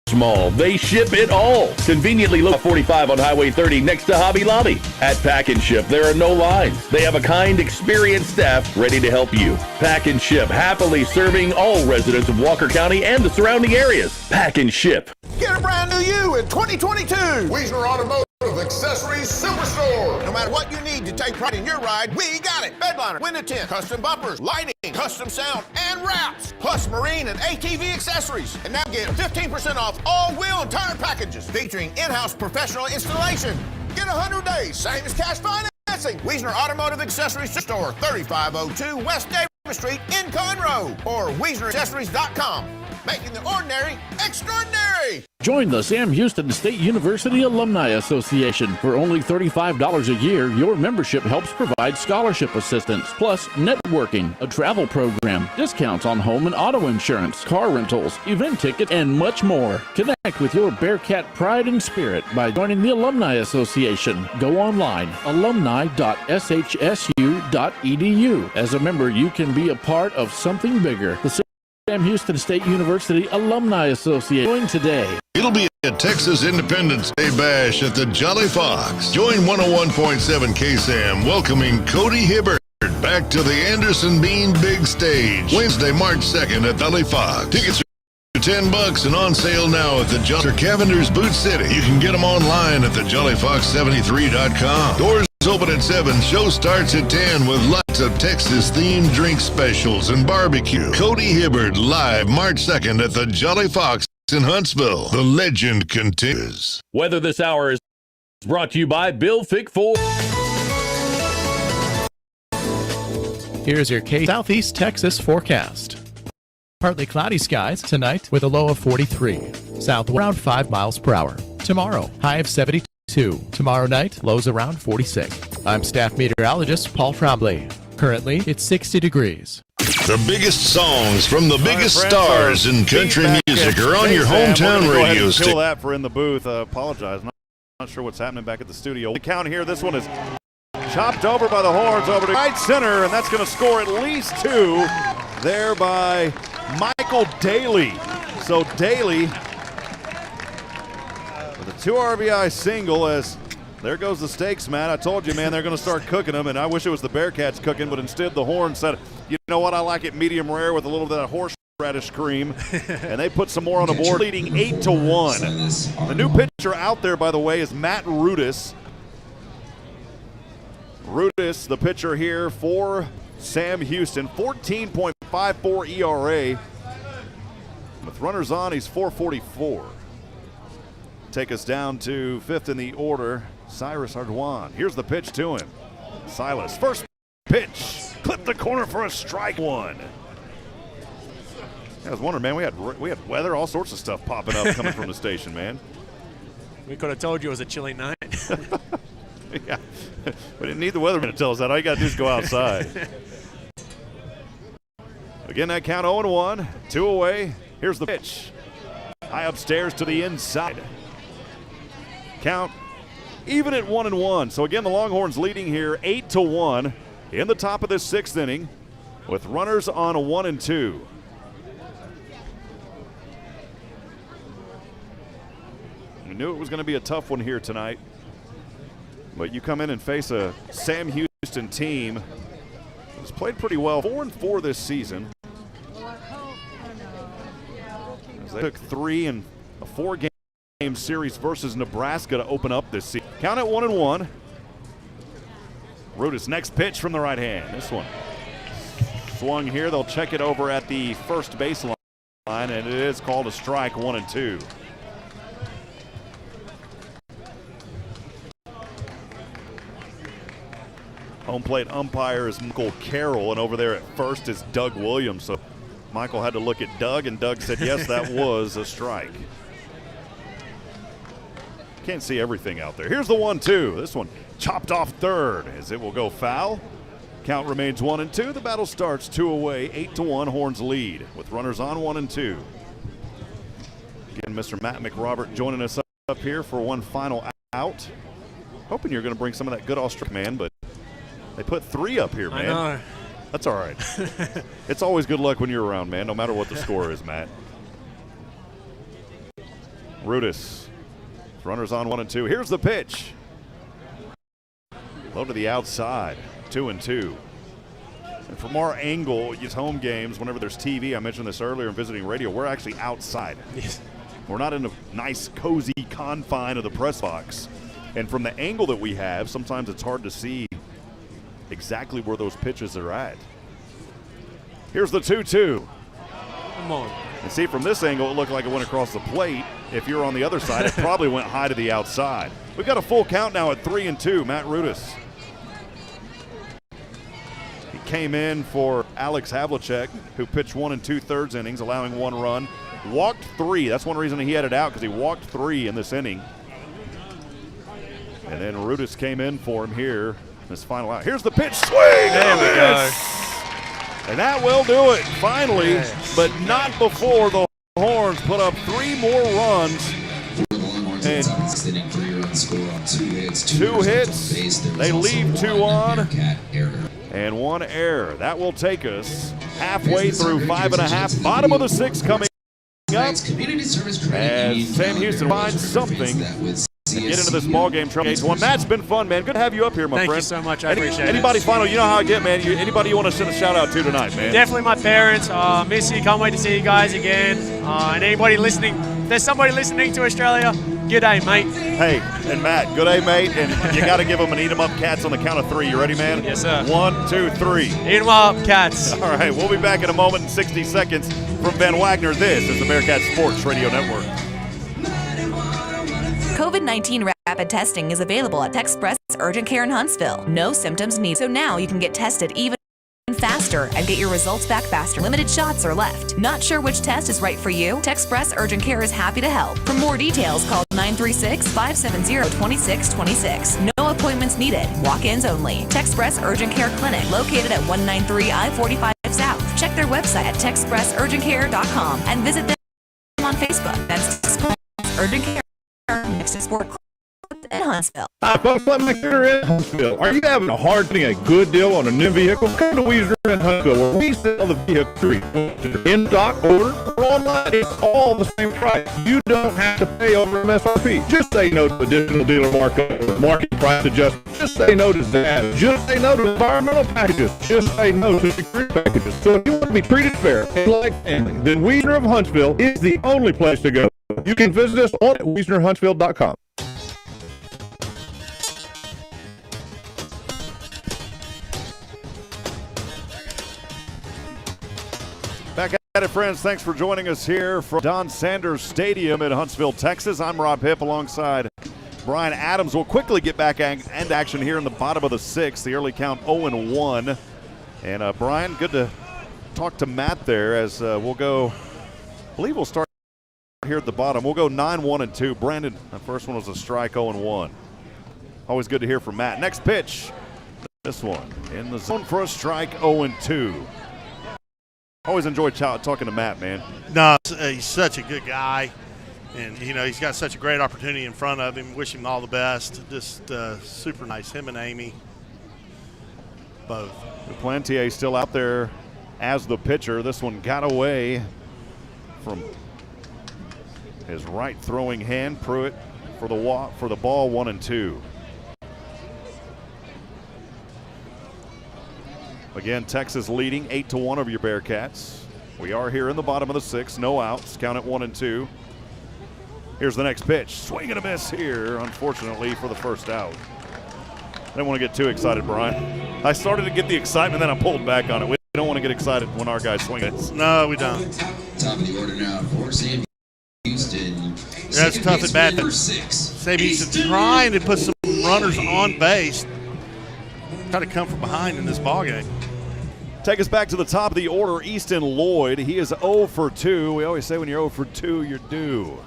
small, they ship it all. Conveniently located 45 on Highway 30 next to Hobby Lobby. At Pack and Ship, there are no lines. They have a kind, experienced staff ready to help you. Pack and Ship, happily serving all residents of Walker County and the surrounding areas. Pack and Ship. Get a brand new you in 2022. Wagner Automotive Accessories Superstore. No matter what you need to take pride in your ride, we got it. Bedliner, window tint, custom bumpers, lighting, custom sound, and wraps. Plus marine and ATV accessories. And now get 15% off all wheel and tire packages featuring in-house professional installation. Get 100 days, same as cash financing. Wagner Automotive Accessories Store, 3502 West Davis Street in Conroe. Or WagnerAccessories.com. Making the ordinary extraordinary. Join the Sam Houston State University Alumni Association. For only $35 a year, your membership helps provide scholarship assistance, plus networking, a travel program, discounts on home and auto insurance, car rentals, event tickets, and much more. Connect with your Bearkat pride and spirit by joining the Alumni Association. Go online, alumni.shsu.edu. As a member, you can be a part of something bigger. The Sam Houston State University Alumni Association. Join today. It'll be a Texas Independence Day bash at the Jolly Fox. Join 101.7 KSAM welcoming Cody Hibbert back to the Anderson Bean Big Stage. Wednesday, March 2nd at Jolly Fox. Tickets are $10 and on sale now at the Jolly Cavender's Boot City. You can get them online at thejollyfox73.com. Doors open at 7. Show starts at 10 with lots of Texas-themed drink specials and barbecue. Cody Hibbert live March 2nd at the Jolly Fox in Huntsville. The legend continues. Weather this hour is brought to you by Bill Fick Ford. Here's your Southeast Texas forecast. Partly cloudy skies tonight with a low of 43. South around 5 miles per hour. Tomorrow, high of 72. Tomorrow night, lows around 46. I'm staff meteorologist Paul Trombley. Currently, it's 60 degrees. The biggest songs from the biggest stars in country music are on your hometown radio station. Kill that for in the booth. Apologize. Not sure what's happening back at the studio. The count here, this one is chopped over by the Horns over to right center, and that's going to score at least 2 there by Michael Daly. So Daly with a 2 RBI single as there goes the steaks, Matt. I told you, man, they're going to start cooking them, and I wish it was the Bearkats cooking, but instead the Horns said, you know what, I like it medium rare with a little bit of horseradish cream, and they put some more on the board, leading 8-1. The new pitcher out there, by the way, is Matt Rudis. Rudis, the pitcher here for Sam Houston, 14.54 ERA. With runners on, he's 444. Take us down to 5th in the order, Cyrus Ardoin. Here's the pitch to him. Silas, first pitch, clip the corner for a strike one. I was wondering, man, we had weather, all sorts of stuff popping up coming from the station, man. We could have told you it was a chilly night. Yeah, we didn't need the weatherman to tell us that. All you got to do is go outside. Again, that count 0-1, 2 away. Here's the pitch. High upstairs to the inside. Count even at 1-1. So again, the Longhorns leading here 8-1 in the top of this 6th inning with runners on a 1-2. We knew it was going to be a tough one here tonight. But you come in and face a Sam Houston team that's played pretty well. 4-4 this season. As they took 3 in a 4-game series versus Nebraska to open up this season. Count at 1-1. Rudis next pitch from the right hand. This one swung here. They'll check it over at the first baseline, and it is called a strike, 1-2. Home plate umpire is Michael Carroll, and over there at first is Doug Williams. So Michael had to look at Doug, and Doug said, yes, that was a strike. Can't see everything out there. Here's the 1-2. This one chopped off third as it will go foul. Count remains 1-2. The battle starts 2 away, 8-1. Horns lead with runners on 1-2. Again, Mr. Matt McRobert joining us up here for one final out. Hoping you're going to bring some of that good Australian man, but they put 3 up here, man. I know. That's all right. It's always good luck when you're around, man, no matter what the score is, Matt. Rudis. Runners on 1-2. Here's the pitch. Low to the outside. 2-2. And from our angle, these home games, whenever there's TV, I mentioned this earlier in visiting radio, we're actually outside. Yes. We're not in a nice, cozy confine of the press box. And from the angle that we have, sometimes it's hard to see exactly where those pitches are at. Here's the 2-2. Come on. And see, from this angle, it looked like it went across the plate. If you're on the other side, it probably went high to the outside. We've got a full count now at 3-2. Matt Rudis. He came in for Alex Havlicek, who pitched 1 2/3 innings, allowing 1 run. Walked 3. That's one reason he had it out, because he walked 3 in this inning. And then Rudis came in for him here. This final out. Here's the pitch. Swing! There we go. And that will do it, finally, but not before the Horns put up 3 more runs. And 2 hits. They leave 2 on. And 1 error. That will take us halfway through 5.5. Bottom of the 6th coming up. As Sam Houston finds something. Get into this ball game. 8-1. Matt, it's been fun, man. Good to have you up here, my friend. Thank you so much. I appreciate it. Anybody final? You know how I get, man. Anybody you want to send a shout out to tonight, man? Definitely my parents. Miss you. Can't wait to see you guys again. And anybody listening, if there's somebody listening to Australia, good day, mate. Hey, and Matt, good day, mate. And you got to give them an eat 'em up Cats on the count of 3. You ready, man? Yes, sir. 1, 2, 3. Eat 'em up, Cats. All right, we'll be back in a moment in 60 seconds from Van Wagner. This is the Bearkat Sports Radio Network. COVID-19 rapid testing is available at Express Urgent Care in Huntsville. No symptoms needed. So now you can get tested even faster and get your results back faster. Limited shots are left. Not sure which test is right for you? Express Urgent Care is happy to help. For more details, call 936-570-2626. No appointments needed. Walk-ins only. Express Urgent Care Clinic, located at 193 I-45 South. Check their website at TexpressUrgentCare.com and visit them on Facebook. That's Express Urgent Care. Next to Sport Club in Huntsville. Hi, folks. Let me here in Huntsville. Are you having a hard getting a good deal on a new vehicle? Come to Wagner in Huntsville, where we sell the vehicle in stock, order, or online. It's all the same price. You don't have to pay over MSRP. Just say no to additional dealer markup, market price adjustments. Just say no to that. Just say no to environmental packages. Just say no to security packages. So if you want to be treated fair and like family, then Wagner of Huntsville is the only place to go. You can visit us on WagnerHuntsville.com. Friends, thanks for joining us here from Don Sanders Stadium in Huntsville, Texas. I'm Rob Hipp alongside Brian Adams. We'll quickly get back and action here in the bottom of the sixth. The early count 0-1. And Brian, good to talk to Matt there as we'll go. I believe we'll start here at the bottom. We'll go 9-1-2. Brandon, the first one was a strike, 0-1. Always good to hear from Matt. Next pitch, this one in the zone for a strike, 0-2. Always enjoy talking to Matt, man. No, he's such a good guy. And, you know, he's got such a great opportunity in front of him. Wish him all the best. Just super nice. Him and Amy, both. Duplantier still out there as the pitcher. This one got away from his right throwing hand. Pruitt for the ball, 1-2. Again, Texas leading 8-1 over your Bearkats. We are here in the bottom of the sixth. No outs. Count it 1-2. Here's the next pitch. Swing and a miss here, unfortunately, for the first out. I didn't want to get too excited, Brian. I started to get the excitement, then I pulled back on it. We don't want to get excited when our guys swing it. No, we don't. Top of the order now for Sam Houston. That's tough at bat. Sam Houston trying to put some runners on base. Try to come from behind in this ballgame. Take us back to the top of the order, Easton Lloyd. He is 0 for 2. We always say when you're 0 for 2, you're due.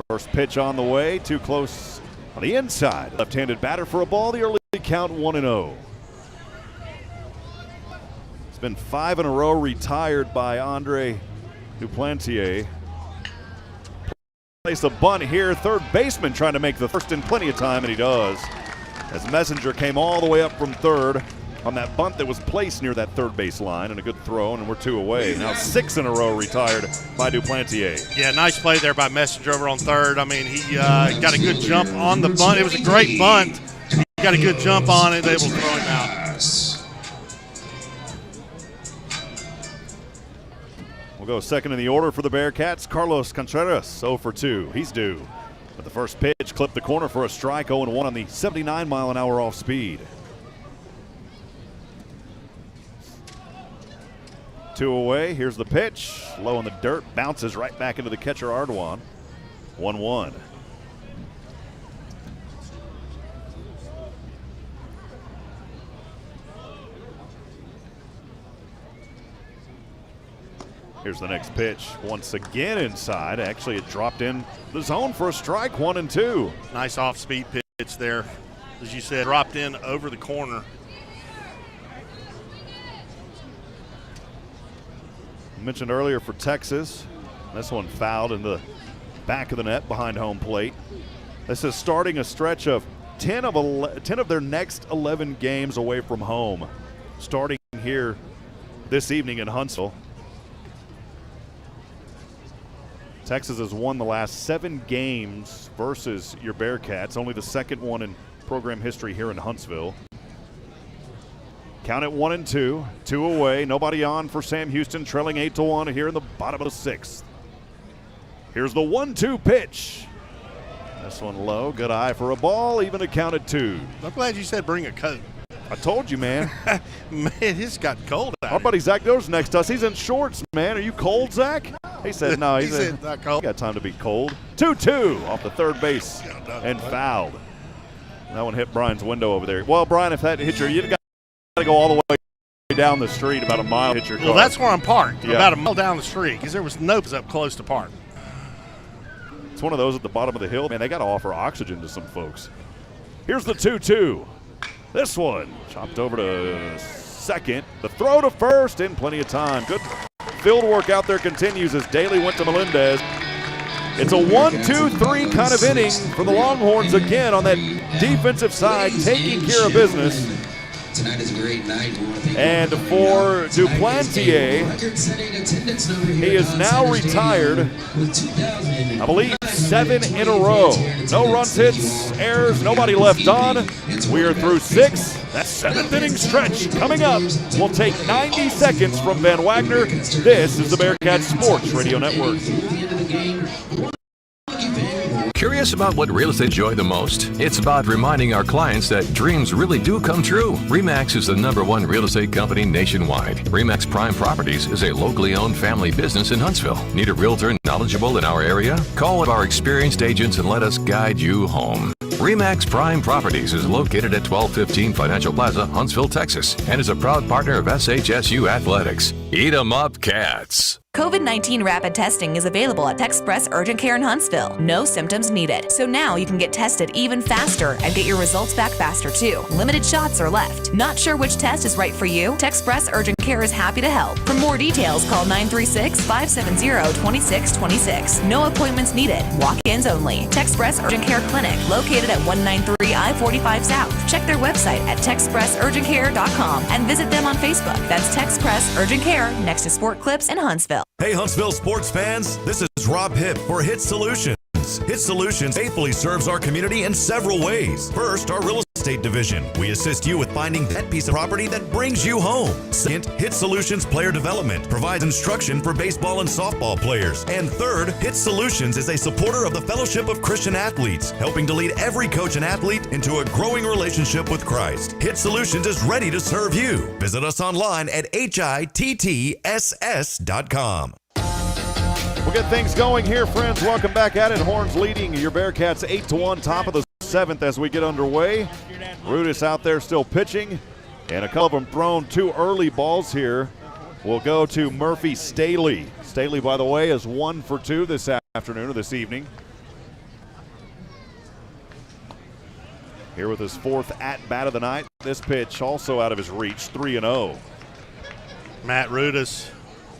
First pitch on the way, too close on the inside. Left-handed batter for a ball, the early count 1-0. It's been 5 in a row retired by Andre Duplantier. Place a bunt here, third baseman trying to make the first in plenty of time, and he does. As Messenger came all the way up from third on that bunt that was placed near that third base line, and a good throw, and we're 2 away. Now 6 in a row retired by Duplantier. Yeah, nice play there by Messenger over on third. I mean, he got a good jump on the bunt. It was a great bunt. He got a good jump on it, able to throw him out. We'll go second in the order for the Bearkats. Carlos Contreras, 0 for 2. He's due. But the first pitch clipped the corner for a strike, 0-1 on the 79-mile-an-hour off speed. 2 away. Here's the pitch. Low in the dirt. Bounces right back into the catcher, Ardoin. 1-1. Here's the next pitch. Once again inside. Actually, it dropped in the zone for a strike, 1-2. Nice off-speed pitch there. As you said, dropped in over the corner. Mentioned earlier for Texas, this one fouled in the back of the net behind home plate. This is starting a stretch of 10 of their next 11 games away from home, starting here this evening in Huntsville. Texas has won the last 7 games versus your Bearkats, only the second one in program history here in Huntsville. Count it 1-2, 2 away, nobody on for Sam Houston, trailing 8-1 here in the bottom of the sixth. Here's the 1-2 pitch. This one low, good eye for a ball, even a count at 2. I'm glad you said bring a coat. I told you, man. Man, it's got cold out. Our buddy Zach Doer's next to us. He's in shorts, man. Are you cold, Zach? He said no. He said not cold. He got time to be cold. 2-2 off the third base and fouled. That one hit Brian's window over there. Well, Brian, if that hit you got to go all the way down the street, about a mile, hit your car. Well, that's where I'm parked, yeah. about a mile down the street, because there was no up close to park. It's one of those at the bottom of the hill. Man, they got to offer oxygen to some folks. Here's the 2-2. This one chopped over to second. The throw to first in plenty of time. Good field work out there continues as Daly went to Melendez. It's a 1-2-3 kind of inning for the Longhorns again on that defensive side, taking care of business. Tonight is a great night. And for Duplantier, he is now retired, I believe, 7 in a row. No runs, hits, errors, nobody left on. We are through 6. That 7th inning stretch coming up. We'll take 90 seconds from Van Wagner. This is the Bearkat Sports Radio Network. Curious about what real estate enjoy the most? It's about reminding our clients that dreams really do come true. RE/MAX is the #1 real estate company nationwide. RE/MAX Prime Properties is a locally owned family business in Huntsville. Need a realtor knowledgeable in our area? Call one of our experienced agents and let us guide you home. RE/MAX Prime Properties is located at 1215 Financial Plaza, Huntsville, Texas, and is a proud partner of SHSU Athletics. Eat 'em up, Cats. COVID-19 rapid testing is available at Express Urgent Care in Huntsville. No symptoms needed. So now you can get tested even faster and get your results back faster too. Limited shots are left. Not sure which test is right for you? Express Urgent Care is happy to help. For more details, call 936-570-2626. No appointments needed. Walk-ins only. Express Urgent Care Clinic, located at 193 I-45 South. Check their website at TexpressUrgentCare.com and visit them on Facebook. That's Texpress Urgent Care, next to Sport Clips in Huntsville. Hey Huntsville sports fans, this is Rob Hipp for Hit Solutions. Hit Solutions faithfully serves our community in several ways. First, our real estate division. We assist you with finding that piece of property that brings you home. Second, Hit Solutions Player Development provides instruction for baseball and softball players. And third, Hit Solutions is a supporter of the Fellowship of Christian Athletes, helping to lead every coach and athlete into a growing relationship with Christ. Hit Solutions is ready to serve you. Visit us online at hittss.com. We'll get things going here, friends. Welcome back at it. Horns leading your Bearkats 8-1, top of the 7th as we get underway. Rudis out there still pitching, and a couple of them thrown 2 early balls here. We'll go to Murphy Staley. Staley, by the way, is 1 for 2 this afternoon or this evening. Here with his 4th at-bat of the night. This pitch also out of his reach, 3-0. Matt Rudis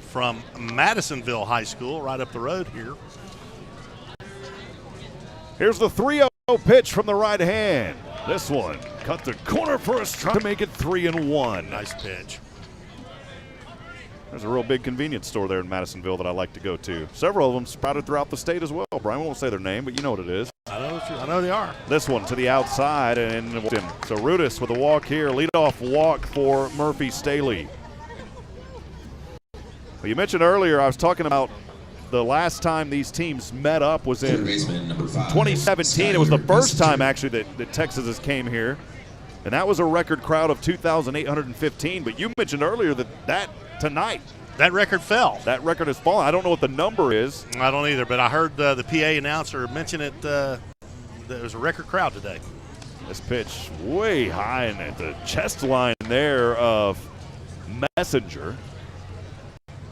from Madisonville High School, right up the road here. Here's the 3-0 pitch from the right hand. This one cut the corner for a strike to make it 3-1. Nice pitch. There's a real big convenience store there in Madisonville that I like to go to. Several of them sprouted throughout the state as well. Brian won't say their name, but you know what it is. I know they are. This one to the outside, and so Rudis with a walk here. Leadoff walk for Murphy Staley. Well, you mentioned earlier, I was talking about the last time these teams met up was in 2017. It was the first time, actually, that Texas came here. And that was a record crowd of 2,815. But you mentioned earlier that tonight. That record fell. That record has fallen. I don't know what the number is. I don't either, but I heard the PA announcer mention it. There was a record crowd today. This pitch way high in at the chest line there of Messenger.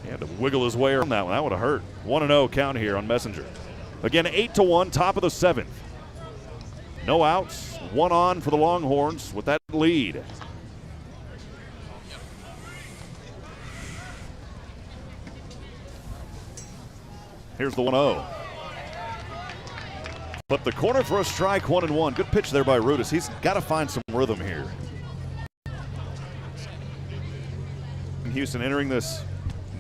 He had to wiggle his way around that one. That would have hurt. 1-0 count here on Messenger. Again, 8-1, top of the 7th. No outs, 1 on for the Longhorns with that lead. Here's the 1-0. But the corner for a strike, 1-1. Good pitch there by Rudis. He's got to find some rhythm here. Houston entering this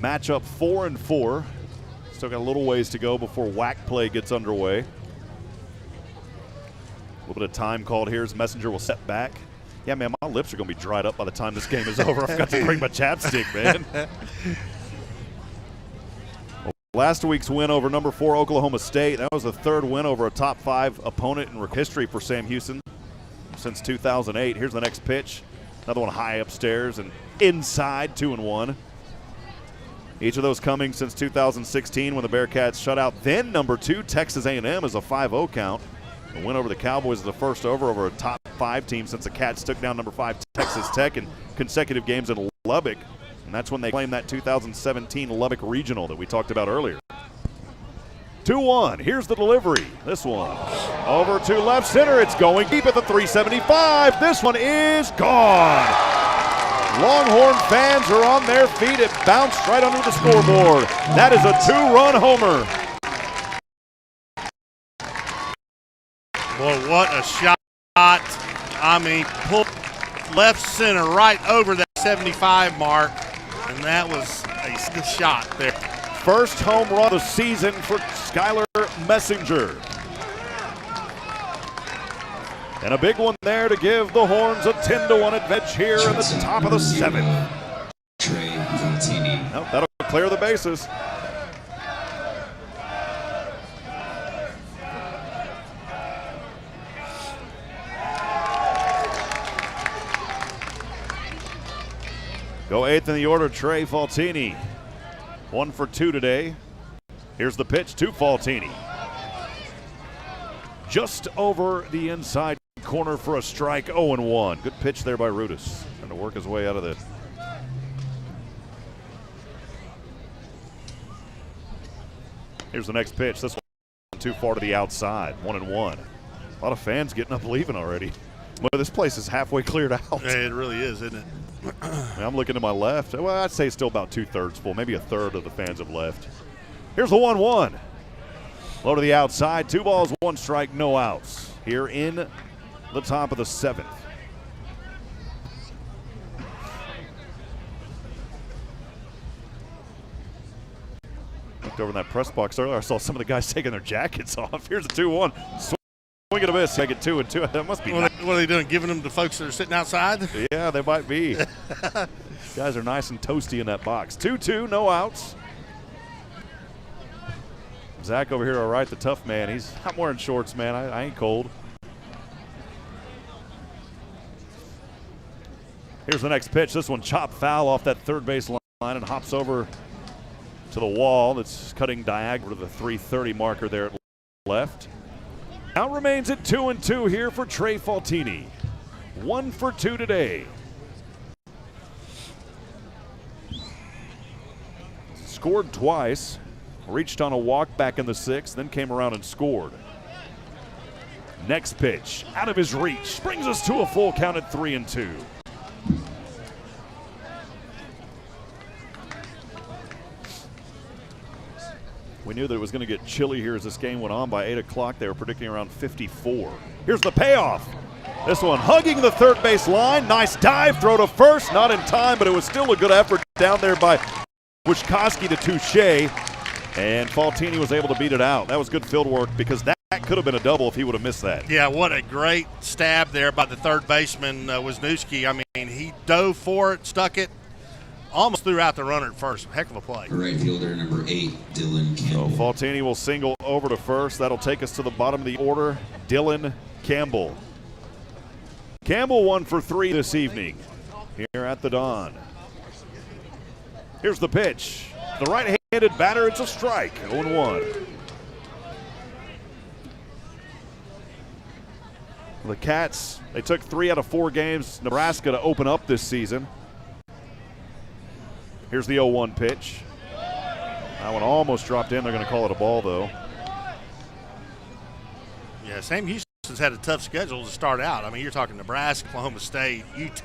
matchup 4-4. Still got a little ways to go before WAC play gets underway. A little bit of time called here as Messenger will step back. Yeah, man, my lips are going to be dried up by the time this game is over. I've got to bring my chapstick, man. Well, last week's win over number 4 Oklahoma State, that was the 3rd win over a top 5 opponent in history for Sam Houston since 2008. Here's the next pitch. Another one high upstairs and inside, 2-1. Each of those coming since 2016 when the Bearkats shut out then number 2 Texas A&M as a 5-0 count. The win over the Cowboys is the first over a top 5 team since the Cats took down number 5 Texas Tech in consecutive games in Lubbock. And that's when they claimed that 2017 Lubbock Regional that we talked about earlier. 2-1, here's the delivery. This one over to left center. It's going deep at the 375. This one is gone. Longhorn fans are on their feet. It bounced right under the scoreboard. That is a 2-run homer. Boy, what a shot. I mean, pulled left center right over that 75 mark, and that was a good shot there. First home run of the season for Skylar Messenger. And a big one there to give the Horns a 10-1 advantage here in the top of the 7th. Nope, that'll clear the bases. Go 8th in the order, Trey Faltini. 1 for 2 today. Here's the pitch to Faltini. Just over the inside corner for a strike, 0-1. Good pitch there by Rudis. Trying to work his way out of the. Here's the next pitch. This one too far to the outside, 1-1. A lot of fans getting up leaving already. Well, this place is halfway cleared out. Yeah, it really is, isn't it? I'm looking to my left. Well, I'd say it's still about 2/3 full. Maybe a third of the fans have left. Here's the 1-1. Low to the outside. 2 balls, 1 strike, no outs. Here in the top of the 7th. Looked over in that press box earlier. I saw some of the guys taking their jackets off. Here's a 2-1. Swing and a miss. I get 2 and 2. That must be. What are they doing? Giving them to folks that are sitting outside? Yeah, they might be. Guys are nice and toasty in that box. 2-2, no outs. Zach over here, all right, the tough man. I'm wearing shorts, man. I ain't cold. Here's the next pitch. This one chopped foul off that third base line and hops over to the wall. That's cutting diagonal to the 330 marker there at left. Now remains at 2-2 here for Trey Faltini. 1 for 2 today. Scored twice. Reached on a walk back in the 6th, then came around and scored. Next pitch, out of his reach, brings us to a full count at 3-2. We knew that it was going to get chilly here as this game went on. By 8 o'clock, they were predicting around 54. Here's the payoff. This one hugging the third base line. Nice dive, throw to first, not in time, but it was still a good effort down there by Wichkowski to Touche. And Faltini was able to beat it out. That was good field work because that could have been a double if he would have missed that. Yeah, what a great stab there by the third baseman, Wisniewski. I mean, he dove for it, stuck it, almost threw out the runner at first. Heck of a play. Right fielder number 8, Dylan Campbell. So Faltini will single over to first. That'll take us to the bottom of the order. Dylan Campbell. Campbell 1 for 3 this evening here at the Dawn. Here's the pitch. The right-handed batter, it's a strike, 0-1. The Cats, they took 3 out of 4 games, Nebraska, to open up this season. Here's the 0-1 pitch. That one almost dropped in. They're going to call it a ball, though. Yeah, Sam Houston's had a tough schedule to start out. I mean, you're talking Nebraska, Oklahoma State, UT,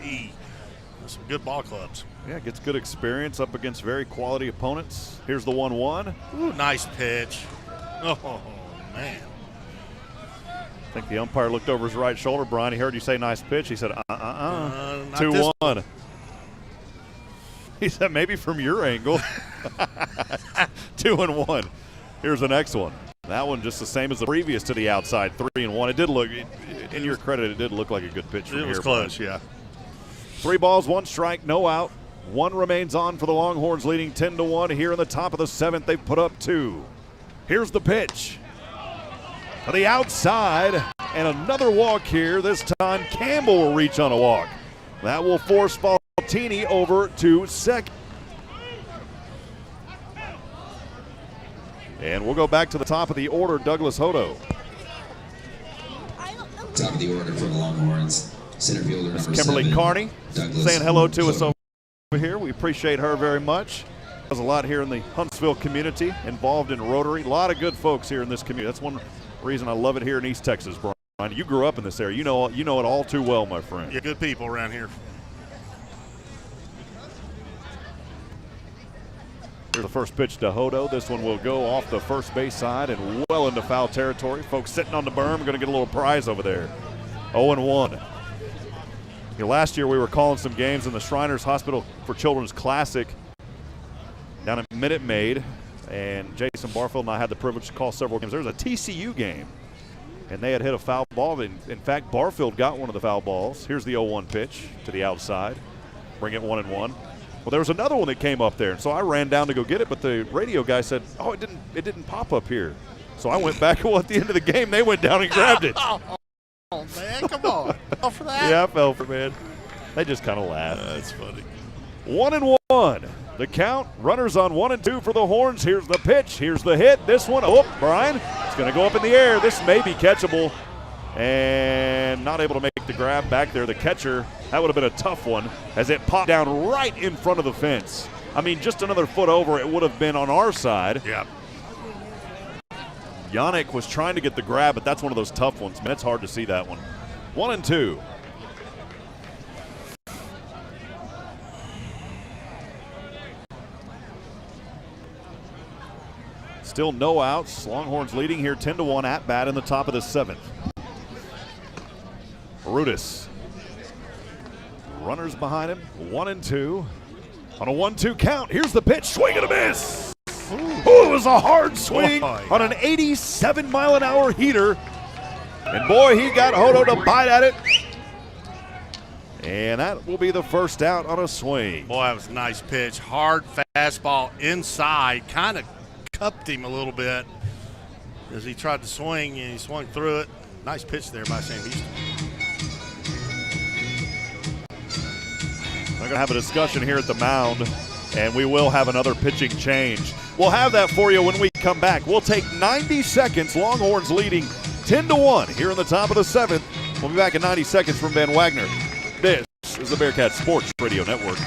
some good ball clubs. Yeah, gets good experience up against very quality opponents. Here's the 1-1. Ooh, nice pitch. Oh, man. I think the umpire looked over his right shoulder, Brian. He heard you say nice pitch. He said, 2-1. He said, maybe from your angle. 2-1. Here's the next one. That one just the same as the previous to the outside, 3-1. It did look, in your credit, it did look like a good pitch from here. It was close, yeah. 3 balls, 1 strike, no out. 1 remains on for the Longhorns, leading 10-1. Here in the top of the 7th, they've put up 2. Here's the pitch. To the outside, and another walk here. This time, Campbell will reach on a walk. That will force Faltini over to second. And we'll go back to the top of the order, Douglas Hodo. Top of the order for the Longhorns, center fielder number Kimberly 7, Carney Douglas saying hello to us Hodo. over here. We appreciate her very much. There's a lot here in the Huntsville community involved in Rotary. A lot of good folks here in this community. That's one reason I love it here in East Texas, Brian. You grew up in this area. You know it all too well, my friend. Yeah, good people around here. Here's the first pitch to Hodo. This one will go off the first base side and well into foul territory. Folks sitting on the berm are going to get a little prize over there. 0-1. Last year we were calling some games in the Shriners Hospital for Children's Classic down in Minute Maid, and Jason Barfield and I had the privilege to call several games. There was a TCU game, and they had hit a foul ball. In fact, Barfield got one of the foul balls. Here's the 0-1 pitch to the outside. Bring it 1-1. Well, there was another one that came up there, and so I ran down to go get it, but the radio guy said, oh, it didn't pop up here. So I went back, well, at the end of the game, they went down and grabbed it. Oh, man, come on. Fell for that? Yeah, I fell for it, man. They just kind of laughed. That's funny. 1-1. The count. Runners on 1 and 2 for the Horns. Here's the pitch. Here's the hit. This one. Oh, Brian. It's going to go up in the air. This may be catchable. And not able to make the grab back there. The catcher, that would have been a tough one as it popped down right in front of the fence. I mean, just another foot over, it would have been on our side. Yeah. Yannick was trying to get the grab, but that's one of those tough ones. Man, it's hard to see that one. 1 and 2. Still no outs. Longhorns leading here 10-1 at bat in the top of the 7th. Arudis. Runners behind him. 1 and 2. On a 1-2 count. Here's the pitch. Swing and a miss. Ooh, it was a hard swing on an 87-mile-an-hour heater. And boy, he got Hodo to bite at it. And that will be the first out on a swing. Boy, that was a nice pitch. Hard fastball inside. Kind of cupped him a little bit as he tried to swing, and he swung through it. Nice pitch there by Sam Houston. We're going to have a discussion here at the mound, and we will have another pitching change. We'll have that for you when we come back. We'll take 90 seconds. Longhorns leading 10-1 here in the top of the 7th. We'll be back in 90 seconds from Ben Wagner. This is the Bearkat Sports Radio Network.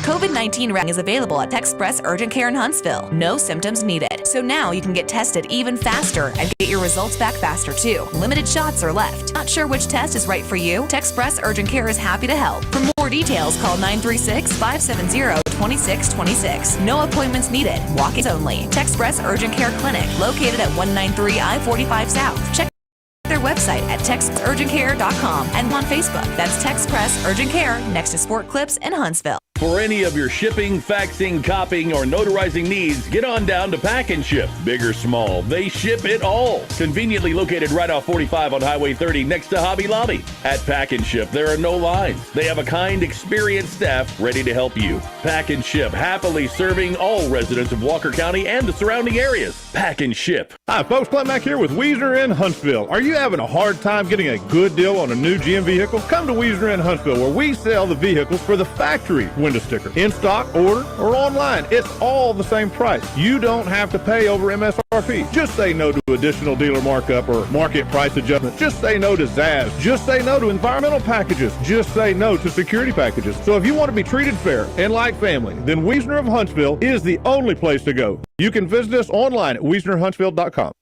COVID-19 ring is available at Express Urgent Care in Huntsville. No symptoms needed. So now you can get tested even faster and get your results back faster too. Limited shots are left. Not sure which test is right for you? Express Urgent Care is happy to help. For more details, call 936-570-2626. No appointments needed. Walk-ins only. Express Urgent Care Clinic, located at 193 I-45 South. Check their website at texurgentcare.com and on Facebook. That's Texpress Urgent Care next to Sport Clips in Huntsville. For any of your shipping, faxing, copying, or notarizing needs, get on down to Pack and Ship. Big or small, they ship it all. Conveniently located right off 45 on Highway 30 next to Hobby Lobby. At Pack and Ship, there are no lines. They have a kind, experienced staff ready to help you. Pack and Ship, happily serving all residents of Walker County and the surrounding areas. Pack and Ship. Hi, folks. Glenn Mack here with Wagner in Huntsville. Are you having a hard time getting a good deal on a new GM vehicle? Come to Wagner in Huntsville, where we sell the vehicles for the factory window sticker. In stock, order, or online. It's all the same price. You don't have to pay over MSRP. Just say no to additional dealer markup or market price adjustment. Just say no to Zaz. Just say no to environmental packages. Just say no to security packages. So if you want to be treated fair and like family, then Wagner of Huntsville is the only place to go. You can visit us online at WagnerHuntsville.com.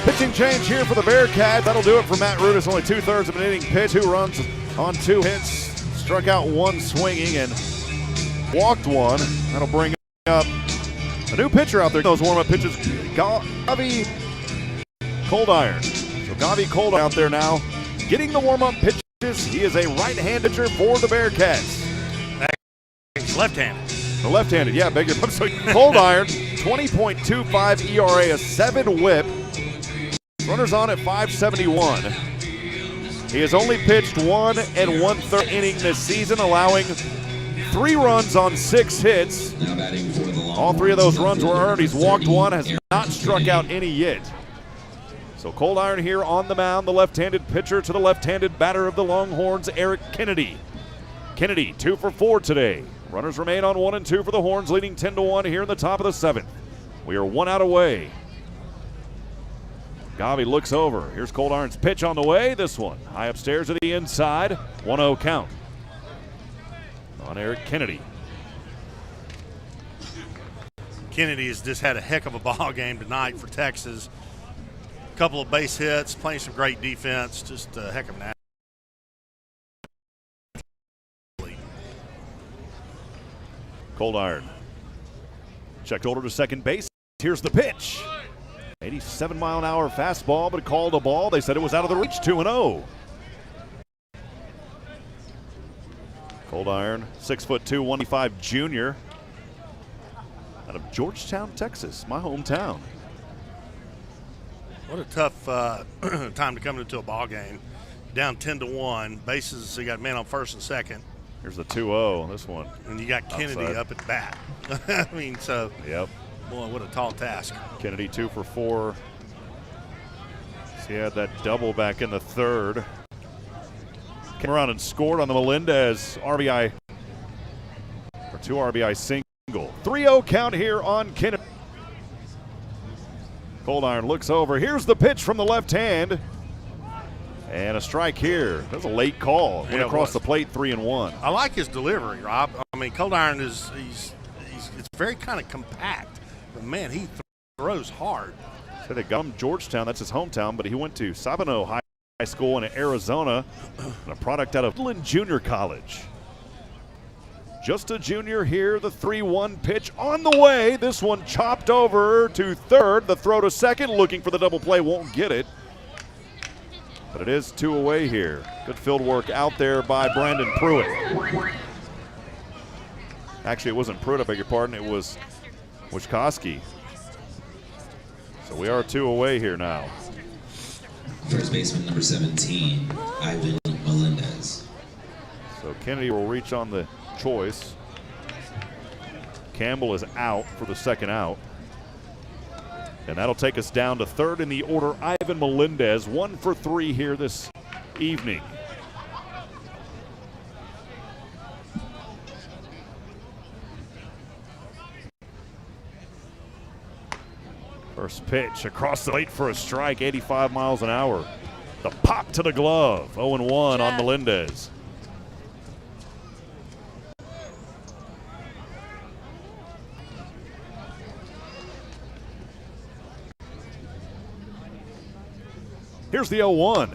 Pitching change here for the Bearkat. That'll do it for Matt Rudis. Only 2/3 of an inning pitch. 2 runs on 2 hits. Struck out 1 swinging and walked 1. That'll bring up a new pitcher out there. Those warm-up pitches, Gavi Coldiron. So Gavi Coldiron out there now getting the warm-up pitches. He is a right-handed pitcher for the Bearkats. He's left-handed. The left-handed, yeah, beg your pardon. So Coldiron, 20.25 ERA, a 7 whip. Runners on at 571. He has only pitched 1 1/3 inning this season, allowing 3 runs on 6 hits. All 3 of those runs were earned. He's walked 1, has not struck out any yet. So Coldiron here on the mound, the left-handed pitcher to the left-handed batter of the Longhorns, Eric Kennedy. Kennedy 2 for 4 today. Runners remain on 1 and 2 for the Horns, leading 10-1 here in the top of the 7th. We are 1 out away. Gavi looks over. Here's Coldiron's pitch on the way. This one high upstairs to the inside. 1-0 count on Eric Kennedy. Kennedy has just had a heck of a ball game tonight for Texas. A couple of base hits, playing some great defense. Just a heck of an athlete. Coldiron checked over to second base. Here's the pitch. 87-mile-an-hour fastball, but called a ball. They said it was out of the reach. 2-0. Coldiron, 6'2", 185 junior, out of Georgetown, Texas, my hometown. What a tough time to come into a ball game. Down 10-1, bases. So you got a man on first and second. Here's the 2-0. This one, and you got Kennedy outside. up at bat. I mean, so yep. Boy, what a tall task. Kennedy 2 for 4. He had that double back in the 3rd. Came around and scored on the Melendez RBI, or 2 RBI single. 3-0 count here on Kennedy. Cold Iron looks over. Here's the pitch from the left hand. And a strike here. That's a late call. Went across the plate, 3-1. I like his delivery, Rob. I mean, Cold Iron it's very kind of compact. But, man, he throws hard. So they got him Georgetown. That's his hometown. But he went to Sabino High School in Arizona. And a product out of Woodland Junior College. Just a junior here. The 3-1 pitch on the way. This one chopped over to third. The throw to second. Looking for the double play. Won't get it. But it is 2 away here. Good field work out there by Brandon Pruitt. Actually, it wasn't Pruitt, I beg your pardon. It was Wachkowski. So we are 2 away here now. First baseman number 17, Ivan Melendez. So Kennedy will reach on the choice. Campbell is out for the second out. And that'll take us down to third in the order. Ivan Melendez, 1 for 3 here this evening. First pitch across the plate for a strike, 85 miles an hour. The pop to the glove, 0-1 on Melendez. Here's the 0-1.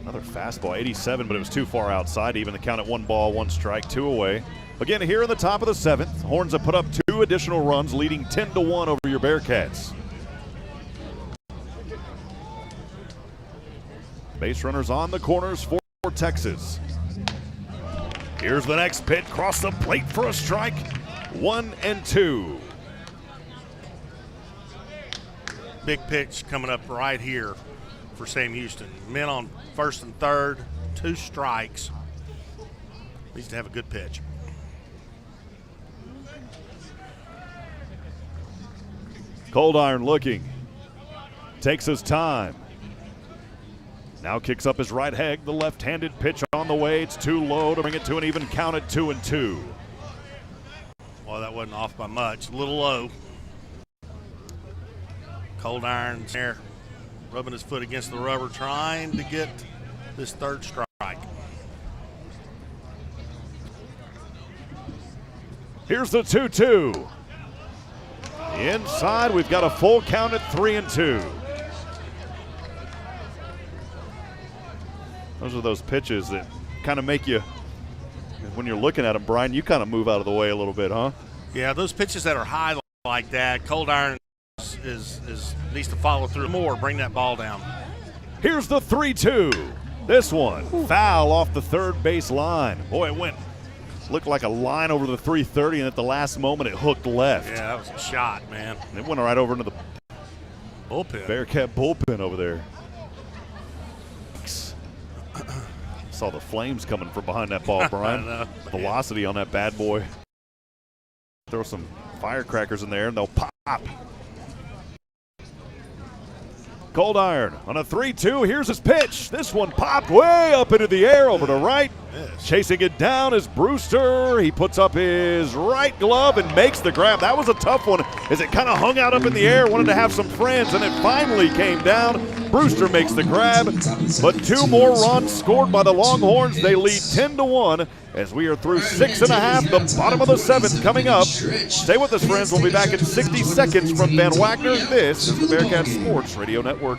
Another fastball, 87, but it was too far outside. Even the count at 1 ball, 1 strike, 2 away. Again, here in the top of the 7th, Horns have put up 2 additional runs, leading 10-1 over your Bearkats. Base runners on the corners for Texas. Here's the next pitch, cross the plate for a strike, 1-2. Big pitch coming up right here for Sam Houston. Men on first and third, 2 strikes. Needs to have a good pitch. Cold Iron looking. Takes his time. Now kicks up his right leg. The left-handed pitch on the way. It's too low to bring it to an even count at 2-2. Well, that wasn't off by much. A little low. Cold Iron's there, rubbing his foot against the rubber, trying to get this 3rd strike. Here's the 2-2. Inside, we've got a full count at 3-2. Those are those pitches that kind of make you, when you're looking at them, Brian, you kind of move out of the way a little bit, huh? Yeah, those pitches that are high like that, Cold Iron needs to follow through more, bring that ball down. Here's the 3-2. This one, foul off the third base line. Boy, it looked like a line over the 330, and at the last moment it hooked left. Yeah, that was a shot, man. It went right over into the bullpen. Bearkat bullpen over there. Saw the flames coming from behind that ball, Brian. Velocity on that bad boy. Throw some firecrackers in there and they'll pop. Cold Iron on a 3-2. Here's his pitch. This one popped way up into the air over to right. Chasing it down is Brewster. He puts up his right glove and makes the grab. That was a tough one as it kind of hung out up in the air, wanted to have some friends, and it finally came down. Brewster makes the grab, but 2 more runs scored by the Longhorns. They lead 10-1 as we are through 6.5, the bottom of the 7th coming up. Stay with us, friends. We'll be back in 60 seconds from Van Wagner. This is the Bearkat Sports Radio Network.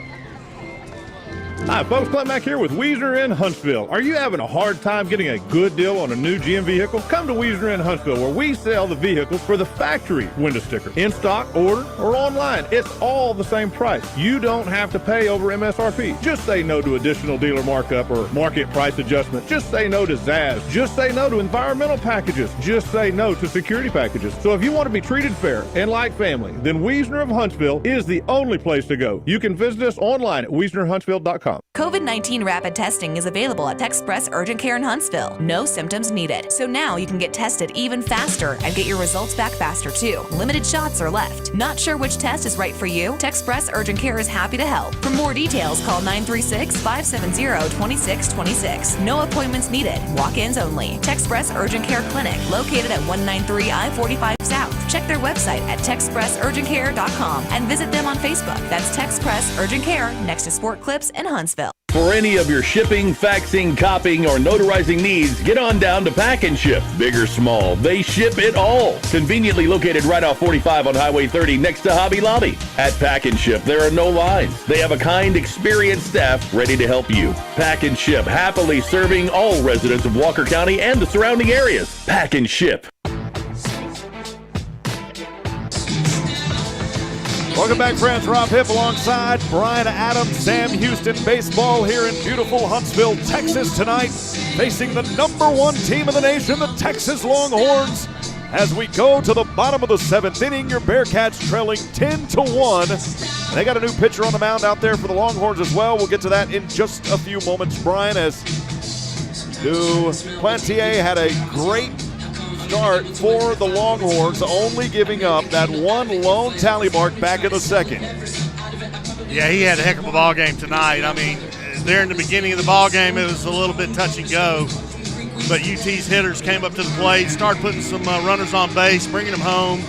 Hi, folks. Clint Mack here with Wagner in Huntsville. Are you having a hard time getting a good deal on a new GM vehicle? Come to Wagner in Huntsville, where we sell the vehicles for the factory window sticker. In stock, order, or online, it's all the same price. You don't have to pay over MSRP. Just say no to additional dealer markup or market price adjustment. Just say no to Zaz. Just say no to environmental packages. Just say no to security packages. So if you want to be treated fair and like family, then Wagner of Huntsville is the only place to go. You can visit us online at WagnerHuntsville.com. TexPressUrgentCare.com. COVID-19 rapid testing is available at TexPress Urgent Care in Huntsville. No symptoms needed. So now you can get tested even faster and get your results back faster too. Limited shots are left. Not sure which test is right for you? TexPress Urgent Care is happy to help. For more details, call 936-570-2626. No appointments needed. Walk-ins only. TexPress Urgent Care Clinic, located at 193 I-45 South. Check their website at TexPressUrgentCare.com and visit them on Facebook. That's TexPress Urgent Care next to Sport Clips in Huntsville. For any of your shipping, faxing, copying, or notarizing needs, get on down to Pack and Ship. Big or small, they ship it all. Conveniently located right off 45 on Highway 30 next to Hobby Lobby. At Pack and Ship, there are no lines. They have a kind, experienced staff ready to help you. Pack and Ship, happily serving all residents of Walker County and the surrounding areas. Pack and Ship. Welcome back, friends. Rob Hipp alongside Brian Adams. Sam Houston baseball here in beautiful Huntsville, Texas tonight, facing the #1 team in the nation, the Texas Longhorns. As we go to the bottom of the 7th inning, your Bearkats trailing 10-1. They got a new pitcher on the mound out there for the Longhorns as well. We'll get to that in just a few moments, Brian, as Duplantier had a great start for the Longhorns, only giving up that one lone tally mark back in the 2nd. Yeah, he had a heck of a ball game tonight. I mean, there in the beginning of the ball game, it was a little bit touch and go, but UT's hitters came up to the plate, started putting some runners on base, bringing them home.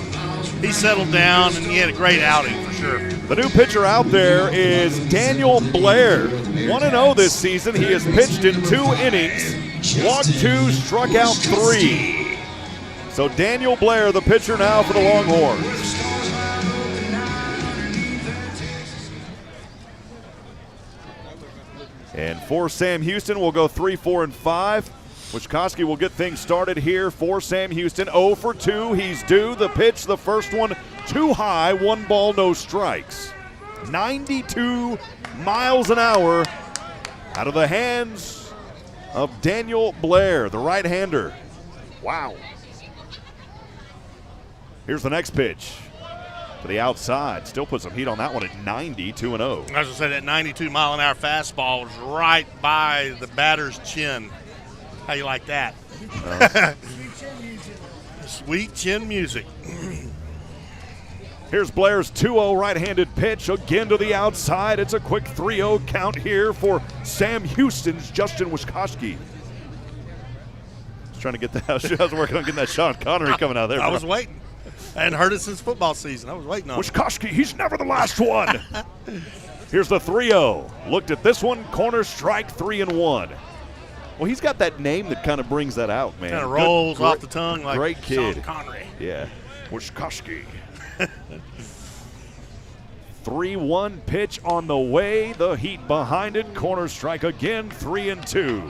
He settled down, and he had a great outing for sure. The new pitcher out there is Daniel Blair. 1-0 this season. He has pitched in 2 innings, walked 2, struck out 3. So Daniel Blair, the pitcher now for the Longhorns. And for Sam Houston, we'll go 3, 4, and 5. Wichkowski will get things started here for Sam Houston. 0 for 2. He's due. The pitch, the first one, too high. 1 ball, no strikes. 92 miles an hour out of the hands of Daniel Blair, the right-hander. Wow. Here's the next pitch to the outside. Still put some heat on that one at 90, 2-0. I was going to say that 92-mile-an-hour fastball was right by the batter's chin. How you like that? Sweet chin music. Here's Blair's 2-0 right-handed pitch again to the outside. It's a quick 3-0 count here for Sam Houston's Justin Wichkowski. Trying to get that. I was working on getting that Sean Connery coming out of there. I was waiting. I hadn't heard it since football season. I was waiting on it. Wichkowski, he's never the last one. Here's the 3-0. Looked at this one, corner strike, 3-1. Well, he's got that name that kind of brings that out, man. Kind of rolls off the tongue like great kid. Sean Connery. Yeah, Wichkowski. 3-1 pitch on the way. The heat behind it. Corner strike again, 3-2.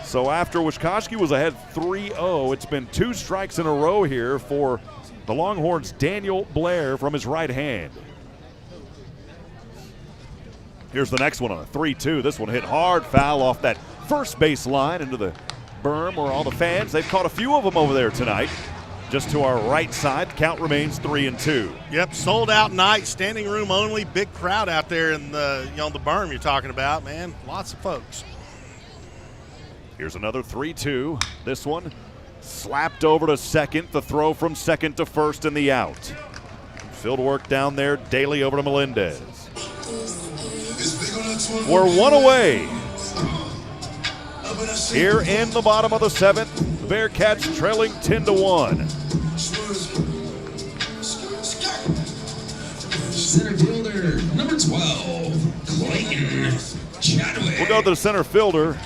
So after Wichkowski was ahead 3-0, it's been 2 strikes in a row here for the Longhorns' Daniel Blair from his right hand. Here's the next one on a 3-2. This one hit hard, foul off that first base line into the berm where all the fans, they've caught a few of them over there tonight. Just to our right side, count remains 3-2. Yep, sold out night, standing room only, big crowd out there in the the berm you're talking about, man. Lots of folks. Here's another 3-2. This one slapped over to second. The throw from second to first and the out. Field work down there. Daly over to Melendez. We're 1 away. Here in the bottom of the 7th, the Bearkats trailing 10-1. Center fielder, number 12, Clayton Chadwick. We'll go to the center fielder.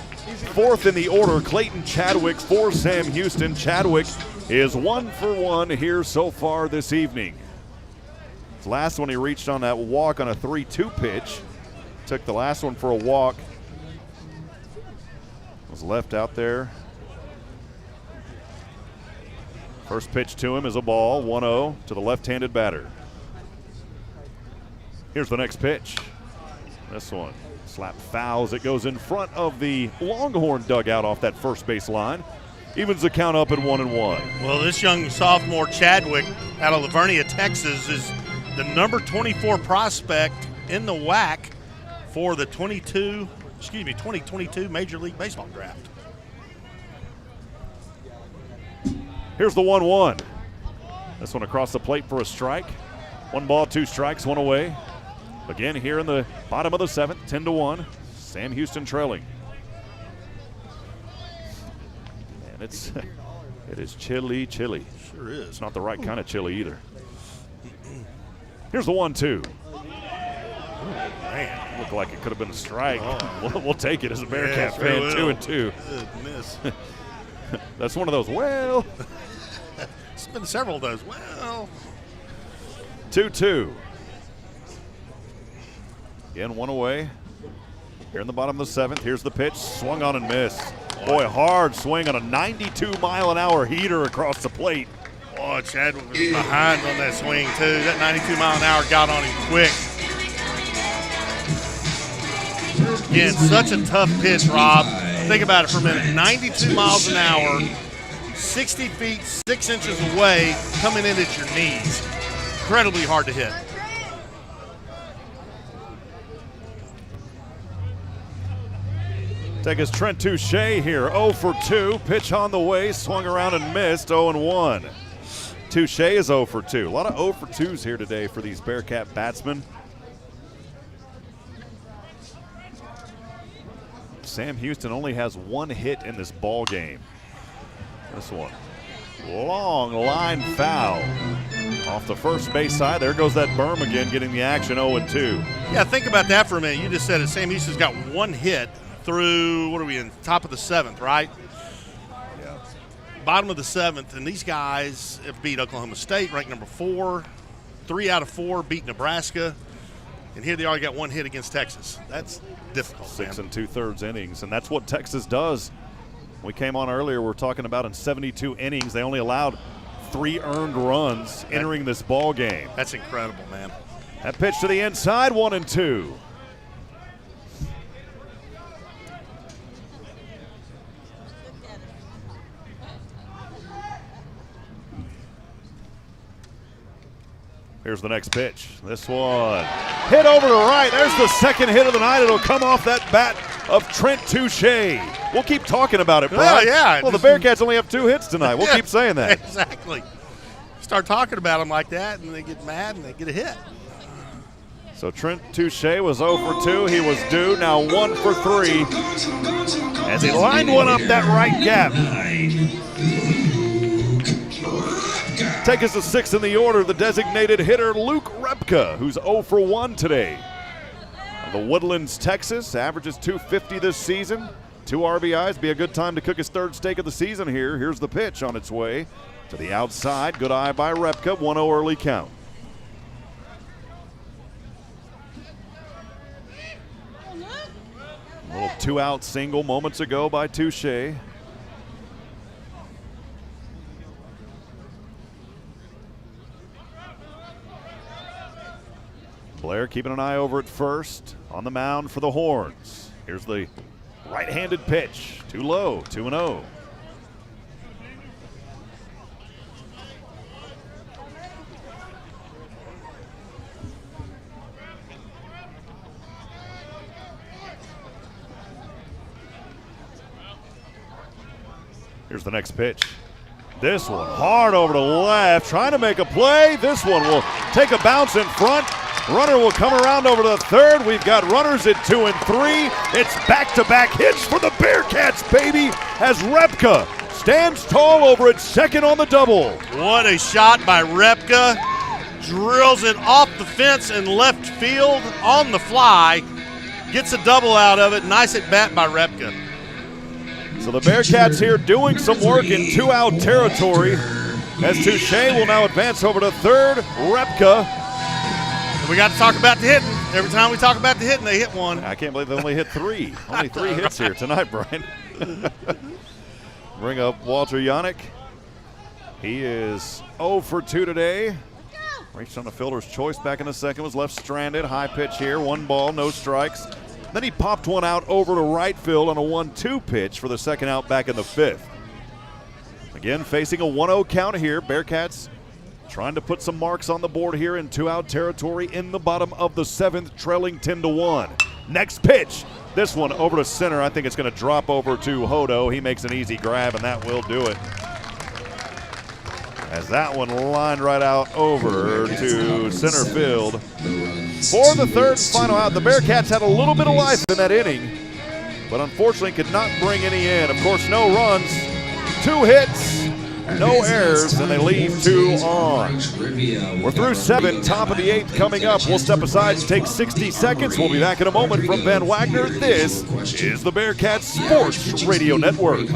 4th in the order, Clayton Chadwick for Sam Houston. Chadwick is 1 for 1 here so far this evening. His last one he reached on that walk on a 3-2 pitch. Took the last one for a walk. Was left out there. First pitch to him is a ball, 1-0 to the left-handed batter. Here's the next pitch. This one. Slap fouls. It goes in front of the Longhorn dugout off that first base line. Evens the count up at 1-1. Well, this young sophomore Chadwick out of Lavernia, Texas, is the number 24 prospect in the WAC for the 2022 Major League Baseball draft. Here's the 1-1. This one across the plate for a strike. 1 ball, 2 strikes, 1 away. Again here in the bottom of the 7th, 10-1. Sam Houston trailing. And it is chilly. Sure is. It's not the right kind of chilly either. Here's the 1-2. Man, looked like it could have been a strike. We'll take it as a Bearkat fan. 2-2. Good miss. That's one of those. Well, it's been several of those. Well, 2-2. Again, 1 away. Here in the bottom of the 7th. Here's the pitch. Swung on and missed. Boy, hard swing on a 92-mile-an-hour heater across the plate. Oh, Chadwick was behind on that swing, too. That 92-mile-an-hour got on him quick. Again, such a tough pitch, Rob. Think about it for a minute. 92 miles an hour, 60 feet, 6 inches away, coming in at your knees. Incredibly hard to hit. Take us Trent Touche here. 0 for 2. Pitch on the way. Swung around and missed. 0-1. Touche is 0 for 2. A lot of 0 for 2s here today for these Bearkat batsmen. Sam Houston only has 1 hit in this ball game. This one. Long line foul. Off the first base side. There goes that berm again, getting the action. 0-2. Yeah, think about that for a minute. You just said it. Sam Houston's got 1 hit through, what are we in, top of the 7th, right? Yeah. Bottom of the 7th, and these guys have beat Oklahoma State, ranked number 4. 3 out of 4 beat Nebraska. And here they are, got 1 hit against Texas. That's difficult. 6 2/3 innings, and that's what Texas does. We came on earlier, we're talking about in 72 innings, they only allowed 3 earned runs entering this ball game. That's incredible, man. That pitch to the inside, 1-2. Here's the next pitch. This one hit over to right. There's the second hit of the night. It'll come off that bat of Trent Touche. We'll keep talking about it, Brian. Well, yeah. Well, the Bearkats only have 2 hits tonight. We'll keep saying that. Exactly. Start talking about them like that, and they get mad, and they get a hit. So Trent Touche was 0 for 2. He was due. Now 1 for 3. As he lined one up that right gap. Take us to 6 in the order, the designated hitter, Luke Repka, who's 0 for 1 today. The Woodlands, Texas, averages 250 this season. 2 RBIs, be a good time to cook his 3rd steak of the season here. Here's the pitch on its way to the outside. Good eye by Repka, 1-0 early count. A little 2-out single moments ago by Touche. Blair keeping an eye over at first on the mound for the Horns. Here's the right-handed pitch. Too low, 2-0. Here's the next pitch. This one hard over to left, trying to make a play. This one will take a bounce in front. Runner will come around over to the 3rd. We've got runners at 2 and 3. It's back-to-back hits for the Bearkats, baby, as Repka stands tall over at 2nd on the double. What a shot by Repka. Drills it off the fence in left field on the fly. Gets a double out of it. Nice at bat by Repka. So the Bearkats here doing some work in 2-out territory as Touche will now advance over to 3rd. Repka. We got to talk about the hitting. Every time we talk about the hitting, they hit one. I can't believe they only hit 3. Only 3 hits here tonight, Brian. Bring up Walter Yannick. He is 0 for 2 today. Reached on a fielder's choice back in the 2nd, was left stranded. High pitch here, 1 ball, no strikes. Then he popped one out over to right field on a 1-2 pitch for the 2nd out back in the 5th. Again, facing a 1-0 count here. Bearkats trying to put some marks on the board here in 2-out territory in the bottom of the 7th, trailing 10-1. Next pitch. This one over to center. I think it's going to drop over to Hodo. He makes an easy grab, and that will do it. As that one lined right out over to center field. For the third and final out, the Bearkats had a little bit of life in that inning, but unfortunately could not bring any in. Of course, no runs, 2 hits, no errors, and they leave 2 on. We're through 7, top of the 8th coming up. We'll step aside and take 60 seconds. We'll be back in a moment from Van Wagner. This is the Bearkats Sports Radio Network.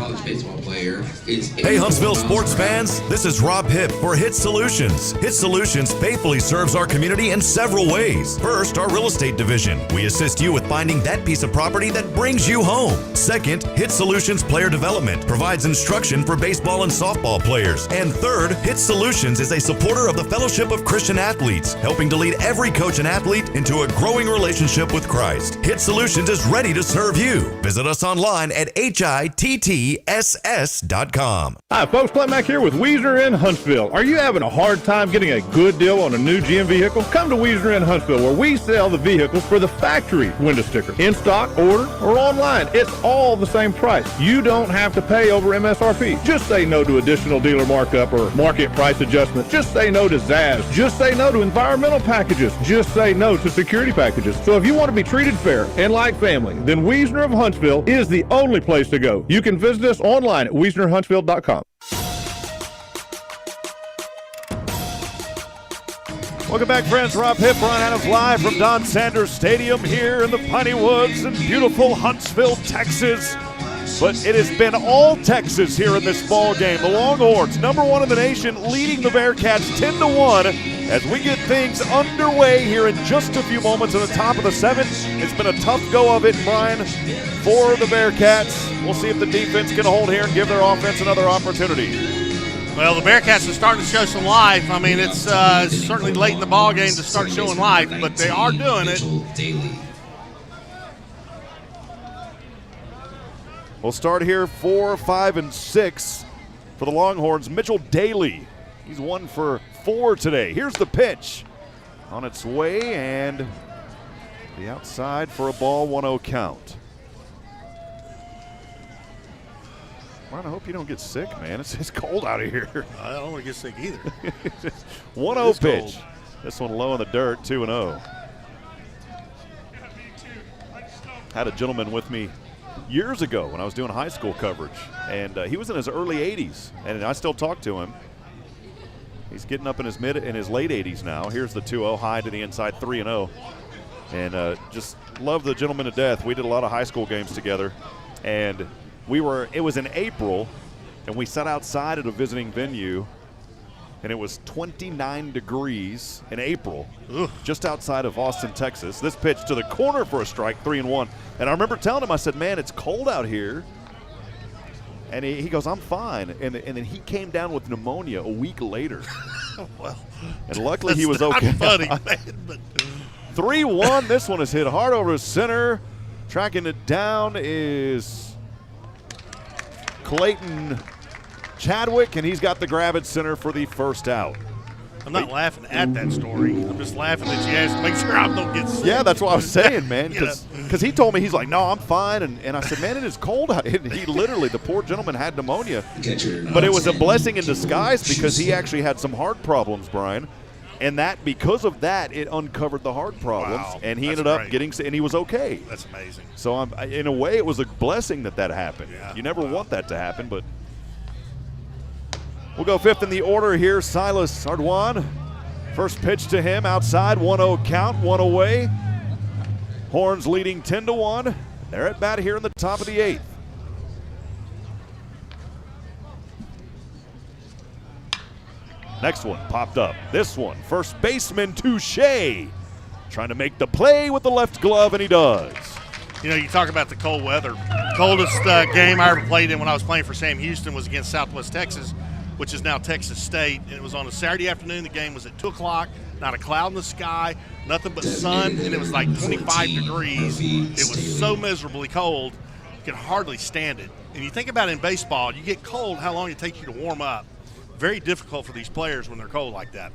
Hey Huntsville sports fans, this is Rob Hipp for Hit Solutions. Hit Solutions faithfully serves our community in several ways. First, our real estate division. We assist you with finding that piece of property that brings you home. Second, Hit Solutions Player Development provides instruction for baseball and softball players. And third, Hit Solutions is a supporter of the Fellowship of Christian Athletes, helping to lead every coach and athlete into a growing relationship with Christ. Hit Solutions is ready to serve you. Visit us online at HITTSS.com. Hi, folks. Clint Mack here with Wagner in Huntsville. Are you having a hard time getting a good deal on a new GM vehicle? Come to Wagner in Huntsville, where we sell the vehicles for the factory window sticker. In stock, order, or online. It's all the same price. You don't have to pay over MSRP. Just say no to additional dealer markup or market price adjustments. Just say no to Zaz. Just say no to environmental packages. Just say no to security packages. So if you want to be treated fair and like family, then Wagner of Huntsville is the only place to go. You can visit us online at WagnerHuntsville.com. Welcome back, friends. Rob Hipp, Brian Adams, live from Don Sanders Stadium here in the Piney Woods in beautiful Huntsville, Texas. But it has been all Texas here in this ball game. The Longhorns, #1 in the nation, leading the Bearkats 10-1 as we get things underway here in just a few moments in the top of the 7th. It's been a tough go of it, Brian, for the Bearkats. We'll see if the defense can hold here and give their offense another opportunity. Well, the Bearkats are starting to show some life. I mean, it's certainly late in the ball game to start showing life, but they are doing it. We'll start here 4, 5, and 6 for the Longhorns. Mitchell Daly, he's 1 for 4 today. Here's the pitch on its way, and the outside for a ball, 1-0 count. Brian, I hope you don't get sick, man. It's cold out of here. I don't want to get sick either. 1-0 pitch. Cold. This one low in the dirt, 2-0. Had a gentleman with me years ago when I was doing high school coverage, and he was in his early 80s, and I still talk to him. He's getting up in his late 80s now. Here's the 2-0 high to the inside, 3-0, and just love the gentleman to death. We did a lot of high school games together, and it was in April, and we sat outside at a visiting venue, and it was 29 degrees in April, just outside of Austin, Texas. This pitch to the corner for a strike, 3-1. And I remember telling him, I said, man, it's cold out here. And he goes, I'm fine. And then he came down with pneumonia a week later. Well, and luckily he was okay. Funny, man, but 3-1. This one is hit hard over the center. Tracking it down is Clayton Chadwick, and he's got the grab at center for the first out. I'm not laughing at that story. I'm just laughing that you asked to make sure I don't get sick. Yeah, that's what I was saying, man, because he told me, he's like, no, I'm fine. And I said, man, it is cold out. And he literally, the poor gentleman had pneumonia. But it was a blessing in disguise because he actually had some heart problems, Brian. And because of that, it uncovered the heart problems. Wow, and he ended up getting sick, and he was okay. That's amazing. So in a way, it was a blessing that happened. Yeah. You never want that to happen, but we'll go 5th in the order here. Silas Ardwan. First pitch to him outside, 1-0 count, 1 away. Horns leading 10-1. They're at bat here in the top of the 8th. Next one popped up. This one, first baseman Touche, trying to make the play with the left glove, and he does. You know, you talk about the cold weather. Coldest game I ever played in when I was playing for Sam Houston was against Southwest Texas, which is now Texas State. And it was on a Saturday afternoon. The game was at 2 o'clock, not a cloud in the sky, nothing but sun, and it was like 25 degrees. It was so miserably cold, you could hardly stand it. And you think about it in baseball, you get cold, how long it takes you to warm up. Very difficult for these players when they're cold like that.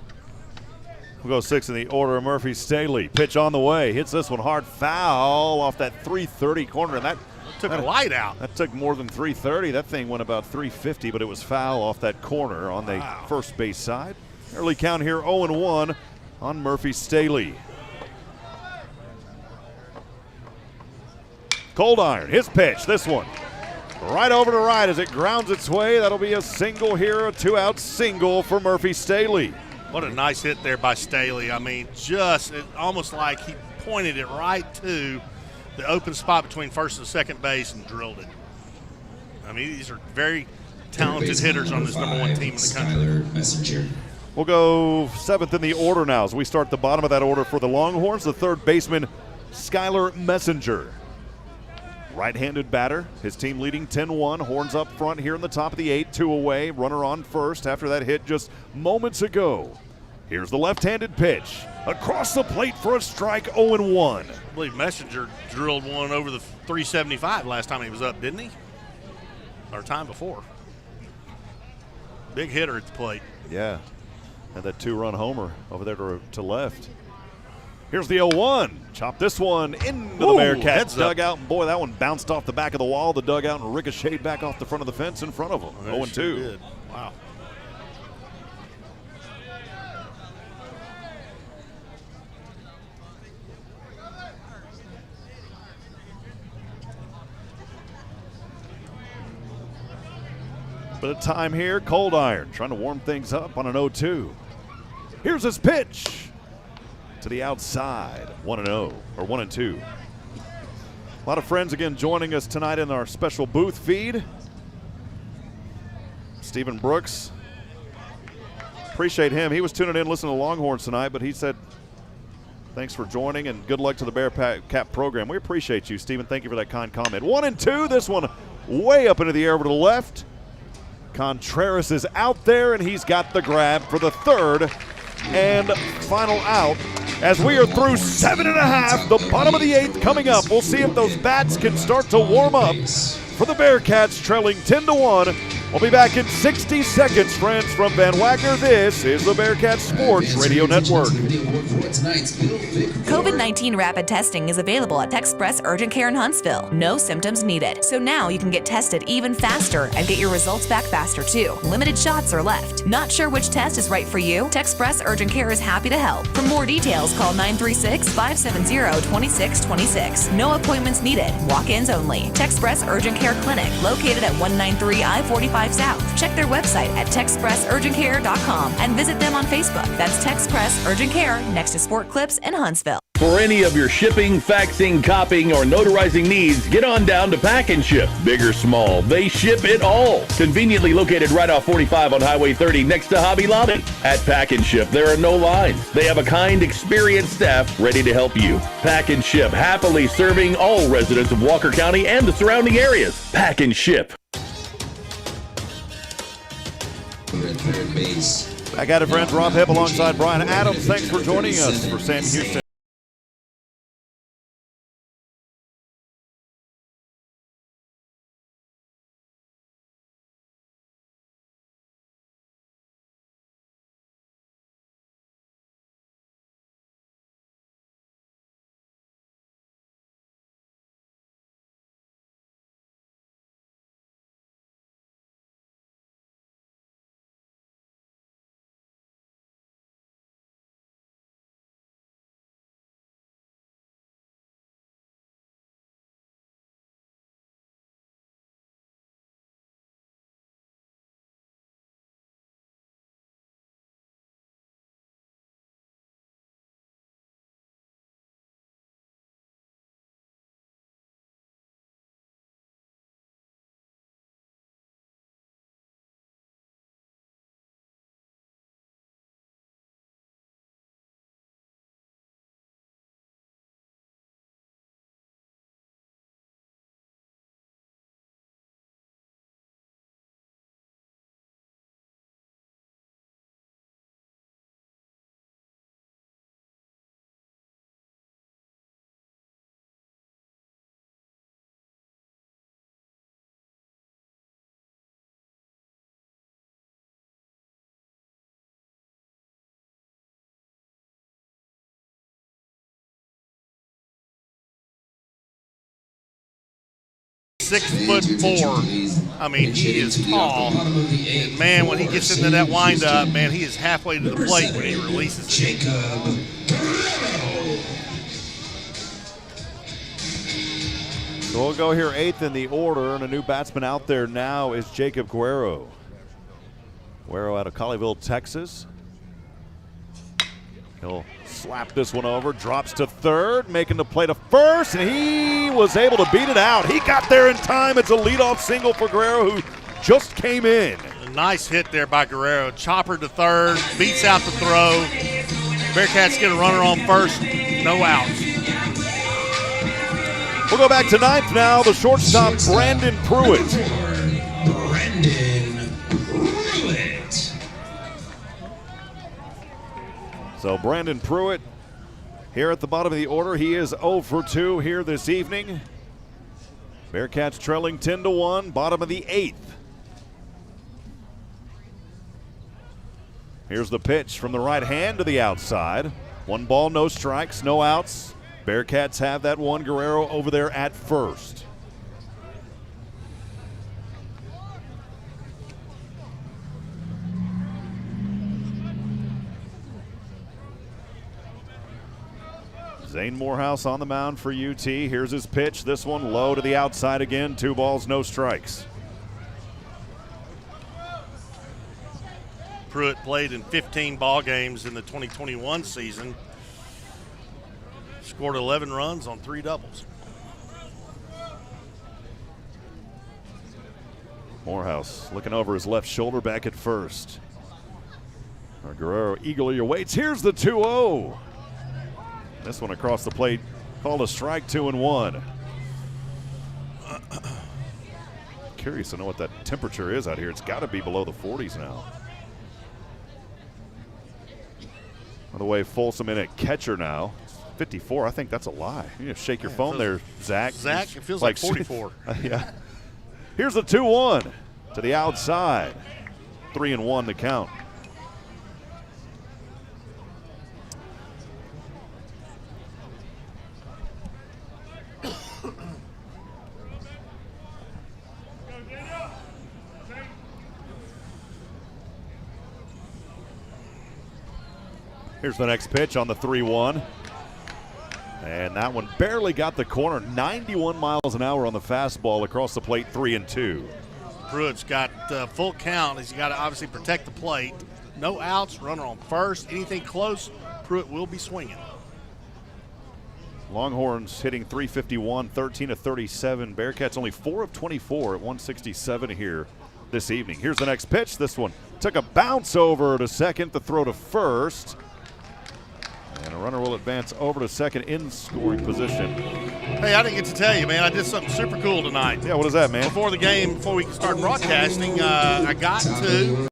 We'll go 6 in the order of Murphy Staley. Pitch on the way. Hits this one hard. Foul off that 330 corner. And that took a light out. That took more than 330. That thing went about 350, but it was foul off that corner on the first base side. Early count here 0-1 on Murphy Staley. Cold iron. His pitch. This one. Right over to right as it grounds its way. That'll be a single here, a 2-out single for Murphy Staley. What a nice hit there by Staley. I mean, just almost like he pointed it right to the open spot between first and second base and drilled it. I mean, these are very talented hitters on this #1 team in the country. We'll go 7th in the order now as we start the bottom of that order for the Longhorns. The third baseman, Skylar Messenger. Right-handed batter, his team leading 10-1. Horns up front here in the top of the 8th, 2 away. Runner on first after that hit just moments ago. Here's the left-handed pitch. Across the plate for a strike, 0-1. I believe Messenger drilled one over the 375 last time he was up, didn't he? Or time before. Big hitter at the plate. Yeah, and that 2-run homer over there to left. Here's the 0-1. Chop this one into the Bearkats dugout. And boy, that one bounced off the back of the wall, the dugout, and ricocheted back off the front of the fence in front of them. 0-2. Sure, wow. Bit of time here. Cold iron trying to warm things up on an 0-2. Here's his pitch to the outside. 1-0 or 1-2. A lot of friends again joining us tonight in our special booth feed. Stephen Brooks. Appreciate him. He was tuning in listening to Longhorns tonight, but he said thanks for joining and good luck to the Bearkat program. We appreciate you, Stephen. Thank you for that kind comment. 1-2. This one way up into the air over to the left. Contreras is out there, and he's got the grab for the third and final out as we are through 7.5. The bottom of the 8th coming up. We'll see if those bats can start to warm up for the Bearkats, trailing 10-1. We'll be back in 60 seconds, friends, from Van Wagner. This is the Bearkat Sports Radio Network. COVID-19 rapid testing is available at Express Urgent Care in Huntsville. No symptoms needed. So now you can get tested even faster and get your results back faster too. Limited shots are left. Not sure which test is right for you? Express Urgent Care is happy to help. For more details, call 936-570-2626. No appointments needed. Walk-ins only. Express Urgent Care Clinic, located at 193 I-45 South. Check their website at TexpressUrgentCare.com and visit them on Facebook. That's Texpress Urgent Care next to Sport Clips in Huntsville. For any of your shipping, faxing, copying, or notarizing needs, get on down to Pack and Ship. Big or small, they ship it all. Conveniently located right off 45 on Highway 30 next to Hobby Lobby. At Pack and Ship, there are no lines. They have a kind, experienced staff ready to help you. Pack and Ship, happily serving all residents of Walker County and the surrounding areas. Pack and Ship. Back at it, friends. Rob Hipp alongside Brian Adams. Thanks for joining us for Sam Houston. 6'4". I mean, he is tall. And, man, when he gets into that windup, man, he is halfway to the plate when he releases it. So we'll go here 8th in the order, and a new batsman out there now is Jacob Guerrero. Guerrero out of Colleyville, Texas. He'll slap this one over, drops to third, making the play to first, and he was able to beat it out. He got there in time. It's a leadoff single for Guerrero, who just came in. A nice hit there by Guerrero. Chopper to third, beats out the throw. Bearkats get a runner on first, no outs. We'll go back to 9th now. The shortstop, Brandon Pruitt. So Brandon Pruitt here at the bottom of the order. He is 0 for 2 here this evening. Bearkats trailing 10-1, bottom of the 8th. Here's the pitch from the right hand to the outside. 1 ball, no strikes, no outs. Bearkats have that one. Guerrero over there at first. Zane Morehouse on the mound for UT. Here's his pitch. This one low to the outside again. 2 balls, no strikes. Pruitt played in 15 ball games in the 2021 season. Scored 11 runs on 3 doubles. Morehouse looking over his left shoulder back at first. Guerrero eagerly awaits. Here's the 2-0. This one across the plate, called a strike, 2-1. Curious to know what that temperature is out here. It's got to be below the 40s now. By the way, Folsom in at catcher now. 54, I think that's a lie. You need to shake your phone there, Zach. Zach, it feels like 44. Yeah. Here's the 2-1 to the outside. 3-1 to count. Here's the next pitch on the 3-1. And that one barely got the corner. 91 miles an hour on the fastball across the plate, 3-2. Pruitt's got full count. He's got to obviously protect the plate. No outs, runner on first. Anything close, Pruitt will be swinging. Longhorns hitting .351, 13 of 37. Bearkats only 4 of 24 at 167 here this evening. Here's the next pitch. This one took a bounce over to second, the throw to first. And a runner will advance over to second in scoring position. Hey, I didn't get to tell you, man. I did something super cool tonight. Yeah, what is that, man? Before the game, before we start broadcasting, I got to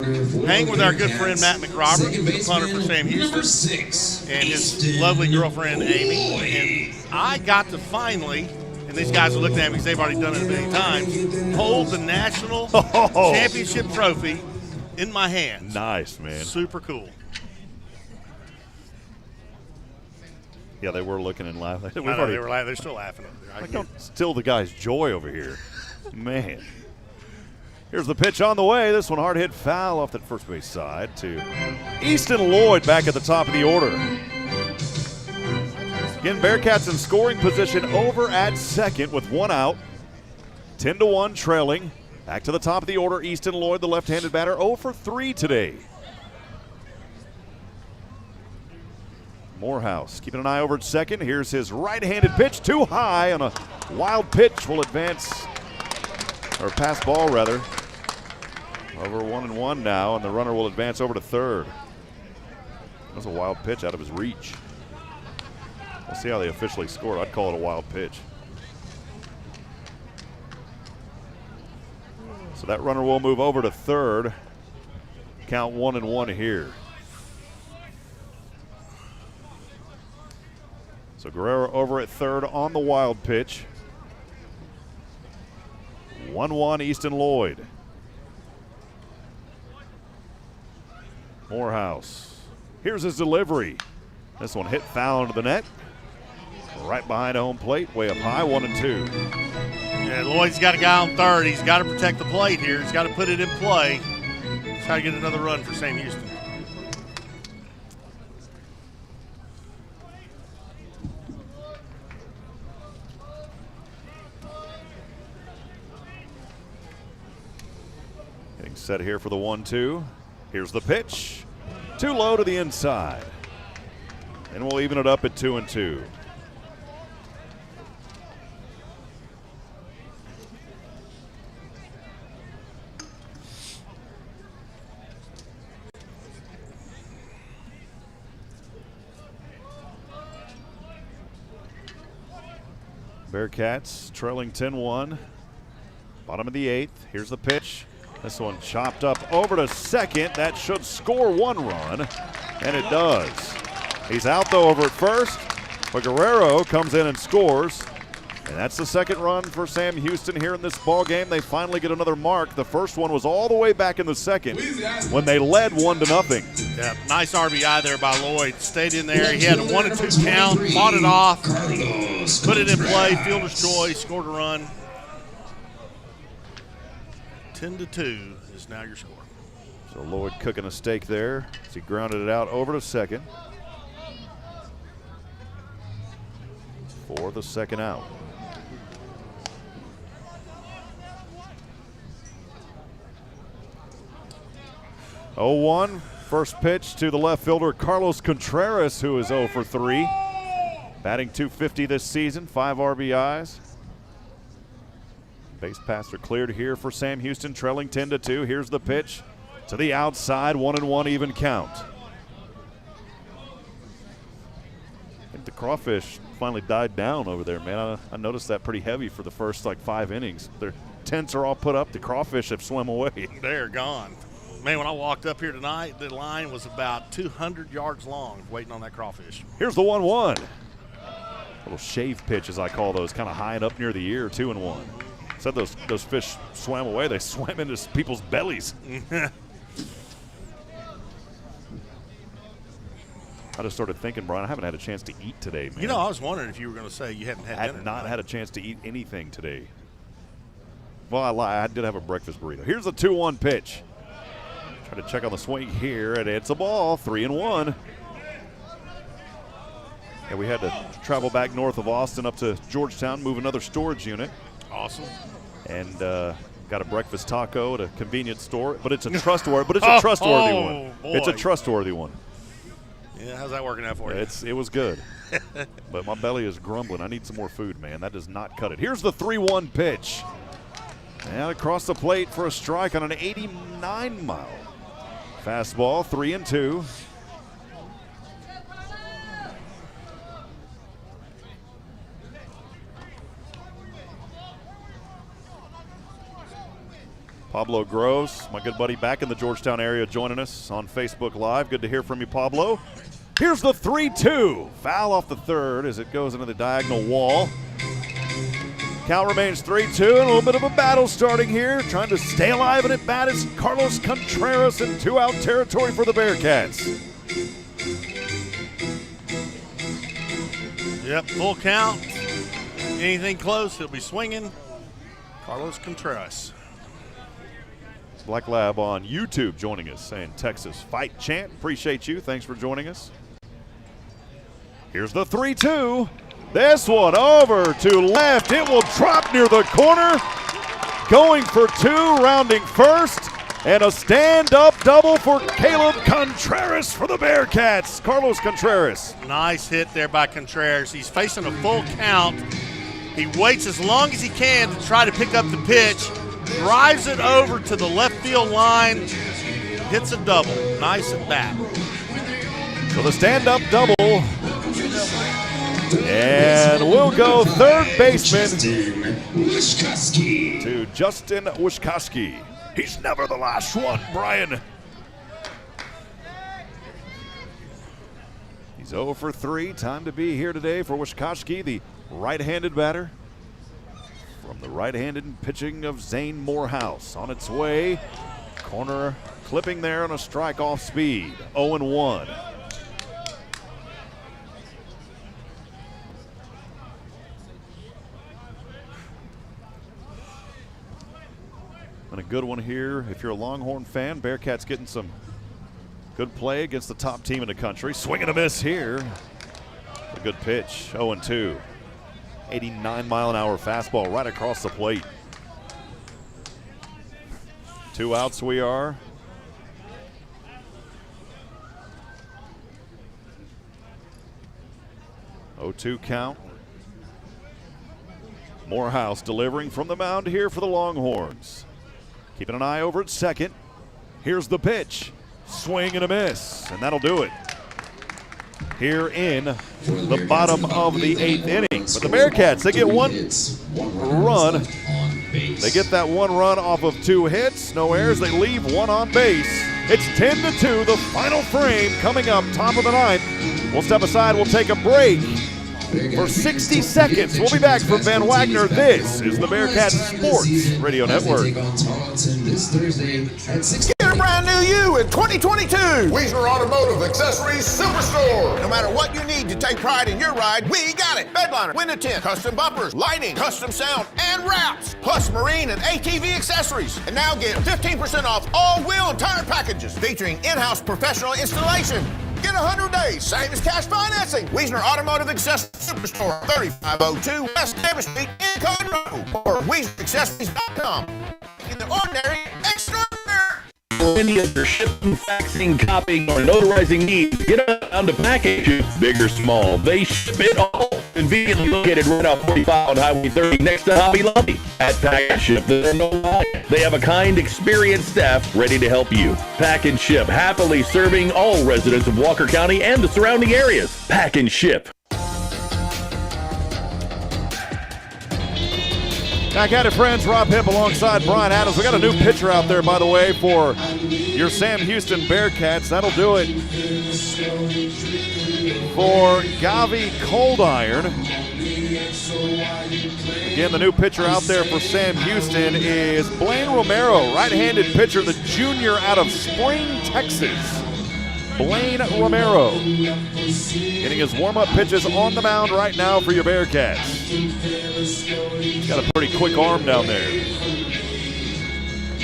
hang with our good friend Matt McRobert, the punter for Sam Houston, and his lovely girlfriend Amy. And I got to finally, and these guys are looking at me because they've already done it many times, hold the national championship trophy in my hands. Nice, man. Super cool. Yeah, they were looking and laughing. They were laughing. They're still laughing over there. Don't steal the guy's joy over here. Man. Here's the pitch on the way. This one hard hit foul off that first base side to Easton Lloyd back at the top of the order. Again, Bearkats in scoring position over at second with 1 out. 10-1 trailing. Back to the top of the order. Easton Lloyd, the left-handed batter, 0 for 3 today. Morehouse keeping an eye over at second. Here's his right-handed pitch, too high on a wild pitch. Will advance, or pass ball rather. Over 1-1 now, and the runner will advance over to third. That was a wild pitch out of his reach. We'll see how they officially scored. I'd call it a wild pitch. So that runner will move over to third. Count 1-1 here. So Guerrero over at third on the wild pitch. 1-1 Easton Lloyd. Morehouse. Here's his delivery. This one hit foul into the net. Right behind home plate, way up high, 1-2. Yeah, Lloyd's got a guy on third. He's got to protect the plate here. He's got to put it in play. Try to get another run for Sam Houston. Getting set here for the 1-2. Here's the pitch. Too low to the inside. And we'll even it up at 2-2. Bearkats trailing 10-1. Bottom of the 8th. Here's the pitch. This one chopped up over to second. That should score 1 run, and it does. He's out, though, over at first. But Guerrero comes in and scores. And that's the second run for Sam Houston here in this ball game. They finally get another mark. The first one was all the way back in the second when they led 1-0. Yeah, nice RBI there by Lloyd. Stayed in there. He had a 1-2 count, fought it off, put it in play, fielder's choice, scored a run. 10-2 is now your score. So Lloyd cooking a steak there as he grounded it out over to second for the second out. 0-1, first pitch to the left fielder Carlos Contreras, who is 0 for 3. Batting .250 this season, 5 RBIs. Base paths are cleared here for Sam Houston, trailing 10-2. Here's the pitch to the outside, 1-1 even count. I think the crawfish finally died down over there, man. I noticed that pretty heavy for the first 5 innings. Their tents are all put up. The crawfish have swum away. They're gone. Man, when I walked up here tonight, the line was about 200 yards long waiting on that crawfish. Here's the 1-1. Little shave pitch, as I call those, kind of high and up near the ear, 2-1. Said those fish swam away. They swam into people's bellies. I just started thinking, Brian, I haven't had a chance to eat today, man. You know, I was wondering if you were going to say you hadn't had dinner. I had not had a chance to eat anything today. Well, I lied. I did have a breakfast burrito. Here's the 2-1 pitch. Try to check on the swing here, and it's a ball, 3-1. And we had to travel back north of Austin up to Georgetown, move another storage unit. Awesome. And got a breakfast taco at a convenience store, but it's a trustworthy. But it's a trustworthy one. Boy. It's a trustworthy one. Yeah, how's that working out for you? It was good, but my belly is grumbling. I need some more food, man. That does not cut it. Here's the 3-1 pitch, and across the plate for a strike on an 89-mile fastball. 3-2. Pablo Groves, my good buddy back in the Georgetown area, joining us on Facebook Live. Good to hear from you, Pablo. Here's the 3-2. Foul off the third as it goes into the diagonal wall. Count remains 3-2, and a little bit of a battle starting here. Trying to stay alive and at bat is Carlos Contreras in 2-out territory for the Bearkats. Yep, full count. Anything close, he'll be swinging. Carlos Contreras. Black Lab on YouTube joining us, saying Texas fight chant. Appreciate you. Thanks for joining us. Here's the 3-2. This one over to left. It will drop near the corner. Going for 2, rounding first. And a stand-up double for Caleb Contreras for the Bearkats. Carlos Contreras. Nice hit there by Contreras. He's facing a full count. He waits as long as he can to try to pick up the pitch. Drives it over to the left field line. Hits a double. Nice at bat. So the stand-up double. And we'll go third baseman to Justin Wishkowski. He's never the last one, Brian. He's 0 for 3. Time to be here today for Wishkowski, the right-handed batter. From the right-handed pitching of Zane Morehouse. On its way, corner clipping there on a strike off speed. 0-1. And a good one here. If you're a Longhorn fan, Bearkats getting some good play against the top team in the country. Swing and a miss here. A good pitch, 0-2. 89-mile-an-hour fastball right across the plate. 2 outs we are. Oh-2 count. Morehouse delivering from the mound here for the Longhorns. Keeping an eye over at second. Here's the pitch. Swing and a miss, and that'll do it here in the bottom of the 8th inning. But the Bearkats, they get one run. They get that 1 run off of 2 hits. No errors. They leave 1 on base. It's 10-2, the final frame coming up, top of the 9th. We'll step aside. We'll take a break for 60 seconds. We'll be back from Van Wagner. This is the Bearkat Sports Radio Network. Get a brand new you in 2022. Wagner Automotive Accessories Superstore. No matter what you need to take pride in your ride, we got it. Bedliner, window tint, custom bumpers, lighting, custom sound, and wraps. Plus marine and ATV accessories. And now get 15% off all wheel and tire packages featuring in-house professional installation. Get 100 days, same as cash financing. Wiesner Automotive Accessories Superstore, 3502 West Davis Street in Conroe, or WienerAccessories.com. In the ordinary, extraordinary. For any of your shipping, faxing, copying, or notarizing needs, get on to Package. Big or small, they ship it all. Conveniently located right off 45 on Highway 30 next to Hobby Lobby. At Pack & Ship, there's no lie. They have a kind, experienced staff ready to help you. Pack & Ship, happily serving all residents of Walker County and the surrounding areas. Pack & Ship. Back at it, friends. Rob Hipp alongside Brian Adams. We got a new pitcher out there, by the way, for your Sam Houston Bearkats. That'll do it for Gavi Cold Iron. Again, the new pitcher out there for Sam Houston is Blaine Romero, right-handed pitcher, the junior out of Spring, Texas. Blaine Romero getting his warm-up pitches on the mound right now for your Bearkats. He's got a pretty quick arm down there.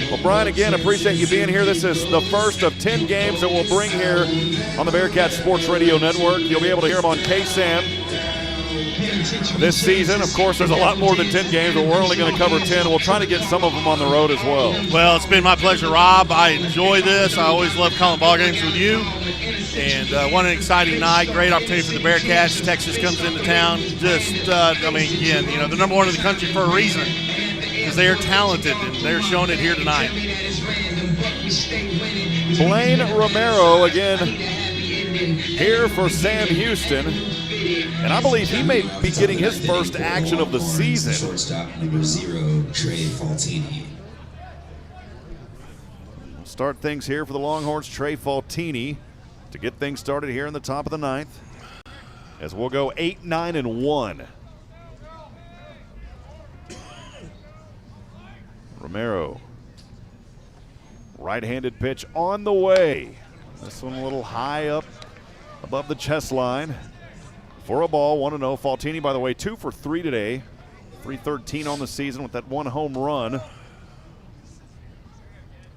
Well, Brian, again, appreciate you being here. This is the first of 10 games that we'll bring here on the Bearkat Sports Radio Network. You'll be able to hear them on KSAM this season. Of course, there's a lot more than 10 games, but we're only going to cover 10. We'll try to get some of them on the road as well. Well, it's been my pleasure, Rob. I enjoy this. I always love calling ball games with you. And what an exciting night. Great opportunity for the Bearkats. Texas comes into town. Again, they're number 1 in the country for a reason, because they are talented, and they're showing it here tonight. Blaine Romero, again, here for Sam Houston. And I believe he may be getting his first action of the season. Shortstop number 0, Trey Faltini. We'll start things here for the Longhorns. Trey Faltini to get things started here in the top of the 9th. As we'll go 8-9-1. Romero. Right-handed pitch on the way. This one a little high up above the chest line. For a ball, 1-0. Faltini, by the way, 2 for 3 today. 313 on the season with that 1 home run.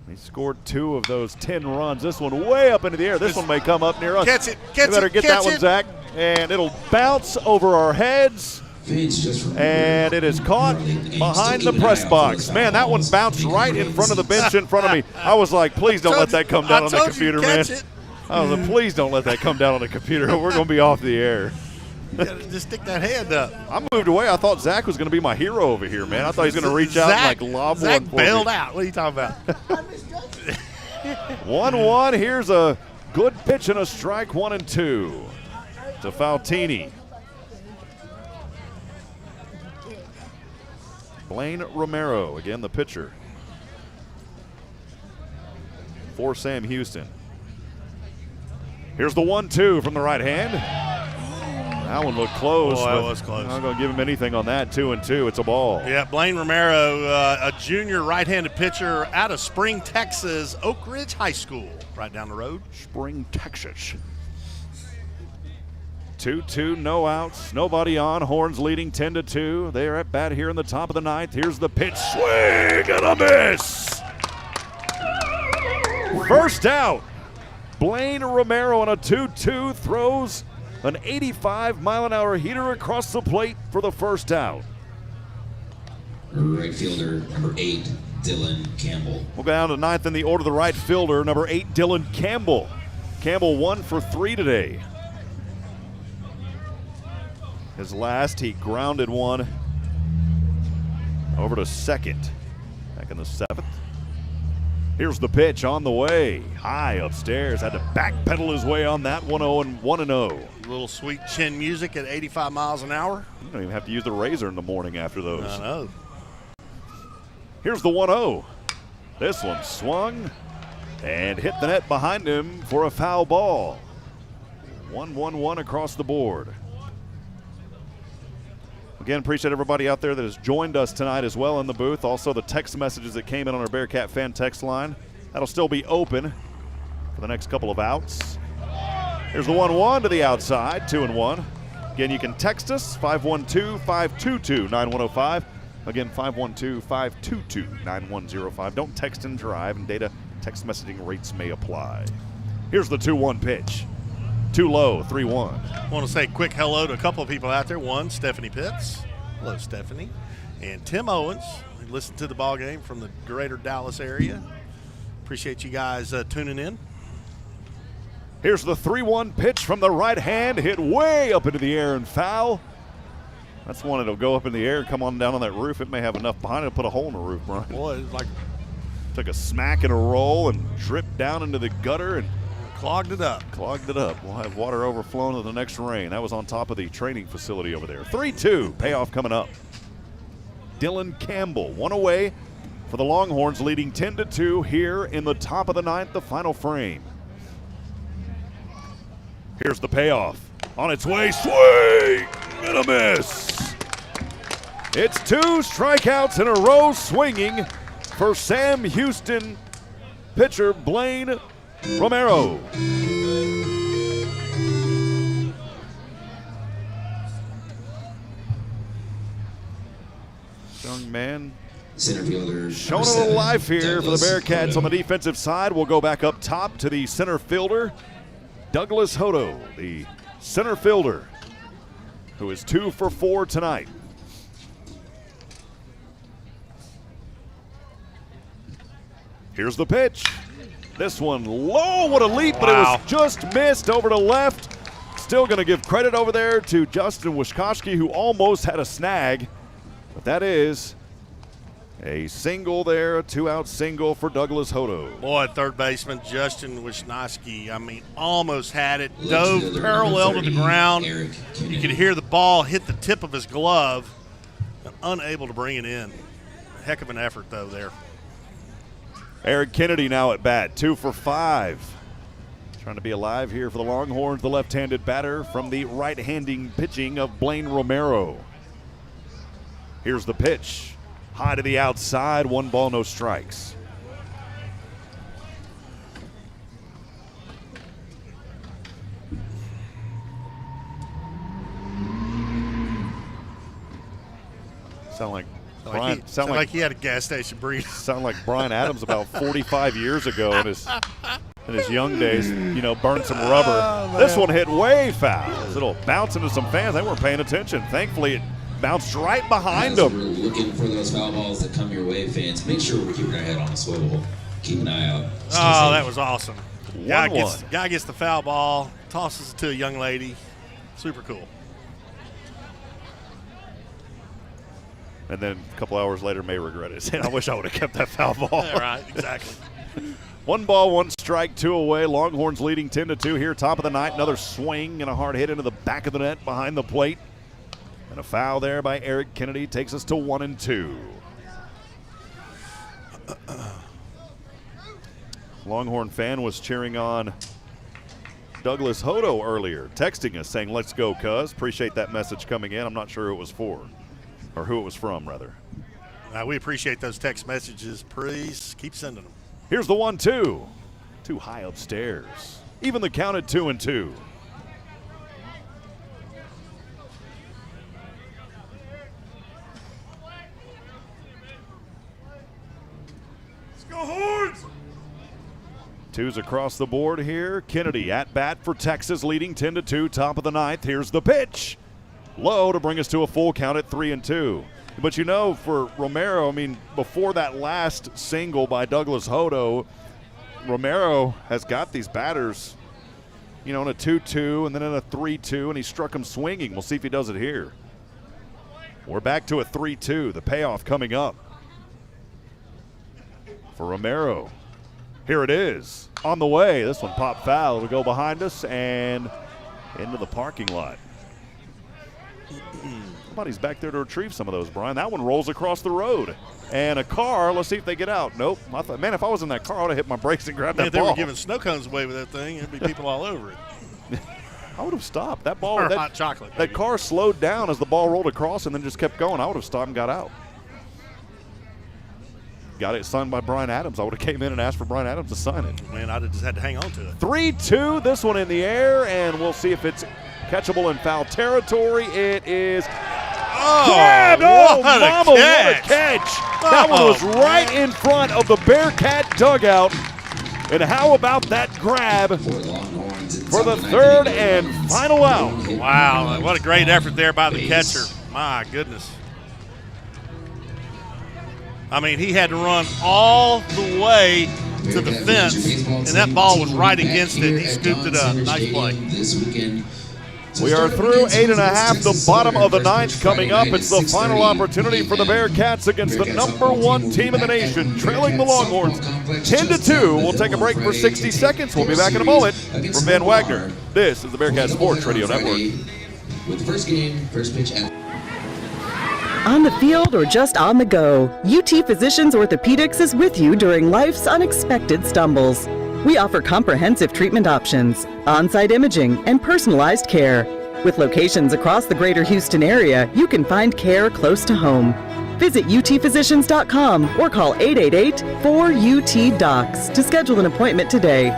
He scored 2 of those 10 runs. This one way up into the air. This one may come up near us. Catch it. You better get that one, Zach. And it'll bounce over our heads. And it is caught behind the press box. Man, that one bounced right in front of the bench in front of me. I was like, please don't let that come down on the computer, man. I was like, please don't let that come down on the computer. We're going to be off the air. You gotta just stick that hand up. I moved away. I thought Zach was going to be my hero over here, man. I thought he was going to reach out and lob Zach one for bailed me. out. What are you talking about? 1-1. Here's a good pitch and a strike. 1-2 to Faltini. Blaine Romero, again the pitcher for Sam Houston. Here's the 1-2 from the right hand. That one looked close. Oh, that was close. I'm not going to give him anything on that. 2-2. It's a ball. Yeah, Blaine Romero, a junior right-handed pitcher out of Spring, Texas, Oak Ridge High School, right down the road. Spring, Texas. 2-2, no outs, nobody on. Horns leading 10-2. They are at bat here in the top of the 9th. Here's the pitch. Swing and a miss. First out. Blaine Romero on a 2-2 throws an 85-mile-an-hour heater across the plate for the first out. Right fielder, number 8, Dylan Campbell. We'll go down to ninth in the order. The right fielder, number 8, Dylan Campbell. Campbell 1 for 3 today. His last, he grounded one over to second. Back in the 7th. Here's the pitch on the way. High upstairs. Had to backpedal his way on that 1-0 and 1-0. A little sweet chin music at 85 miles an hour. You don't even have to use the razor in the morning after those. I know. Here's the 1-0. This one swung and hit the net behind him for a foul ball. 1-1-1 across the board. Again, appreciate everybody out there that has joined us tonight as well in the booth. Also the text messages that came in on our Bearkat fan text line. That'll still be open for the next couple of outs. Here's the 1-1 to the outside, 2-1. Again, you can text us, 512-522-9105. Again, 512-522-9105. Don't text and drive, and data text messaging rates may apply. Here's the 2-1 pitch. Too low, 3-1. I want to say a quick hello to a couple of people out there. One, Stephanie Pitts. Hello, Stephanie. And Tim Owens. We listened to the ball game from the greater Dallas area. Appreciate you guys tuning in. Here's the 3-1 pitch from the right hand, hit way up into the air and foul. That's one that'll go up in the air and come on down on that roof. It may have enough behind it to put a hole in the roof, Brian. Boy, it's like took a smack and a roll and dripped down into the gutter and clogged it up. Clogged it up. We'll have water overflowing in the next rain. That was on top of the training facility over there. 3-2, payoff coming up. Dylan Campbell, one away for the Longhorns, leading 10-2 here in the top of the 9th, the final frame. Here's the payoff. On its way, swing and a miss. It's 2 strikeouts in a row swinging for Sam Houston pitcher Blaine Romero. Young man center fielder showing a little life here for the Bearkats on the defensive side. We'll go back up top to the center fielder, Douglas Hodo, the center fielder, who is 2 for 4 tonight. Here's the pitch. This one low, what a leap, but it was just missed over to left. Still going to give credit over there to Justin Wyszkowski, who almost had a snag. But that is a single there, a 2-out single for Douglas Hodo. Boy, third baseman Justin Wyszkowski, I mean, almost had it. Dove parallel to the ground. You could hear the ball hit the tip of his glove, but unable to bring it in. Heck of an effort, though, there. Eric Kennedy now at bat, 2 for 5. Trying to be alive here for the Longhorns, the left-handed batter from the right-handing pitching of Blaine Romero. Here's the pitch. High to the outside, 1 ball, no strikes. Sound like Brian, sound like he had a gas station breathe. Sound like Brian Adams about 45 years ago in his young days, you know, burned some rubber. This one hit way foul. It'll bounce into some fans. They weren't paying attention. Thankfully, it bounced right behind them. We're looking for those foul balls that come your way, fans. Make sure we're keeping our head on a swivel. Keep an eye out. Oh, that was awesome. 1-1. Guy gets the foul ball, tosses it to a young lady. Super cool. And then a couple hours later may regret it. I wish I would have kept that foul ball. Yeah, right, exactly. 1 ball, 1 strike, 2 away. Longhorns leading 10-2 here, top of the 9th. Another swing and a hard hit into the back of the net behind the plate. And a foul there by Eric Kennedy takes us to 1-2. Longhorn fan was cheering on Douglas Hodo earlier, texting us saying, "Let's go, cuz." Appreciate that message coming in. I'm not sure who it was for, or who it was from, rather. We appreciate those text messages. Please keep sending them. Here's the 1-2. Too high upstairs. Even the count at 2-2. Let's go, Horns! Twos across the board here. Kennedy at bat for Texas, leading 10-2, top of the ninth. Here's the pitch. Low to bring us to a full count at 3-2. But you know, for Romero, I mean, before that last single by Douglas Hodo, Romero has got these batters, you know, in a 2-2 and then in a 3-2, and he struck him swinging. We'll see if he does it here. We're back to a 3-2. The payoff coming up for Romero. Here it is. On the way. This one popped foul. It'll go behind us and into the parking lot. Somebody's back there to retrieve some of those, Brian. That one rolls across the road. And a car, let's see if they get out. Nope. I thought, man, if I was in that car, I would have hit my brakes and grabbed that ball. If they were giving snow cones away with that thing, there'd be people all over it. I would have stopped. That ball, or that, hot chocolate. That car slowed down as the ball rolled across and then just kept going. I would have stopped and got out. Got it signed by Brian Adams. I would have came in and asked for Brian Adams to sign it. Man, I'd have just had to hang on to it. 3-2, this one in the air, and we'll see if it's catchable in foul territory. It is grabbed. Oh, mama, what a catch. That one was right in front of the Bearkat dugout. And how about that grab for the third and final out? Wow, what a great effort there by the catcher. My goodness. I mean, he had to run all the way to the fence, and that ball was right against it. He scooped it up. Nice play. We are through 8.5, the bottom of the ninth coming up. It's the final opportunity for the Bearkats against the #1 team in the nation, trailing the Longhorns 10-2. We'll take a break for 60 seconds. We'll be back in a moment. From Ben Wagner, this is the Bearkat Sports Radio Network. With the first game, first pitch at On the field or just on the go, UT Physicians Orthopedics is with you during life's unexpected stumbles. We offer comprehensive treatment options, on-site imaging, and personalized care. With locations across the greater Houston area, you can find care close to home. Visit utphysicians.com or call 888-4UT-DOCS to schedule an appointment today.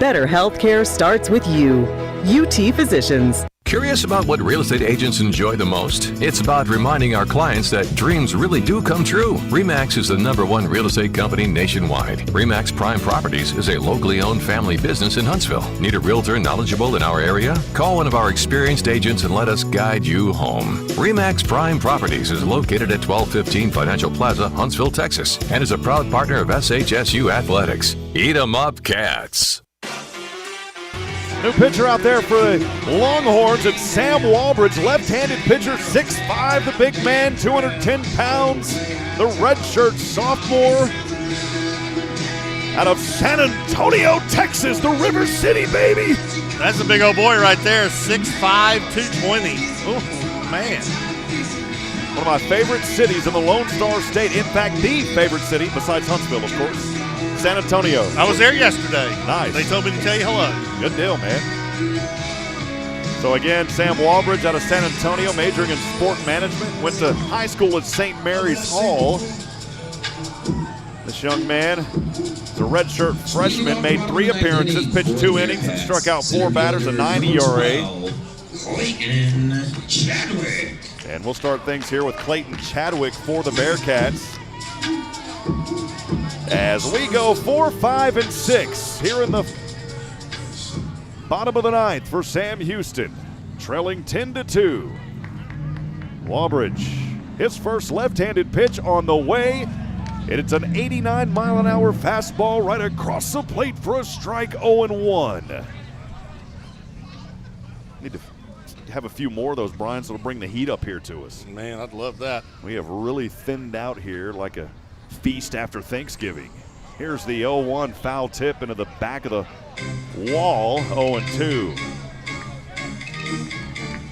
Better health care starts with you. UT Physicians. Curious about what real estate agents enjoy the most? It's about reminding our clients that dreams really do come true. RE/MAX is the #1 real estate company nationwide. RE/MAX Prime Properties is a locally owned family business in Huntsville. Need a realtor knowledgeable in our area? Call one of our experienced agents and let us guide you home. RE/MAX Prime Properties is located at 1215 Financial Plaza, Huntsville, Texas, and is a proud partner of SHSU Athletics. Eat 'em up, Cats. New pitcher out there for the Longhorns. It's Sam Walbridge, left-handed pitcher, 6'5", the big man, 210 pounds. The redshirt sophomore out of San Antonio, Texas, the River City, baby. That's a big old boy right there, 6'5", 220. Oh, man. One of my favorite cities in the Lone Star State. In fact, the favorite city, besides Huntsville, of course. San Antonio. I was there yesterday. Nice. They told me to tell you hello. Good deal, man. So again, Sam Walbridge out of San Antonio, majoring in sport management. Went to high school at St. Mary's Hall. This young man is a redshirt freshman, made 3 appearances, pitched 2 innings, and struck out 4 batters, a 9 ERA. Clayton Chadwick. And we'll start things here with Clayton Chadwick for the Bearkats. As we go 4, 5, and 6 here in the bottom of the ninth for Sam Houston, trailing 10-2. Walbridge, his first left-handed pitch on the way, and it's an 89-mile-an-hour fastball right across the plate for a strike. 0-1. Need to have a few more of those, Brian, so it'll bring the heat up here to us. Man, I'd love that. We have really thinned out here like a feast after Thanksgiving. Here's the 0-1 foul tip into the back of the wall. 0-2.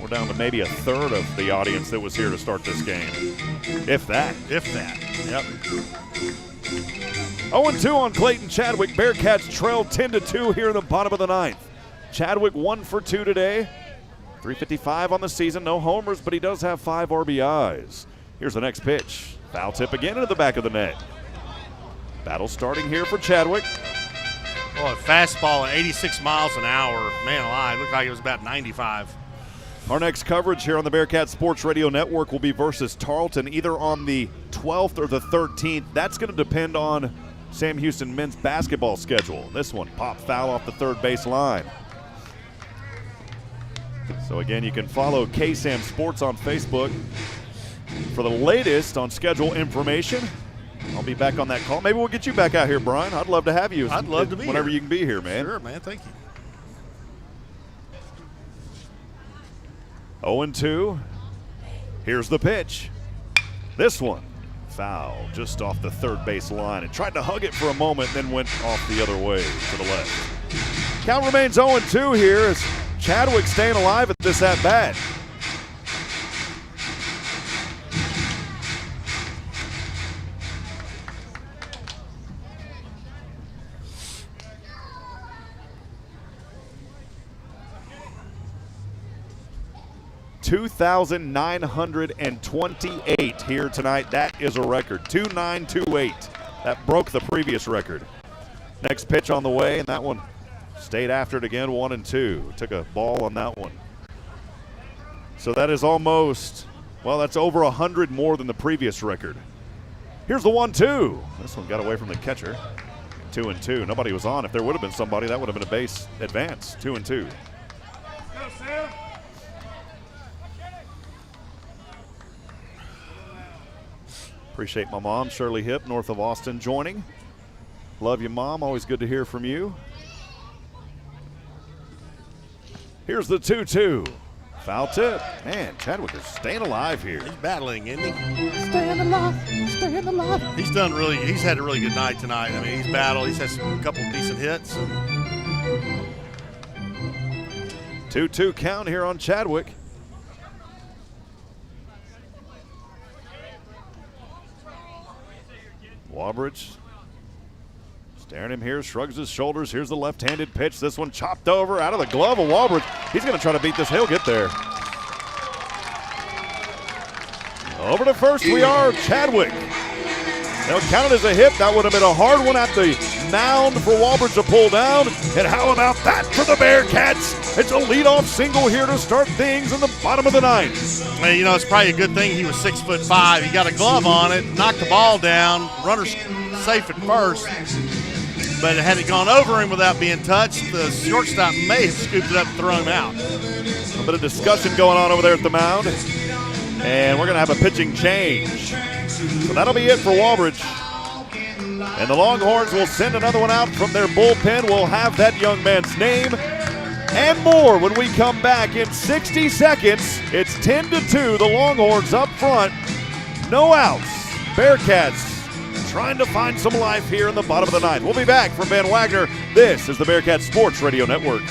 We're down to maybe a third of the audience that was here to start this game. If that. If that. Yep. 0-2 on Clayton Chadwick. Bearkats trail 10-2 here in the bottom of the ninth. Chadwick 1 for 2 today. 355 on the season. No homers, but he does have 5 RBIs. Here's the next pitch. Foul tip again into the back of the net. Battle starting here for Chadwick. Well, a fastball at 86 miles an hour. Man alive, looked like it was about 95. Our next coverage here on the Bearkat Sports Radio Network will be versus Tarleton, either on the 12th or the 13th. That's going to depend on Sam Houston men's basketball schedule. This one, pop foul off the third base line. So again, you can follow KSAM Sports on Facebook for the latest on schedule information. I'll be back on that call. Maybe we'll get you back out here, Brian. I'd love to have you. I'd love to be whenever here. you can be here, man. Sure, man. Thank you. 0-2. Here's the pitch. This one, foul just off the third base line. It tried to hug it for a moment, then went off the other way to the left. Count remains 0-2 here as Chadwick staying alive at this at-bat. $2,928 here tonight. That is a record. 2,928. That broke the previous record. Next pitch on the way, and that one stayed after it again. 1-2. Took a ball on that one. So that is almost, well, that's over 100 more than the previous record. Here's the 1-2. This one got away from the catcher. 2-2. Nobody was on. If there would have been somebody, that would have been a base advance. 2-2. Appreciate my mom, Shirley Hipp, north of Austin, joining. Love you, Mom. Always good to hear from you. Here's the 2-2. Foul tip. Man, Chadwick is staying alive here. He's battling, isn't he? Staying alive, staying alive. He's had a really good night tonight. I mean, he's battled. He's had a couple of decent hits. 2-2 count here on Chadwick. Wabridge staring him here, shrugs his shoulders. Here's the left-handed pitch. This one chopped over out of the glove of Wabridge. He's going to try to beat this. He'll get there. Over to first we are, Chadwick. They'll count it as a hit. That would have been a hard one at the mound for Wabridge to pull down. And how about that for the Bearkats? It's a leadoff single here to start things in the bottom of the ninth. Well, you know, it's probably a good thing he was 6'5". He got a glove on it, knocked the ball down, runner's safe at first. But had it gone over him without being touched, the shortstop may have scooped it up and thrown him out. A bit of discussion going on over there at the mound. And we're going to have a pitching change. So that'll be it for Wabridge. And the Longhorns will send another one out from their bullpen. We'll have that young man's name and more when we come back in 60 seconds. It's 10-2. The Longhorns up front. No outs. Bearkats trying to find some life here in the bottom of the ninth. We'll be back from Ben Wagner. This is the Bearkat Sports Radio Network.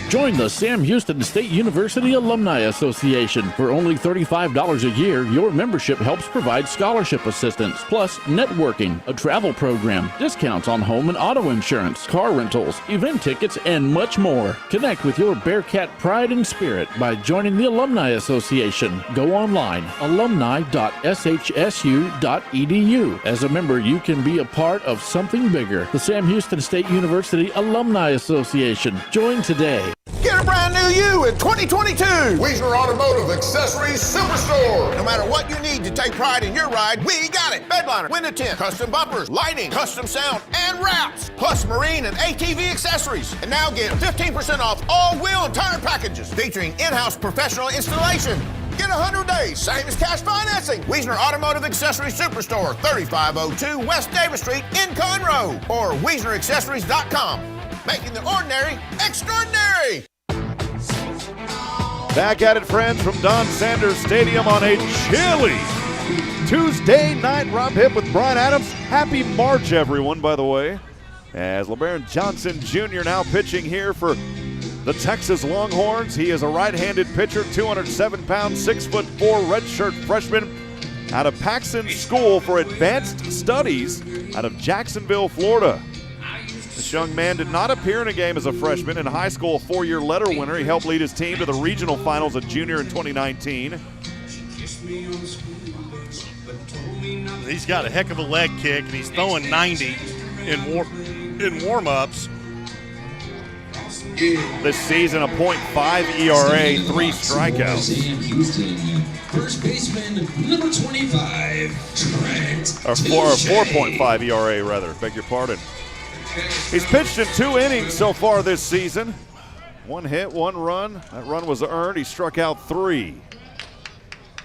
Join the Sam Houston State University Alumni Association. For only $35 a year, your membership helps provide scholarship assistance, plus networking, a travel program, discounts on home and auto insurance, car rentals, event tickets, and much more. Connect with your Bearkat pride and spirit by joining the Alumni Association. Go online, alumni.shsu.edu. As a member, you can be a part of something bigger. The Sam Houston State University Alumni Association. Join today. Get a brand new you in 2022. Wagner Automotive Accessories Superstore. No matter what you need to take pride in your ride, we got it. Bedliner, window tint, custom bumpers, lighting, custom sound, and wraps. Plus marine and ATV accessories. And now get 15% off all wheel and tire packages featuring in-house professional installation. Get 100 days, same as cash financing. Wagner Automotive Accessories Superstore, 3502 West Davis Street in Conroe. Or WagnerAccessories.com. Making the ordinary extraordinary. Back at it, friends, from Don Sanders Stadium on a chilly Tuesday night. Rob Hipp with Brian Adams. Happy March, everyone, by the way. As LeBaron Johnson Jr. now pitching here for the Texas Longhorns. He is a right-handed pitcher, 207 pounds, 6'4", redshirt freshman out of Paxson School for Advanced Studies out of Jacksonville, Florida. This young man did not appear in a game as a freshman. In high school, a four-year letter winner. He helped lead his team to the regional finals as a junior in 2019. He's got a heck of a leg kick, and he's throwing 90 in warm-ups. this season, a .5 ERA, 3 strikeouts. Sam Houston. First baseman, number 25, Trent. Or 4.5 ERA, rather. Beg your pardon. He's pitched in 2 innings so far this season. 1 hit, 1 run. That run was earned. He struck out 3.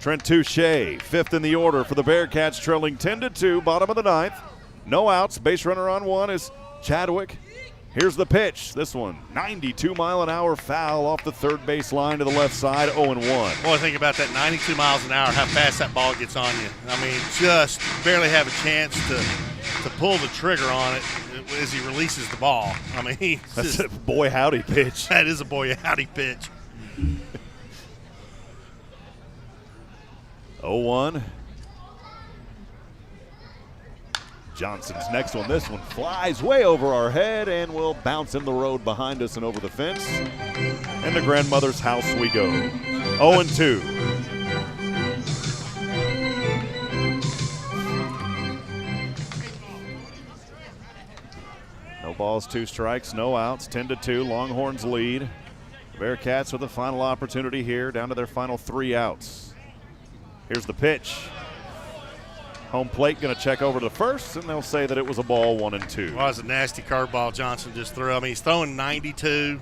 Trent Touche, 5th in the order for the Bearkats, trailing 10-2, bottom of the 9th. No outs. Base runner on 1 is Chadwick. Here's the pitch. This one, 92-mile-an-hour foul off the third base line to the left side, 0-1. Boy, think about that, 92 miles an hour, how fast that ball gets on you. I mean, just barely have a chance to pull the trigger on it as he releases the ball. I mean, that's a boy howdy pitch. That is a boy howdy pitch. 0-1. Johnson's next one. This one flies way over our head and will bounce in the road behind us and over the fence. And to grandmother's house we go. 0-2. No balls, 2 strikes, no outs. 10-2. Longhorns lead. Bearkats with a final opportunity here, down to their final 3 outs. Here's the pitch. Home plate going to check over to first, and they'll say that it was a ball, 1-2. Well, it's a nasty curveball Johnson just threw. I mean, he's throwing 92,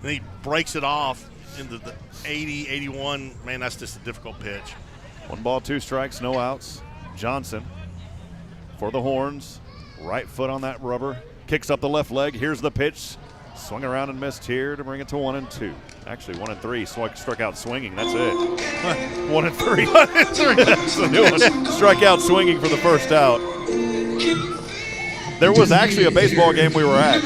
and he breaks it off into the 80, 81. Man, that's just a difficult pitch. 1 ball, 2 strikes, no outs. Johnson for the Horns. Right foot on that rubber. Kicks up the left leg. Here's the pitch. Swung around and missed here to bring it to 1-2. Actually, 1-3. Struck out swinging. That's it. 1-3. 1-3. That's the new one. Struck out swinging for the first out. There was actually a baseball game we were at,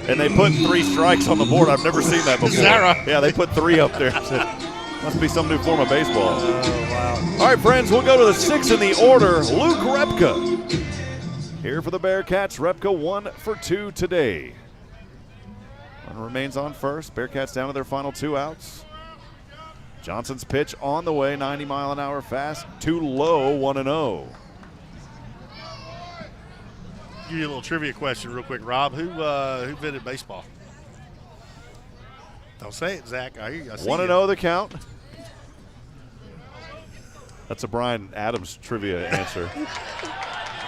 and they put 3 strikes on the board. I've never seen that before. Yeah, they put 3 up there. Must be some new form of baseball. Oh, wow. All right, friends, we'll go to the 6th in the order. Luke Repka. Here for the Bearkats. Repka 1 for 2 today. One remains on first. Bearkats down to their final 2 outs. Johnson's pitch on the way, 90-mile-an-hour fast, too low, 1-0. Give you a little trivia question real quick, Rob. Who invented baseball? Don't say it, Zach. I hear you. 1-0 the count. That's a Brian Adams trivia answer.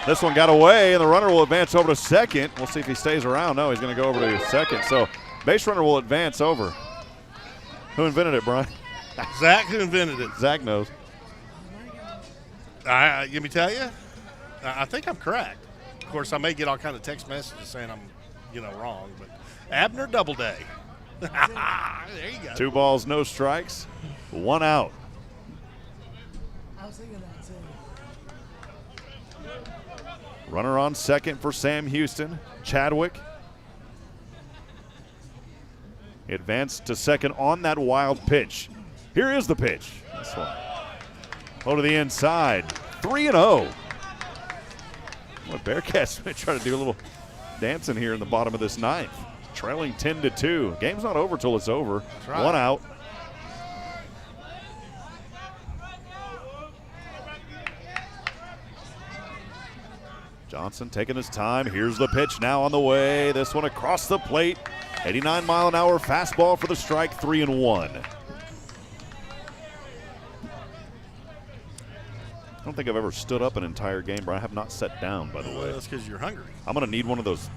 This one got away, and the runner will advance over to second. We'll see if he stays around. No, he's going to go over to second. So base runner will advance over. Who invented it, Brian? Zach, who invented it? Zach knows. Let me tell you, I think I'm correct. Of course, I may get all kinds of text messages saying I'm, wrong, but Abner Doubleday. There you go. 2 balls, no strikes, 1 out. Runner on second for Sam Houston. Chadwick. He advanced to second on that wild pitch. Here is the pitch. This one. Low to the inside. 3-0. Well, Bearkats may try to do a little dancing here in the bottom of this 9th. Trailing 10-2. Game's not over till it's over. Right. 1 out. Johnson taking his time. Here's the pitch now on the way. This one across the plate. 89-mile-an-hour fastball for the strike, 3-1. I don't think I've ever stood up an entire game, but I have not sat down, by the way. That's because you're hungry. I'm going to need one of those,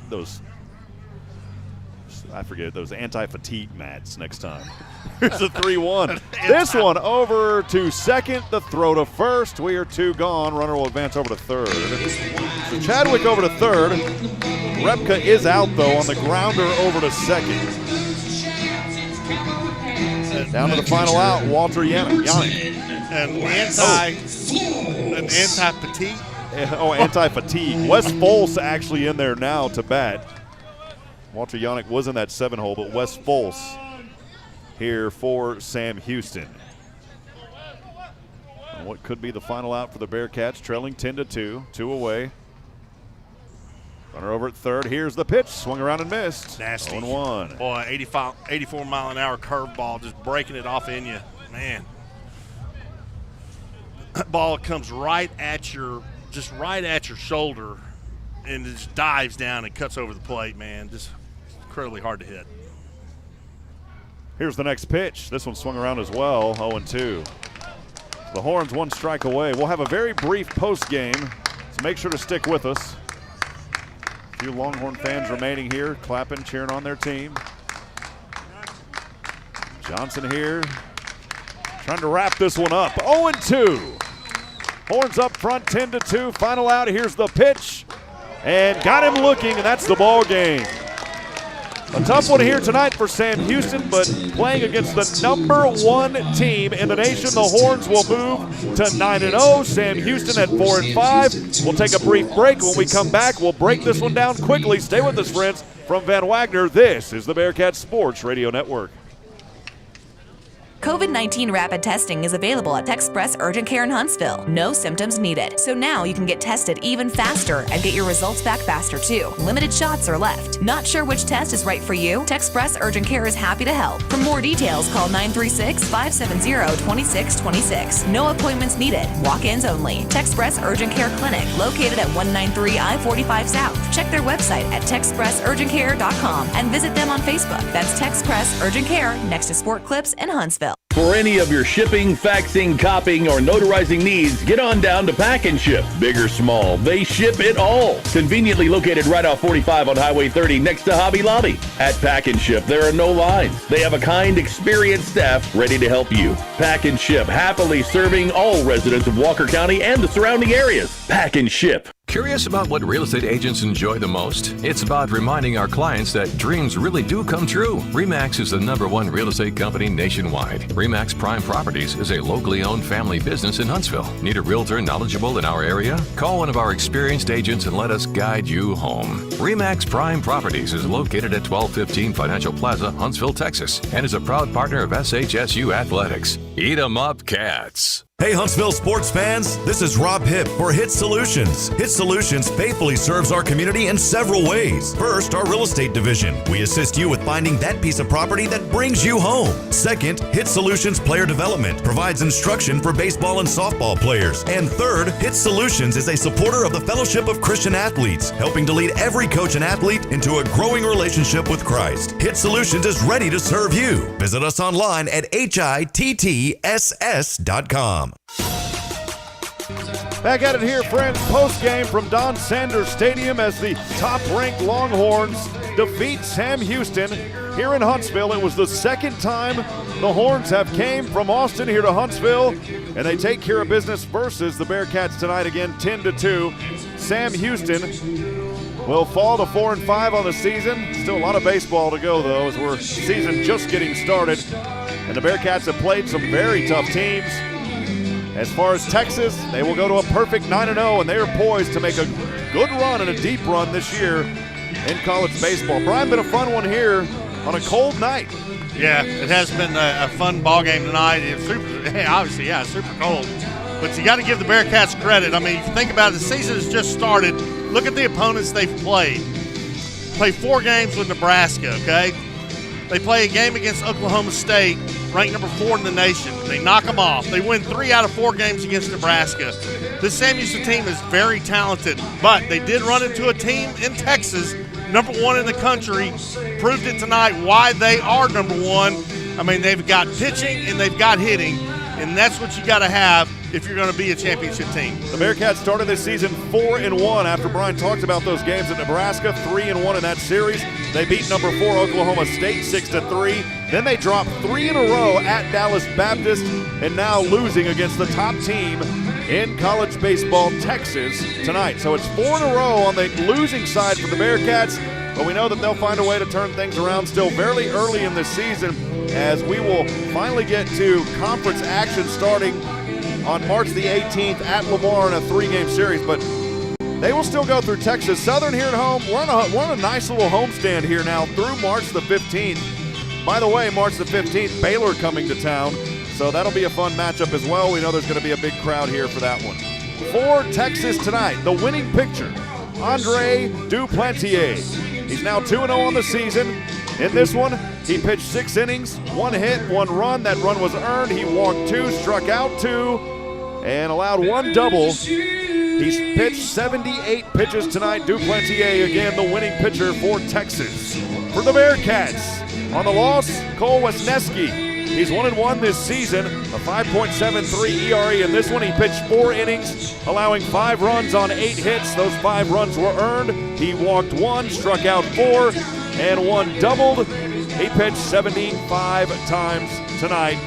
I forget, those anti-fatigue mats next time. Here's a 3-1. This one over to second, the throw to first. We are 2 gone. Runner will advance over to third. So Chadwick over to third. Repka is out, though, on the grounder over to second. Down to the final out, Walter Yannick. An anti-fatigue. Oh, anti-fatigue. Wes Foles actually in there now to bat. Walter Yannick was in that 7-hole, but Wes Foles here for Sam Houston. And what could be the final out for the Bearkats, trailing 10-2, 2 away. Runner over at third. Here's the pitch. Swung around and missed. Nasty. 0-1. Boy, 84-mile-an-hour curveball, just breaking it off in you. Man. That ball comes right at your shoulder and just dives down and cuts over the plate, man. Just incredibly hard to hit. Here's the next pitch. This one swung around as well, 0-2. The Horns 1 strike away. We'll have a very brief post game, so make sure to stick with us. A few Longhorn fans remaining here, clapping, cheering on their team. Johnson here, trying to wrap this one up. 0-2. Horns up front, 10-2. Final out. Here's the pitch, and got him looking, and that's the ball game. A tough one here tonight for Sam Houston, but playing against the #1 team in the nation, the Horns will move to 9-0. Sam Houston at 4-5. We'll take a brief break. When we come back, we'll break this one down quickly. Stay with us, friends. From Van Wagner, this is the Bearkat Sports Radio Network. COVID-19 rapid testing is available at Express Urgent Care in Huntsville. No symptoms needed. So now you can get tested even faster and get your results back faster too. Limited shots are left. Not sure which test is right for you? Express Urgent Care is happy to help. For more details, call 936-570-2626. No appointments needed. Walk-ins only. Express Urgent Care Clinic, located at 193 I-45 South. Check their website at TexpressUrgentCare.com and visit them on Facebook. That's Express Urgent Care next to Sport Clips in Huntsville. For any of your shipping, faxing, copying, or notarizing needs, get on down to Pack and Ship. Big or small, they ship it all. Conveniently located right off 45 on Highway 30 next to Hobby Lobby. At Pack and Ship, there are no lines. They have a kind, experienced staff ready to help you. Pack and Ship, happily serving all residents of Walker County and the surrounding areas. Pack and Ship. Curious about what real estate agents enjoy the most? It's about reminding our clients that dreams really do come true. RE/MAX is the #1 real estate company nationwide. RE/MAX Prime Properties is a locally owned family business in Huntsville. Need a realtor knowledgeable in our area? Call one of our experienced agents and let us guide you home. RE/MAX Prime Properties is located at 1215 Financial Plaza, Huntsville, Texas, and is a proud partner of SHSU Athletics. Eat 'em up, Cats. Hey Huntsville sports fans, this is Rob Hipp for Hipp Solutions. Hipp Solutions faithfully serves our community in several ways. First, our real estate division. We assist you with finding that piece of property that brings you home. Second, Hipp Solutions Player Development provides instruction for baseball and softball players. And third, Hipp Solutions is a supporter of the Fellowship of Christian Athletes, helping to lead every coach and athlete into a growing relationship with Christ. Hipp Solutions is ready to serve you. Visit us online at hittss.com. Back at it here, friends. Post game from Don Sanders Stadium as the top-ranked Longhorns defeat Sam Houston here in Huntsville. It was the second time the Horns have came from Austin here to Huntsville, and they take care of business versus the Bearkats tonight again, 10-2. Sam Houston will fall to 4-5 on the season. Still a lot of baseball to go, though, as we're season just getting started. And the Bearkats have played some very tough teams. As far as Texas, they will go to a perfect 9-0, and they are poised to make a good run and a deep run this year in college baseball. Brian, been a fun one here on a cold night. Yeah, it has been a fun ball game tonight. It's obviously, super cold. But you got to give the Bearkats credit. I mean, if you think about it, the season has just started. Look at the opponents they've played. Played 4 games with Nebraska, okay? They play a game against Oklahoma State, ranked number 4 in the nation. They knock them off. They win 3 out of 4 games against Nebraska. This Sam Houston team is very talented, but they did run into a team in Texas, number 1 in the country. Proved it tonight why they are number 1. I mean, they've got pitching and they've got hitting, and that's what you got to have if you're going to be a championship team. The Bearkats started this season 4-1 after Brian talked about those games at Nebraska, 3-1 in that series. They beat number 4 Oklahoma State 6-3. Then they dropped 3 in a row at Dallas Baptist, and now losing against the top team in college baseball, Texas, tonight. So it's 4 in a row on the losing side for the Bearkats, but we know that they'll find a way to turn things around still very early in this season, as we will finally get to conference action starting on March the 18th at Lamar in a 3-game series. But they will still go through Texas Southern here at home. We're on a nice little homestand here now through March the 15th. By the way, March the 15th, Baylor coming to town, so that'll be a fun matchup as well. We know there's going to be a big crowd here for that one. For Texas tonight, the winning pitcher, Andre Duplantier. He's now 2-0 on the season. In this one, he pitched 6 innings, 1 hit, 1 run. That run was earned. He walked 2, struck out 2, and allowed 1 double. He's pitched 78 pitches tonight. Duplantier, again, the winning pitcher for Texas. For the Bearkats, On the loss, Cole Wisniewski. He's 1-1 this season, a 5.73 ERA in this one. He pitched 4 innings, allowing 5 runs on 8 hits. Those 5 runs were earned. He walked 1, struck out 4, and 1 doubled. He pitched 75 times tonight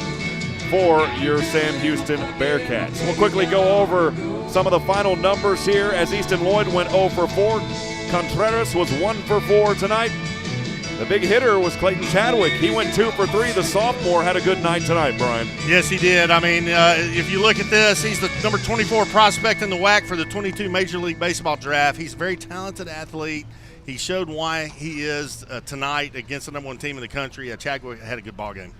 for your Sam Houston Bearkats. We'll quickly go over some of the final numbers here as Easton Lloyd went 0 for 4. Contreras was 1 for 4 tonight. The big hitter was Clayton Chadwick. He went 2 for 3. The sophomore had a good night tonight, Brian. Yes, he did. I mean, if you look at this, he's the number 24 prospect in the WAC for the 22 Major League Baseball draft. He's a very talented athlete. He showed why he is tonight against the number 1 team in the country. Chadwick had a good ball game.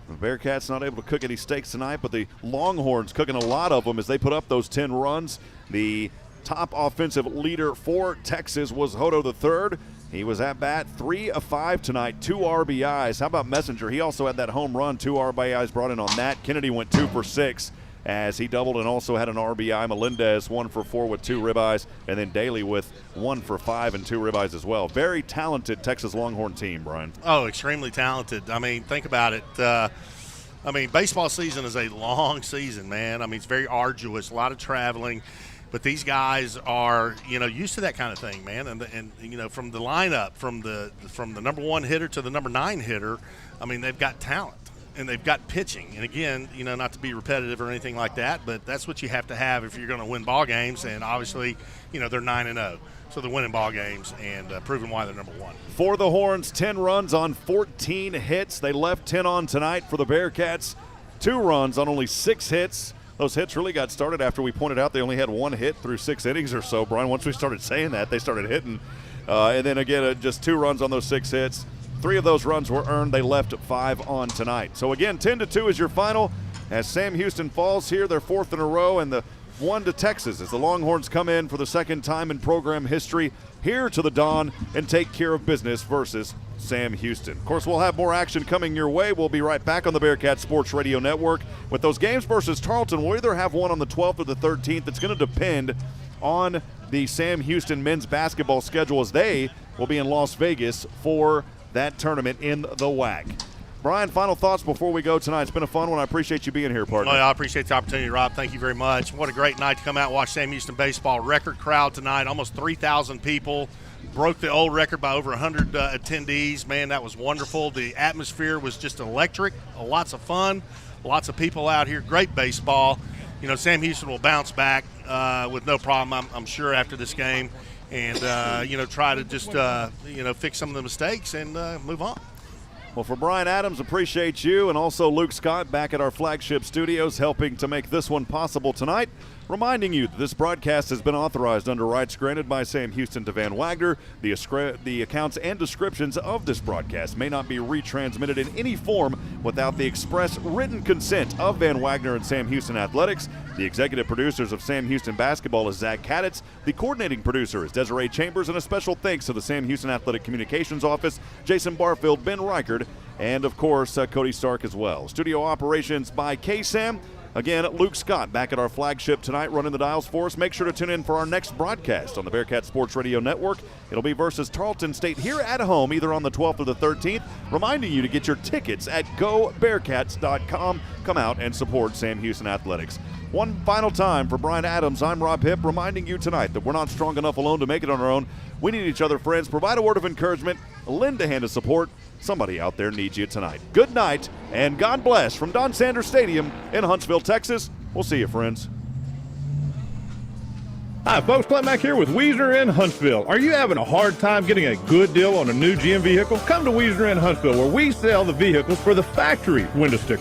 The Bearkats not able to cook any steaks tonight, but the Longhorns cooking a lot of them as they put up those 10 runs. The top offensive leader for Texas was Hodo III. He was at bat 3 of 5 tonight, 2 RBIs. How about Messenger? He also had that home run, 2 RBIs brought in on that. Kennedy went 2 for 6 as he doubled and also had an RBI. Melendez 1 for 4 with 2 ribeyes, and then Daly with 1 for 5 and 2 ribeyes as well. Very talented Texas Longhorn team, Brian. Oh, extremely talented. I mean, think about it. Baseball season is a long season, man. I mean, it's very arduous, a lot of traveling. But these guys are, used to that kind of thing, man. And from the lineup, from the number 1 hitter to the number 9 hitter, I mean, they've got talent and they've got pitching. And again, not to be repetitive or anything like that, but that's what you have to have if you're going to win ball games. And obviously, they're 9-0, so they're winning ball games and proving why they're number 1. For the Horns, 10 runs on 14 hits. They left 10 on tonight. For the Bearkats, 2 runs on only 6 hits. Those hits really got started after we pointed out they only had 1 hit through 6 innings or so, Brian. Once we started saying that, they started hitting. And then again, just 2 runs on those 6 hits. 3 of those runs were earned. They left 5 on tonight. So again, 10-2 is your final as Sam Houston falls here, their 4th in a row, and the 1 to Texas as the Longhorns come in for the 2nd time in program history here to the Dawn and take care of business versus Sam Houston. Of course, we'll have more action coming your way. We'll be right back on the Bearkat Sports Radio Network with those games versus Tarleton. We'll either have one on the 12th or the 13th. It's going to depend on the Sam Houston men's basketball schedule as they will be in Las Vegas for that tournament in the WAC. Brian, final thoughts before we go tonight. It's been a fun one. I appreciate you being here, partner. I appreciate the opportunity, Rob. Thank you very much. What a great night to come out and watch Sam Houston baseball. Record crowd tonight, almost 3,000 people. Broke the old record by over 100 attendees. Man, that was wonderful. The atmosphere was just electric. Lots of fun. Lots of people out here. Great baseball. Sam Houston will bounce back with no problem, I'm sure, after this game. And, try to just, fix some of the mistakes and move on. Well, for Brian Adams, appreciate you, and also Luke Scott back at our flagship studios helping to make this one possible tonight. Reminding you that this broadcast has been authorized under rights granted by Sam Houston to Van Wagner. The accounts and descriptions of this broadcast may not be retransmitted in any form without the express written consent of Van Wagner and Sam Houston Athletics. The executive producers of Sam Houston Basketball is Zach Kaditz. The coordinating producer is Desiree Chambers, and a special thanks to the Sam Houston Athletic Communications Office, Jason Barfield, Ben Reichard, and of course Cody Stark as well. Studio operations by K-Sam. Again, Luke Scott back at our flagship tonight running the dials for us. Make sure to tune in for our next broadcast on the Bearkat Sports Radio Network. It'll be versus Tarleton State here at home, either on the 12th or the 13th. Reminding you to get your tickets at GoBearkats.com. Come out and support Sam Houston Athletics. One final time for Brian Adams, I'm Rob Hipp, reminding you tonight that we're not strong enough alone to make it on our own. We need each other, friends. Provide a word of encouragement, lend a hand of support. Somebody out there needs you tonight. Good night, and God bless from Don Sanders Stadium in Huntsville, Texas. We'll see you, friends. Hi, folks. Clint Mack here with Wagner in Huntsville. Are you having a hard time getting a good deal on a new GM vehicle? Come to Wagner in Huntsville, where we sell the vehicles for the factory window sticker.